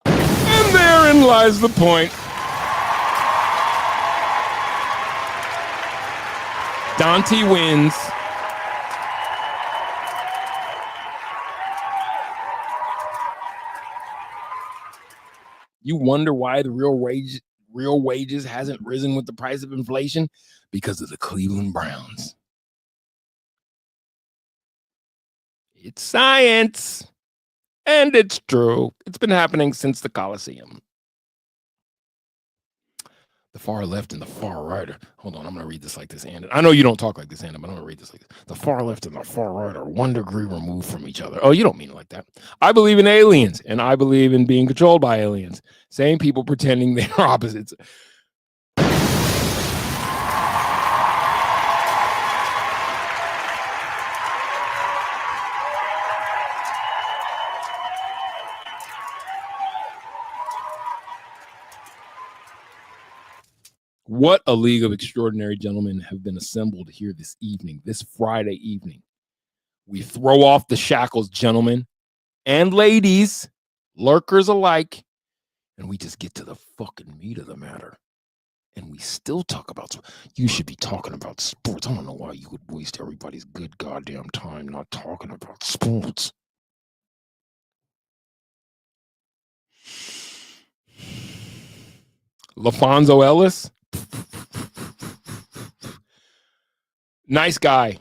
And therein lies the point. Dante wins. You wonder why the real wages hasn't risen with the price of inflation? Because of the Cleveland Browns. It's science. And it's true. It's been happening since the Colosseum. The far left and the far right are, hold on, I'm going to read this like this, Andy. I know you don't talk like this, Andy, but I'm going to read this like this. The far left and the far right are 1 degree removed from each other. Oh, you don't mean it like that. I believe in aliens, and I believe in being controlled by aliens. Same people pretending they're opposites. What a league of extraordinary gentlemen have been assembled here this evening, this Friday evening. We throw off the shackles, gentlemen and ladies, lurkers alike, and we just get to the fucking meat of the matter. And we still talk about, you should be talking about sports. I don't know why you would waste everybody's good goddamn time not talking about sports. LaFonso Ellis. Nice guy.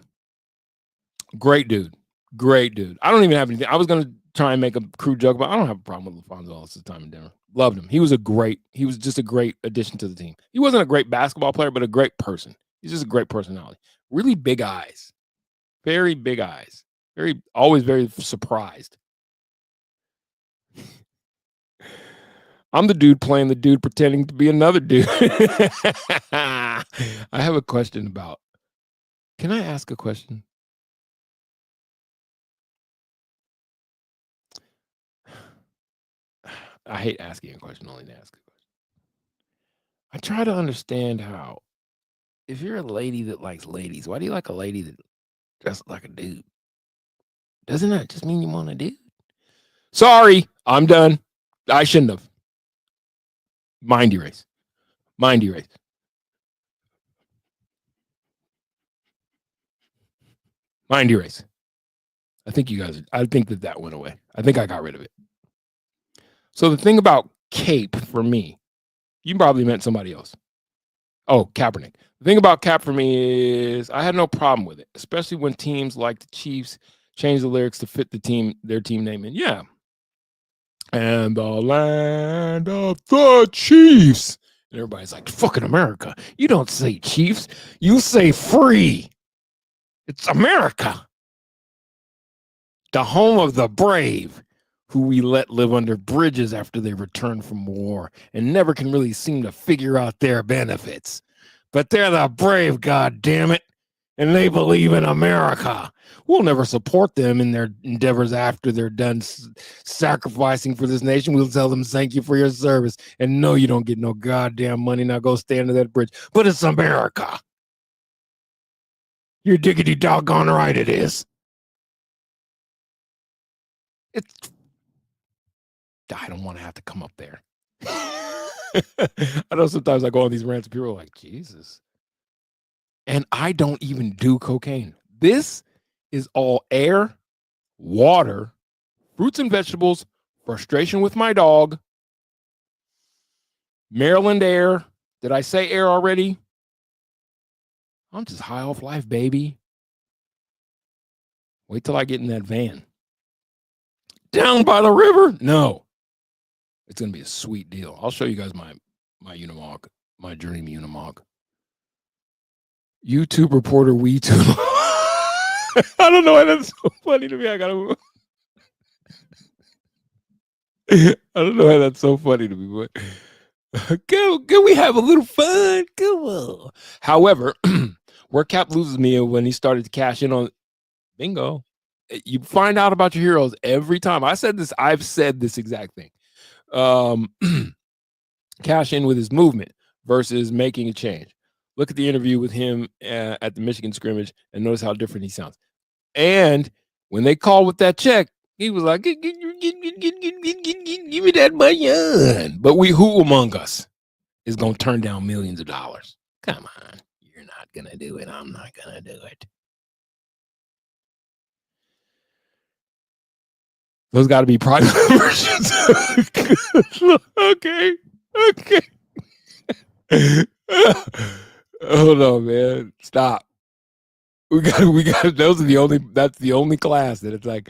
Great dude. Great dude. I don't even have anything. I was going to try and make a crude joke, but I don't have a problem with LaFonso Ellis this time in Denver. Loved him. He was just a great addition to the team. He wasn't a great basketball player, but a great person. He's just a great personality. Really big eyes. Very big eyes. Always very surprised. I'm the dude playing the dude pretending to be another dude. I have a question about. Can I ask a question? I hate asking a question only to ask a question. I try to understand how, if you're a lady that likes ladies, why do you like a lady that dresses like a dude? Doesn't that just mean you want a dude? Sorry, I'm done. I shouldn't have. Mind erase. Mind erase. Mind erase. I think that went away. I think I got rid of it. So the thing about Cape for me, you probably meant somebody else. Oh, Kaepernick. The thing about Cap for me is I had no problem with it, especially when teams like the Chiefs change the lyrics to fit their team name in. Yeah. And the land of the Chiefs. And everybody's like, fucking America. You don't say Chiefs. You say free. It's America. The home of the brave, who we let live under bridges after they return from war and never can really seem to figure out their benefits. But they're the brave, goddammit, and they believe in America. We'll never support them in their endeavors after they're done sacrificing for this nation. We'll tell them thank you for your service. And no, you don't get no goddamn money. Now go stand under that bridge. But it's America. You're diggity doggone right it is. I don't want to have to come up there. I know sometimes I go on these rants and people are like, Jesus. And I don't even do cocaine. This is all air, water, fruits and vegetables, frustration with my dog, Maryland air. Did I say air already? I'm just high off life, baby. Wait till I get in that van. Down by the river? No. It's going to be a sweet deal. I'll show you guys my Unimog, my Dream Unimog. YouTube reporter WeToo. I don't know why that's so funny to me. I don't know why that's so funny to me, but can we have a little fun? Come on. However, where Cap loses me when he started to cash in on bingo. You find out about your heroes every time. I've said this exact thing. Cash in with his movement versus making a change. Look at the interview with him at the Michigan scrimmage and notice how different he sounds. And when they called with that check, he was like, give me that money. But who among us is going to turn down millions of dollars? Come on. You're not going to do it. I'm not going to do it. Those got to be private versions. Okay. Hold on, man. Stop. We got. Those are the only. That's the only class that it's like,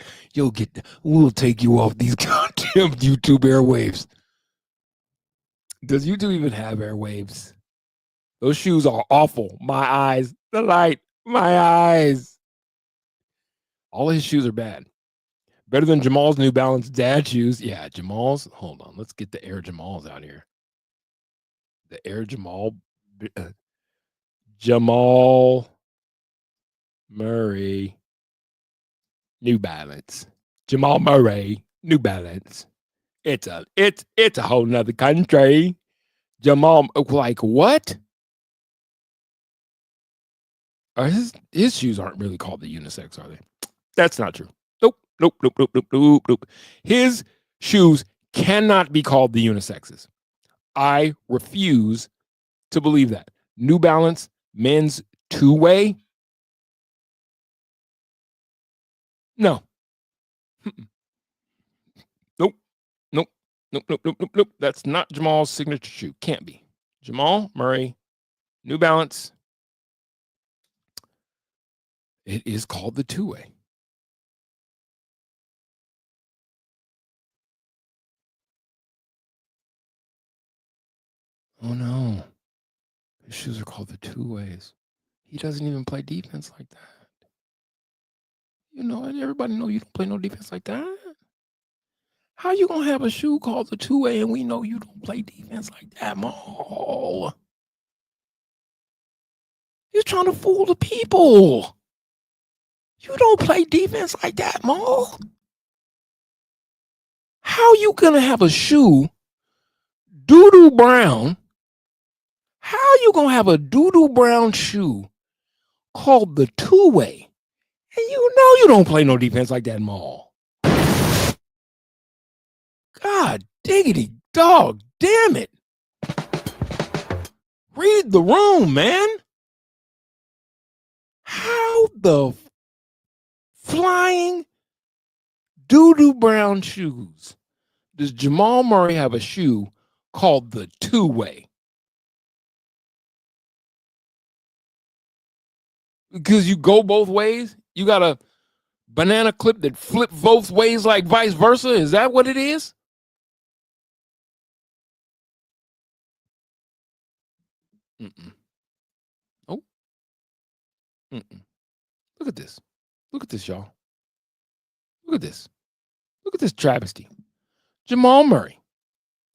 we'll take you off these goddamn YouTube airwaves. Does YouTube even have airwaves? Those shoes are awful. My eyes, the light, my eyes. All his shoes are bad. Better than Jamal's New Balance dad shoes. Yeah, Jamal's. Hold on, let's get the Air Jamals out here. The Air Jamal. Jamal Murray, New Balance. Jamal Murray, New Balance. It's a whole nother country. Jamal, like what? His shoes aren't really called the unisex, are they? That's not true. Nope. His shoes cannot be called the unisexes. I refuse to believe that. New Balance men's two-way. No. Nope. That's not Jamal's signature shoe. Can't be. Jamal Murray, New Balance. It is called the two-way. Oh no. His shoes are called the two-ways. He doesn't even play defense like that. You know, and everybody know you don't play no defense like that. How you gonna have a shoe called the two-way and we know you don't play defense like that, Maul? You're trying to fool the people. You don't play defense like that, Maul. How you gonna have a shoe, doo-doo brown? How you gonna have a doo-doo brown shoe called the two-way? And you know you don't play no defense like that, Maul. God diggity dog, damn it. Read the room, man. How the flying doo-doo brown shoes does Jamal Murray have a shoe called the two-way? Because you go both ways? You got a banana clip that flip both ways like vice versa? Is that what it is? Oh. Look at this. Look at this, y'all. Look at this. Look at this travesty. Jamal Murray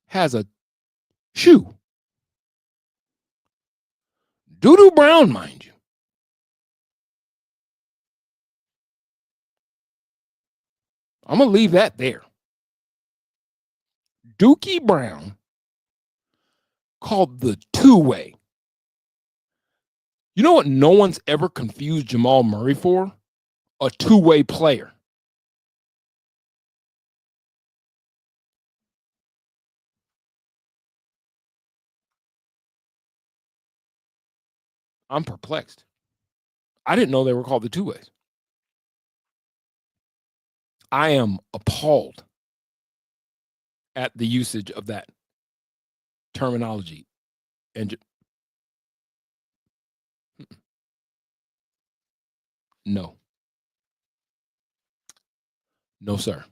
has a shoe. Doo-doo brown, mind you. I'm going to leave that there. Dookie Brown called the two-way. You know what no one's ever confused Jamal Murray for? A two-way player. I'm perplexed. I didn't know they were called the two-ways. I am appalled at the usage of that terminology. And no. No, sir.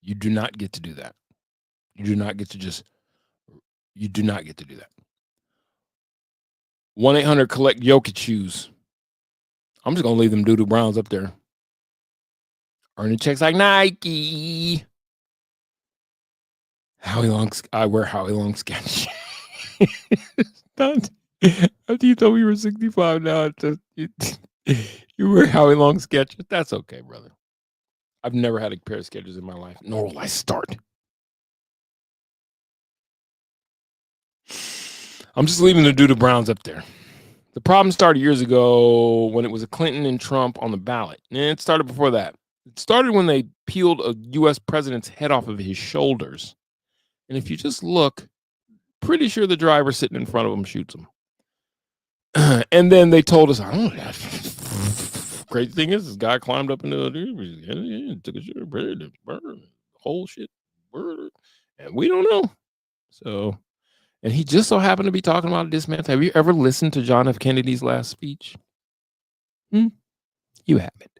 You do not get to do that. You do not get to do that. 1-800 collect Jokic shoes. I'm just going to leave them doo-doo browns up there. Earning checks like Nike. I wear Howie Long sketch. After you told me you were 65 now, you wear Howie Long sketch. That's okay, brother. I've never had a pair of sketches in my life, nor will I start. I'm just leaving the doo-doo browns up there. The problem started years ago when it was a Clinton and Trump on the ballot. And it started before that. It started when they peeled a U.S. president's head off of his shoulders. And if you just look, pretty sure the driver sitting in front of him shoots him. And then they told us, I don't know. Crazy thing is, this guy climbed up into the took a shit, burned the whole shit, and we don't know. So, and he just so happened to be talking about dismantle. Have you ever listened to John F. Kennedy's last speech? You haven't.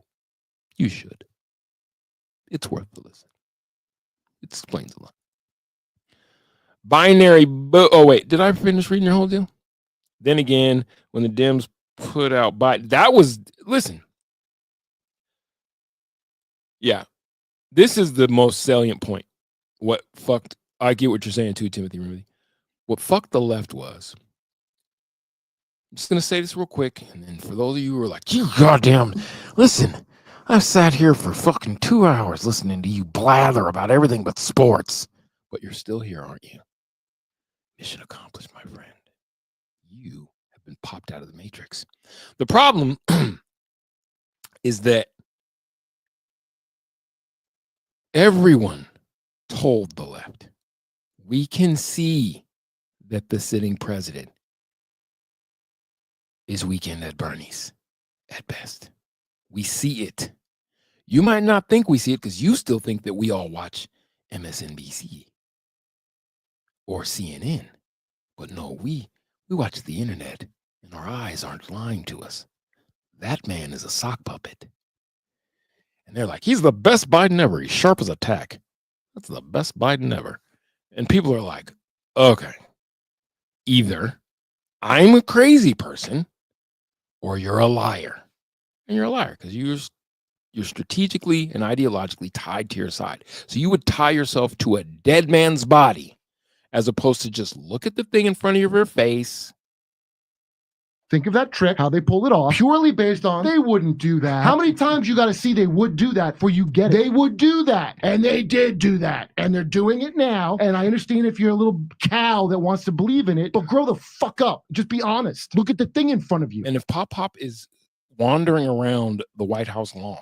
You should. It's worth the listen. It explains a lot. Binary. Oh, wait. Did I finish reading your whole deal? Then again, when the Dems put out that was, listen. Yeah. This is the most salient point. What fucked, I get what you're saying too, Timothy Remedy. What fucked the left was, I'm just going to say this real quick, and then for those of you who are like, you goddamn, listen, I've sat here for fucking 2 hours listening to you blather about everything but sports, but you're still here, aren't you? Mission accomplished, my friend. You have been popped out of the matrix. The problem is that everyone told the left, we can see that the sitting president is Weekend at Bernie's at best. We see it. You might not think we see it because you still think that we all watch MSNBC or CNN. But no, we watch the internet and our eyes aren't lying to us. That man is a sock puppet. And they're like, he's the best Biden ever. He's sharp as a tack. That's the best Biden ever. And people are like, okay, either I'm a crazy person or you're a liar. And you're a liar because you're strategically and ideologically tied to your side. So you would tie yourself to a dead man's body as opposed to just look at the thing in front of your face. Think of that trick, how they pulled it off, purely based on they wouldn't do that. How many times you got to see they would do that before you get it? They would do that, and they did do that, and they're doing it now. And I understand if you're a little cow that wants to believe in it, but grow the fuck up. Just be honest. Look at the thing in front of you. And if Pop is wandering around the White House lawn,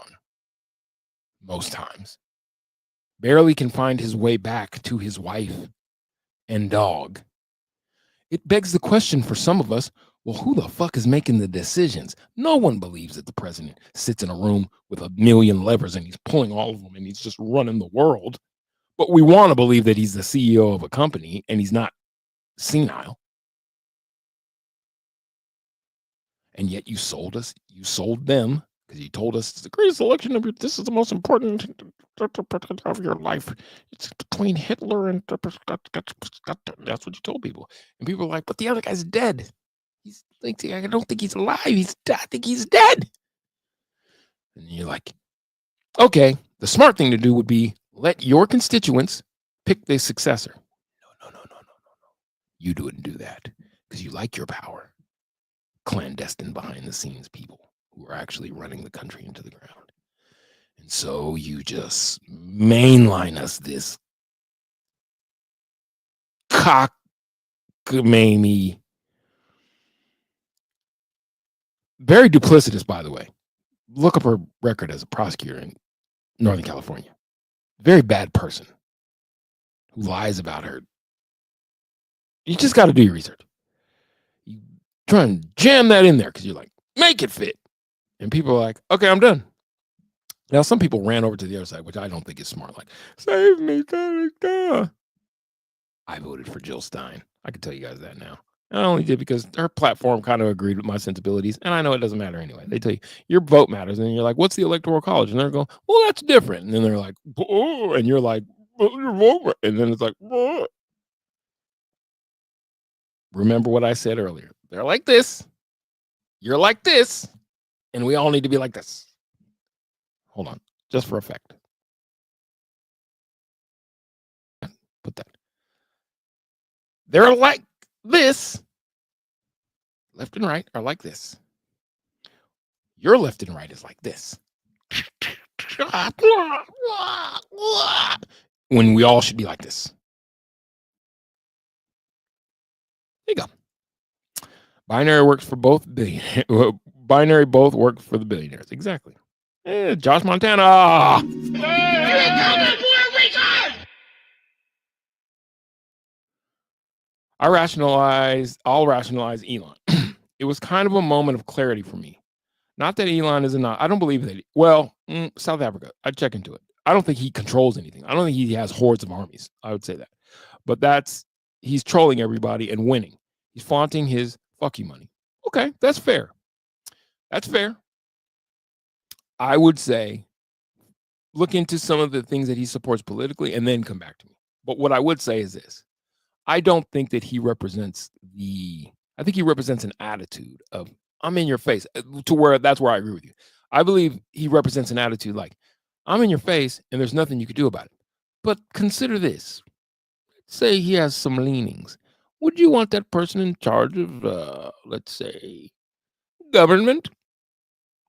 most times, barely can find his way back to his wife and dog, it begs the question for some of us, well, who the fuck is making the decisions? No one believes that the president sits in a room with a million levers and he's pulling all of them and he's just running the world. But we want to believe that he's the CEO of a company and he's not senile. And yet you sold us, you sold them, because you told us it's the greatest election of your, this is the most important of your life. It's between Hitler and that's what you told people. And people are like, but the other guy's dead. He's like, I don't think he's alive. I think he's dead. And you're like, okay, the smart thing to do would be let your constituents pick the successor. No. You wouldn't do that because you like your power. Clandestine behind the scenes people who are actually running the country into the ground. And so you just mainline us this cockamamie. Very duplicitous, by the way. Look up her record as a prosecutor in Northern California. Very bad person who lies about her. You just got to do your research. You try and jam that in there because you're like, make it fit. And people are like, okay, I'm done. Now, some people ran over to the other side, which I don't think is smart. Like, save me. I voted for Jill Stein. I can tell you guys that now. I only did because her platform kind of agreed with my sensibilities. And I know it doesn't matter anyway. They tell you your vote matters. And you're like, what's the Electoral College? And they're going, well, that's different. And then they're like, oh, and you're like, your vote. And then it's like, oh. Remember what I said earlier. They're like this. You're like this. And we all need to be like this. Hold on. Just for effect. Put that. They're like this. Left and right are like this. Your left and right is like this. When we all should be like this. There you go. Binary works for both. Binary both work for the billionaires. Exactly. Josh Montana. I'll rationalize Elon. It was kind of a moment of clarity for me. Not that Elon is not. I don't believe that. Well, South Africa. I'd check into it. I don't think he controls anything. I don't think he has hordes of armies. I would say that. But he's trolling everybody and winning. He's flaunting his fuck you money. Okay, that's fair. That's fair. I would say look into some of the things that he supports politically and then come back to me. But what I would say is this. I don't think that he represents I think he represents an attitude of, I'm in your face, to where that's where I agree with you. I believe he represents an attitude like, I'm in your face and there's nothing you could do about it. But consider this. Say he has some leanings. Would you want that person in charge of, let's say, government,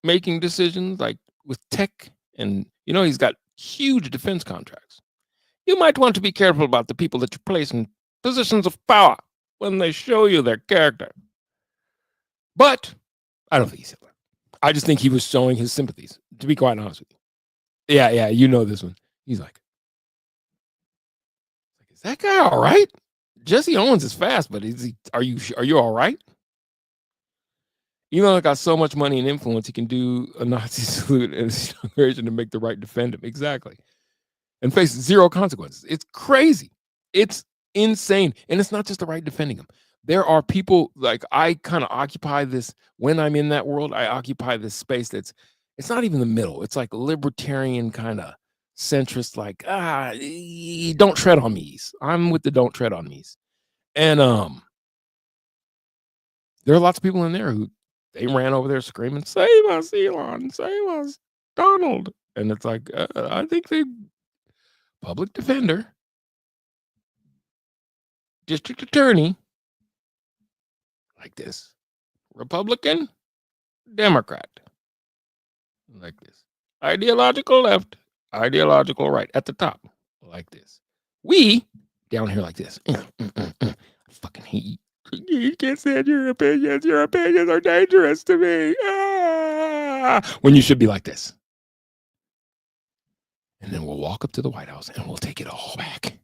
making decisions like with tech? And, he's got huge defense contracts. You might want to be careful about the people that you place in positions of power when they show you their character. But I don't think he's Hitler. I just think he was showing his sympathies, to be quite honest with you. Yeah, you know this one. He's like, is that guy all right? Jesse Owens is fast, but are you all right? Elon got so much money and influence, he can do a Nazi salute and version to make the right defend him. Exactly. And face zero consequences. It's crazy. It's insane. And it's not just the right defending him. There are people, like, I kind of occupy this, when I'm in that world, I occupy this space it's not even the middle. It's like libertarian kind of centrist, like, don't tread on me's. I'm with the don't tread on me's. And there are lots of people in there who they ran over there screaming, save us, Elon, save us, Donald. And it's like, I think they public defender, district attorney, like this, Republican, Democrat, like this, ideological left, ideological right, at the top, like this. We down here like this. I fucking hate you. You can't stand your opinions. Your opinions are dangerous to me. When you should be like this. And then we'll walk up to the White House and we'll take it all back.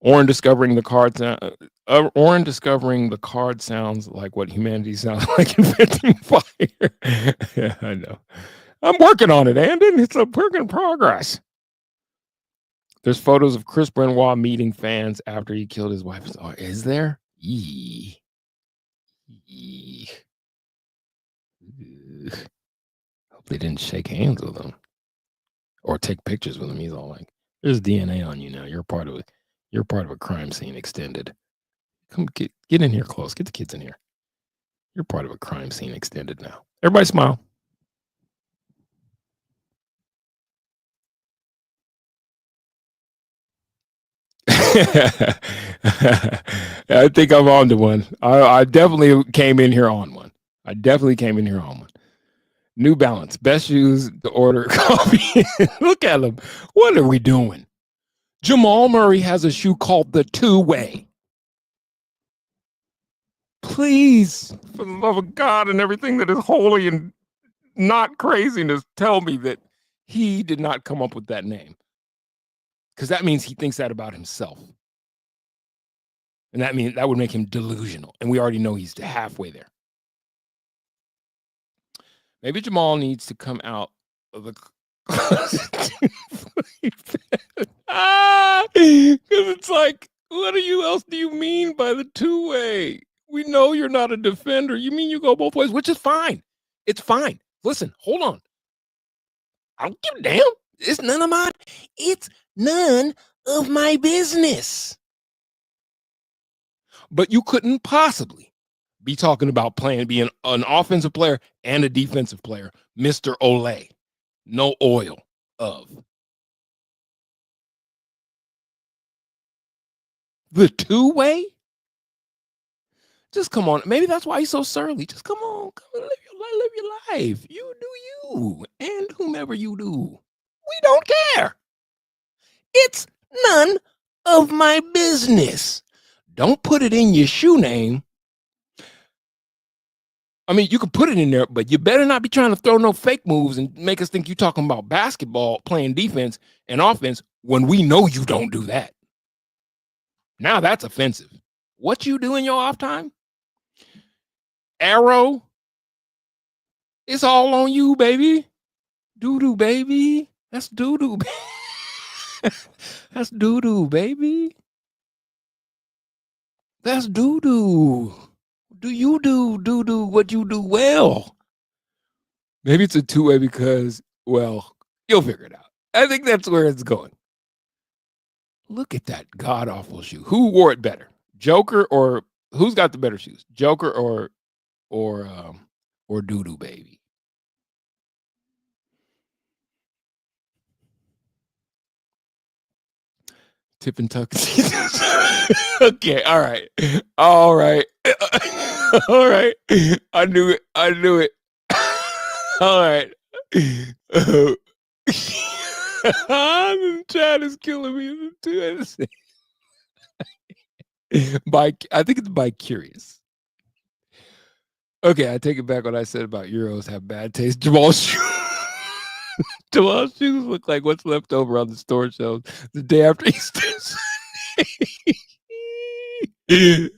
Oren discovering the card sounds like what humanity sounds like inventing fire. Yeah, I know. I'm working on it, Andon. It's a work in progress. There's photos of Chris Benoit meeting fans after he killed his wife. Oh, is there? Hope they didn't shake hands with him or take pictures with him. He's all like, "There's DNA on you now. You're part of it. You're part of a crime scene extended. Come get in here close. Get the kids in here. You're part of a crime scene extended now." Everybody smile. I think I'm on to one. I definitely came in here on one. New Balance, best shoes to order coffee. Look at them. What are we doing? Jamal Murray has a shoe called the Two-Way. Please, for the love of God and everything that is holy and not craziness, tell me that he did not come up with that name. Because that means he thinks that about himself. And that would make him delusional. And we already know he's halfway there. Maybe Jamal needs to come out of the closet. Because it's like, what else do you mean by the Two-Way? We know you're not a defender. You mean you go both ways, which is fine. It's fine. Listen, hold on. I don't give a damn. It's none of my business. But you couldn't possibly be talking about being an offensive player and a defensive player, Mr. Olay. No oil of. The Two-Way? Just come on. Maybe that's why he's so surly. Just come on. Come and live your life. You do you. And whomever you do. We don't care. It's none of my business. Don't put it in your shoe name. I mean, you can put it in there, but you better not be trying to throw no fake moves and make us think you're talking about basketball, playing defense and offense when we know you don't do that. Now that's offensive. What you do in your off time? Arrow. It's all on you, baby. Doo-doo, baby. That's doo-doo. That's doo-doo, baby. That's doo-doo. Do you do doo-doo what you do well? Maybe it's a two-way because, well, you'll figure it out. I think that's where it's going. Look at that god-awful shoe. Who wore it better? Joker or who's got the better shoes? Joker or Doo-Doo Baby? Tip and tuck. Okay, all right. All right. All right. I knew it. I knew it. All right. The chat is killing me. I think it's by Curious. Okay, I take it back what I said about Euros have bad taste. Jamal's shoes look like what's left over on the store shelves the day after Easter. It's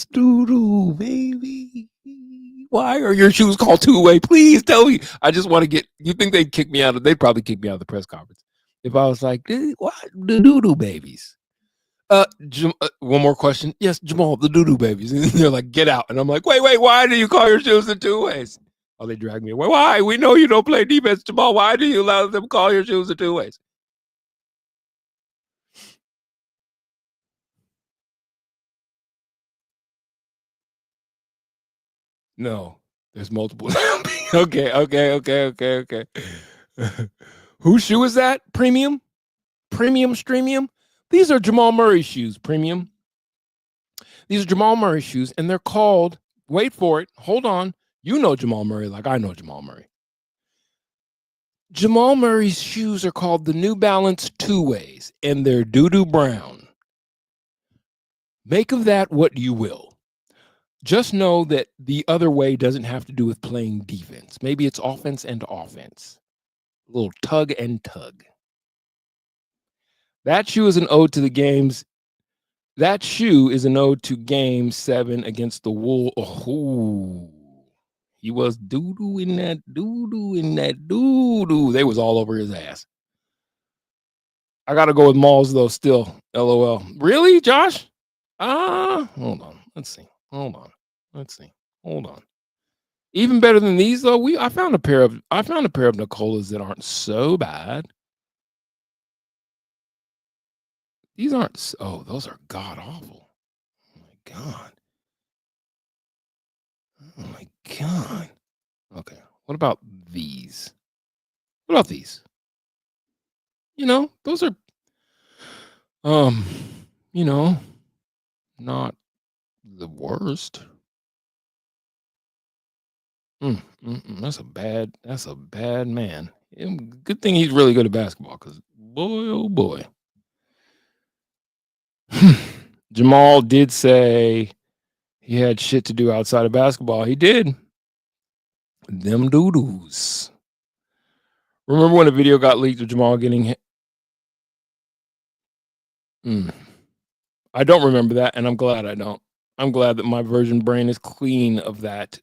Doo-Doo, baby. Why are your shoes called two-way? Please tell me. I just want to get. You think they'd kick me out? They'd probably kick me out of the press conference if I was like, "What the Doo-Doo babies?" One more question. Yes, Jamal, the Doo-Doo babies. And they're like, "Get out!" And I'm like, "Wait, why do you call your shoes the two ways?" Oh, they drag me away. Why? We know you don't play defense, Jamal. Why do you allow them to call your shoes the two ways? No, there's multiple. Okay. Whose shoe is that? Premium? Streamium? These are Jamal Murray shoes, Premium. These are Jamal Murray shoes, and they're called, wait for it, hold on. You know Jamal Murray like I know Jamal Murray. Jamal Murray's shoes are called the New Balance Two Ways, and they're doo-doo brown. Make of that what you will. Just know that the other way doesn't have to do with playing defense. Maybe it's offense and offense. A little tug and tug. That shoe is an ode to the games. That shoe is an ode to Game 7 against the Wolves. Oh, he was doo-doo in that doo-doo. They was all over his ass. I got to go with Malls, though, still. LOL. Really, Josh? Hold on. Let's see. Hold on. Even better than these, though. I found a pair of Nikolas that aren't so bad. These aren't. Oh, those are god awful. Oh my god. Oh my god. Okay. What about these? You know, those are not the worst. That's a bad man. Good thing he's really good at basketball, because boy, oh boy. Jamal did say he had shit to do outside of basketball. He did. Them doo-doos. Remember when a video got leaked of Jamal getting hit? I don't remember that, and I'm glad I don't. I'm glad that my virgin brain is clean of that.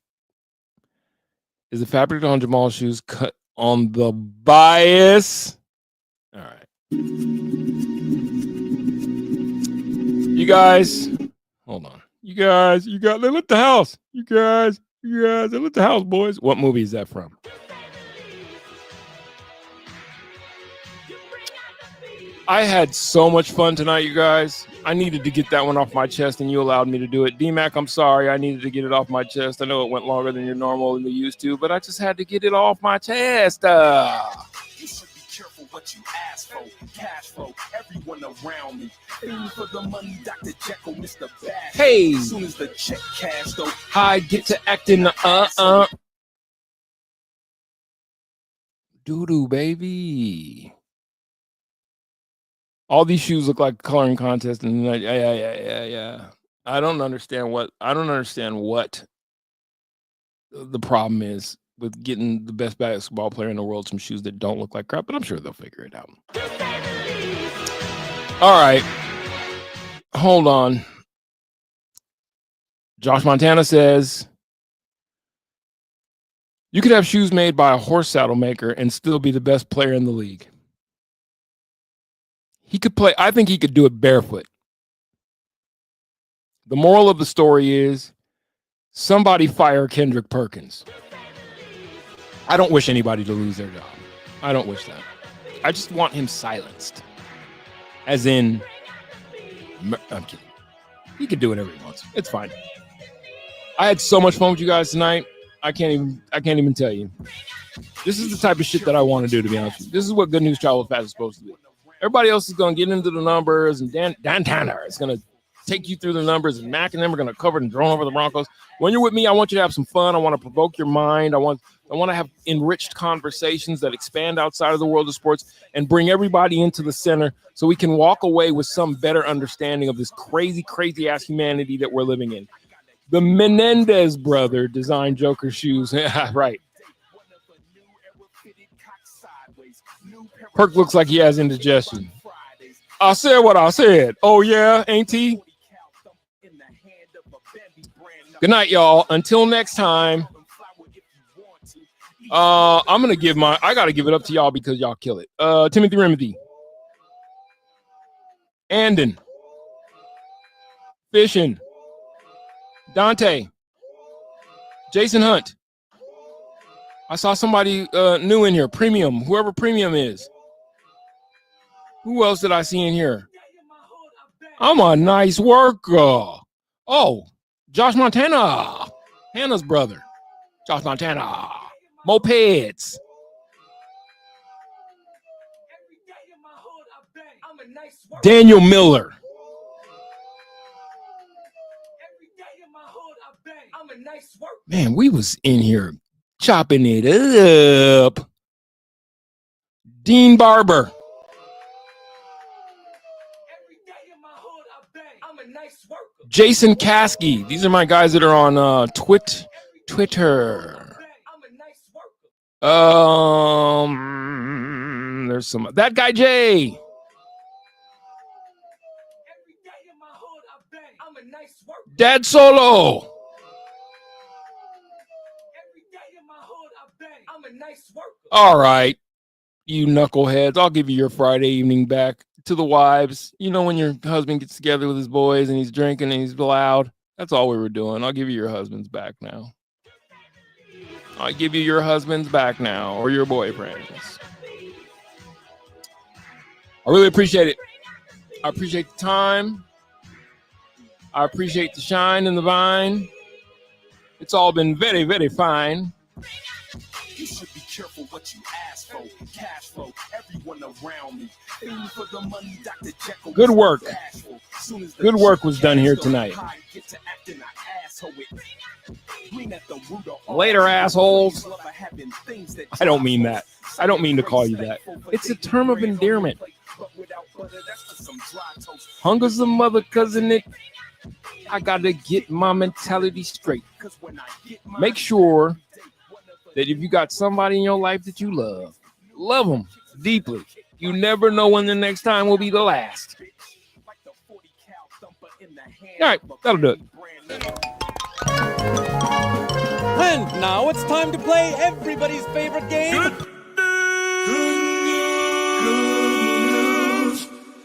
Is the fabric on Jamal's shoes cut on the bias? All right. You guys, hold on. They lit the house. They lit the house, boys. What movie is that from? I had so much fun tonight, you guys. I needed to get that one off my chest, and you allowed me to do it. D-Mac, I'm sorry. I needed to get it off my chest. I know it went longer than you're normal and you used to, but I just had to get it off my chest. You should be careful what you ask for. Cash flow, everyone around me. Aim for the money, Dr. Jekyll, Mr. Bash. Hey! As soon as the check cash, though, I get to acting Doo-doo, baby. All these shoes look like coloring contest, and yeah. I don't understand what the problem is with getting the best basketball player in the world some shoes that don't look like crap, but I'm sure they'll figure it out. All right. Hold on. Josh Montana says, you could have shoes made by a horse saddle maker and still be the best player in the league. He could play. I think he could do it barefoot. The moral of the story is somebody fire Kendrick Perkins. I don't wish anybody to lose their job. I don't wish that. I just want him silenced. As in, I'm kidding. He can do whatever he wants. It's fine. I had so much fun with you guys tonight. I can't even tell you. This is the type of shit that I want to do, to be honest with you. This is what Good News Travel Fast is supposed to be. Everybody else is going to get into the numbers, and Dan Tanner is going to take you through the numbers, and Mac and them are going to cover it and drone over the Broncos. When you're with me, I want you to have some fun. I want to provoke your mind. I want to have enriched conversations that expand outside of the world of sports and bring everybody into the center so we can walk away with some better understanding of this crazy, crazy ass humanity that we're living in. The Menendez brother designed Joker shoes. Right. Perk looks like he has indigestion. I said what I said. Oh, yeah, ain't he? Good night, y'all. Until next time. I got to give it up to y'all because y'all kill it. Timothy Remedy. Andon. Fishing. Dante. Jason Hunt. I saw somebody new in here. Premium. Whoever Premium is. Who else did I see in here? I'm a nice worker. Oh, Josh Montana. Hannah's brother. Josh Montana. Mopeds. Daniel Miller. Man, we was in here chopping it up. Dean Barber. Jason Caskey. These are my guys that are on Twitter. There's some that guy Jay. Dad Solo. All right, you knuckleheads. I'll give you your Friday evening back. To the wives, you know, when your husband gets together with his boys and he's drinking and he's loud, that's all we were doing. I'll give you your husbands back now. I'll give you your husbands back now, or your boyfriends. I really appreciate it. I appreciate the time. I appreciate the shine and the vine. It's all been very, very fine. You should be careful what you ask for. Cash flow, everyone around me. For the money, Dr. Jekyll. Good work. Good work was done here tonight. Later, assholes. I don't mean that. I don't mean to call you that. It's a term of endearment. Hunger's the mother cousin. I gotta get my mentality straight. Make sure that if you got somebody in your life that you love them deeply. You never know when the next time will be the last. All right, that'll do it. And now it's time to play everybody's favorite game.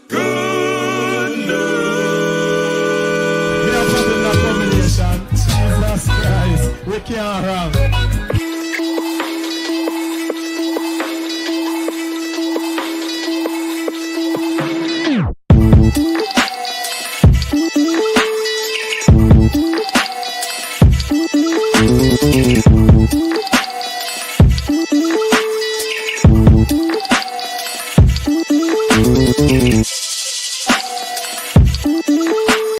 Good news. Jesus Christ, we can't run.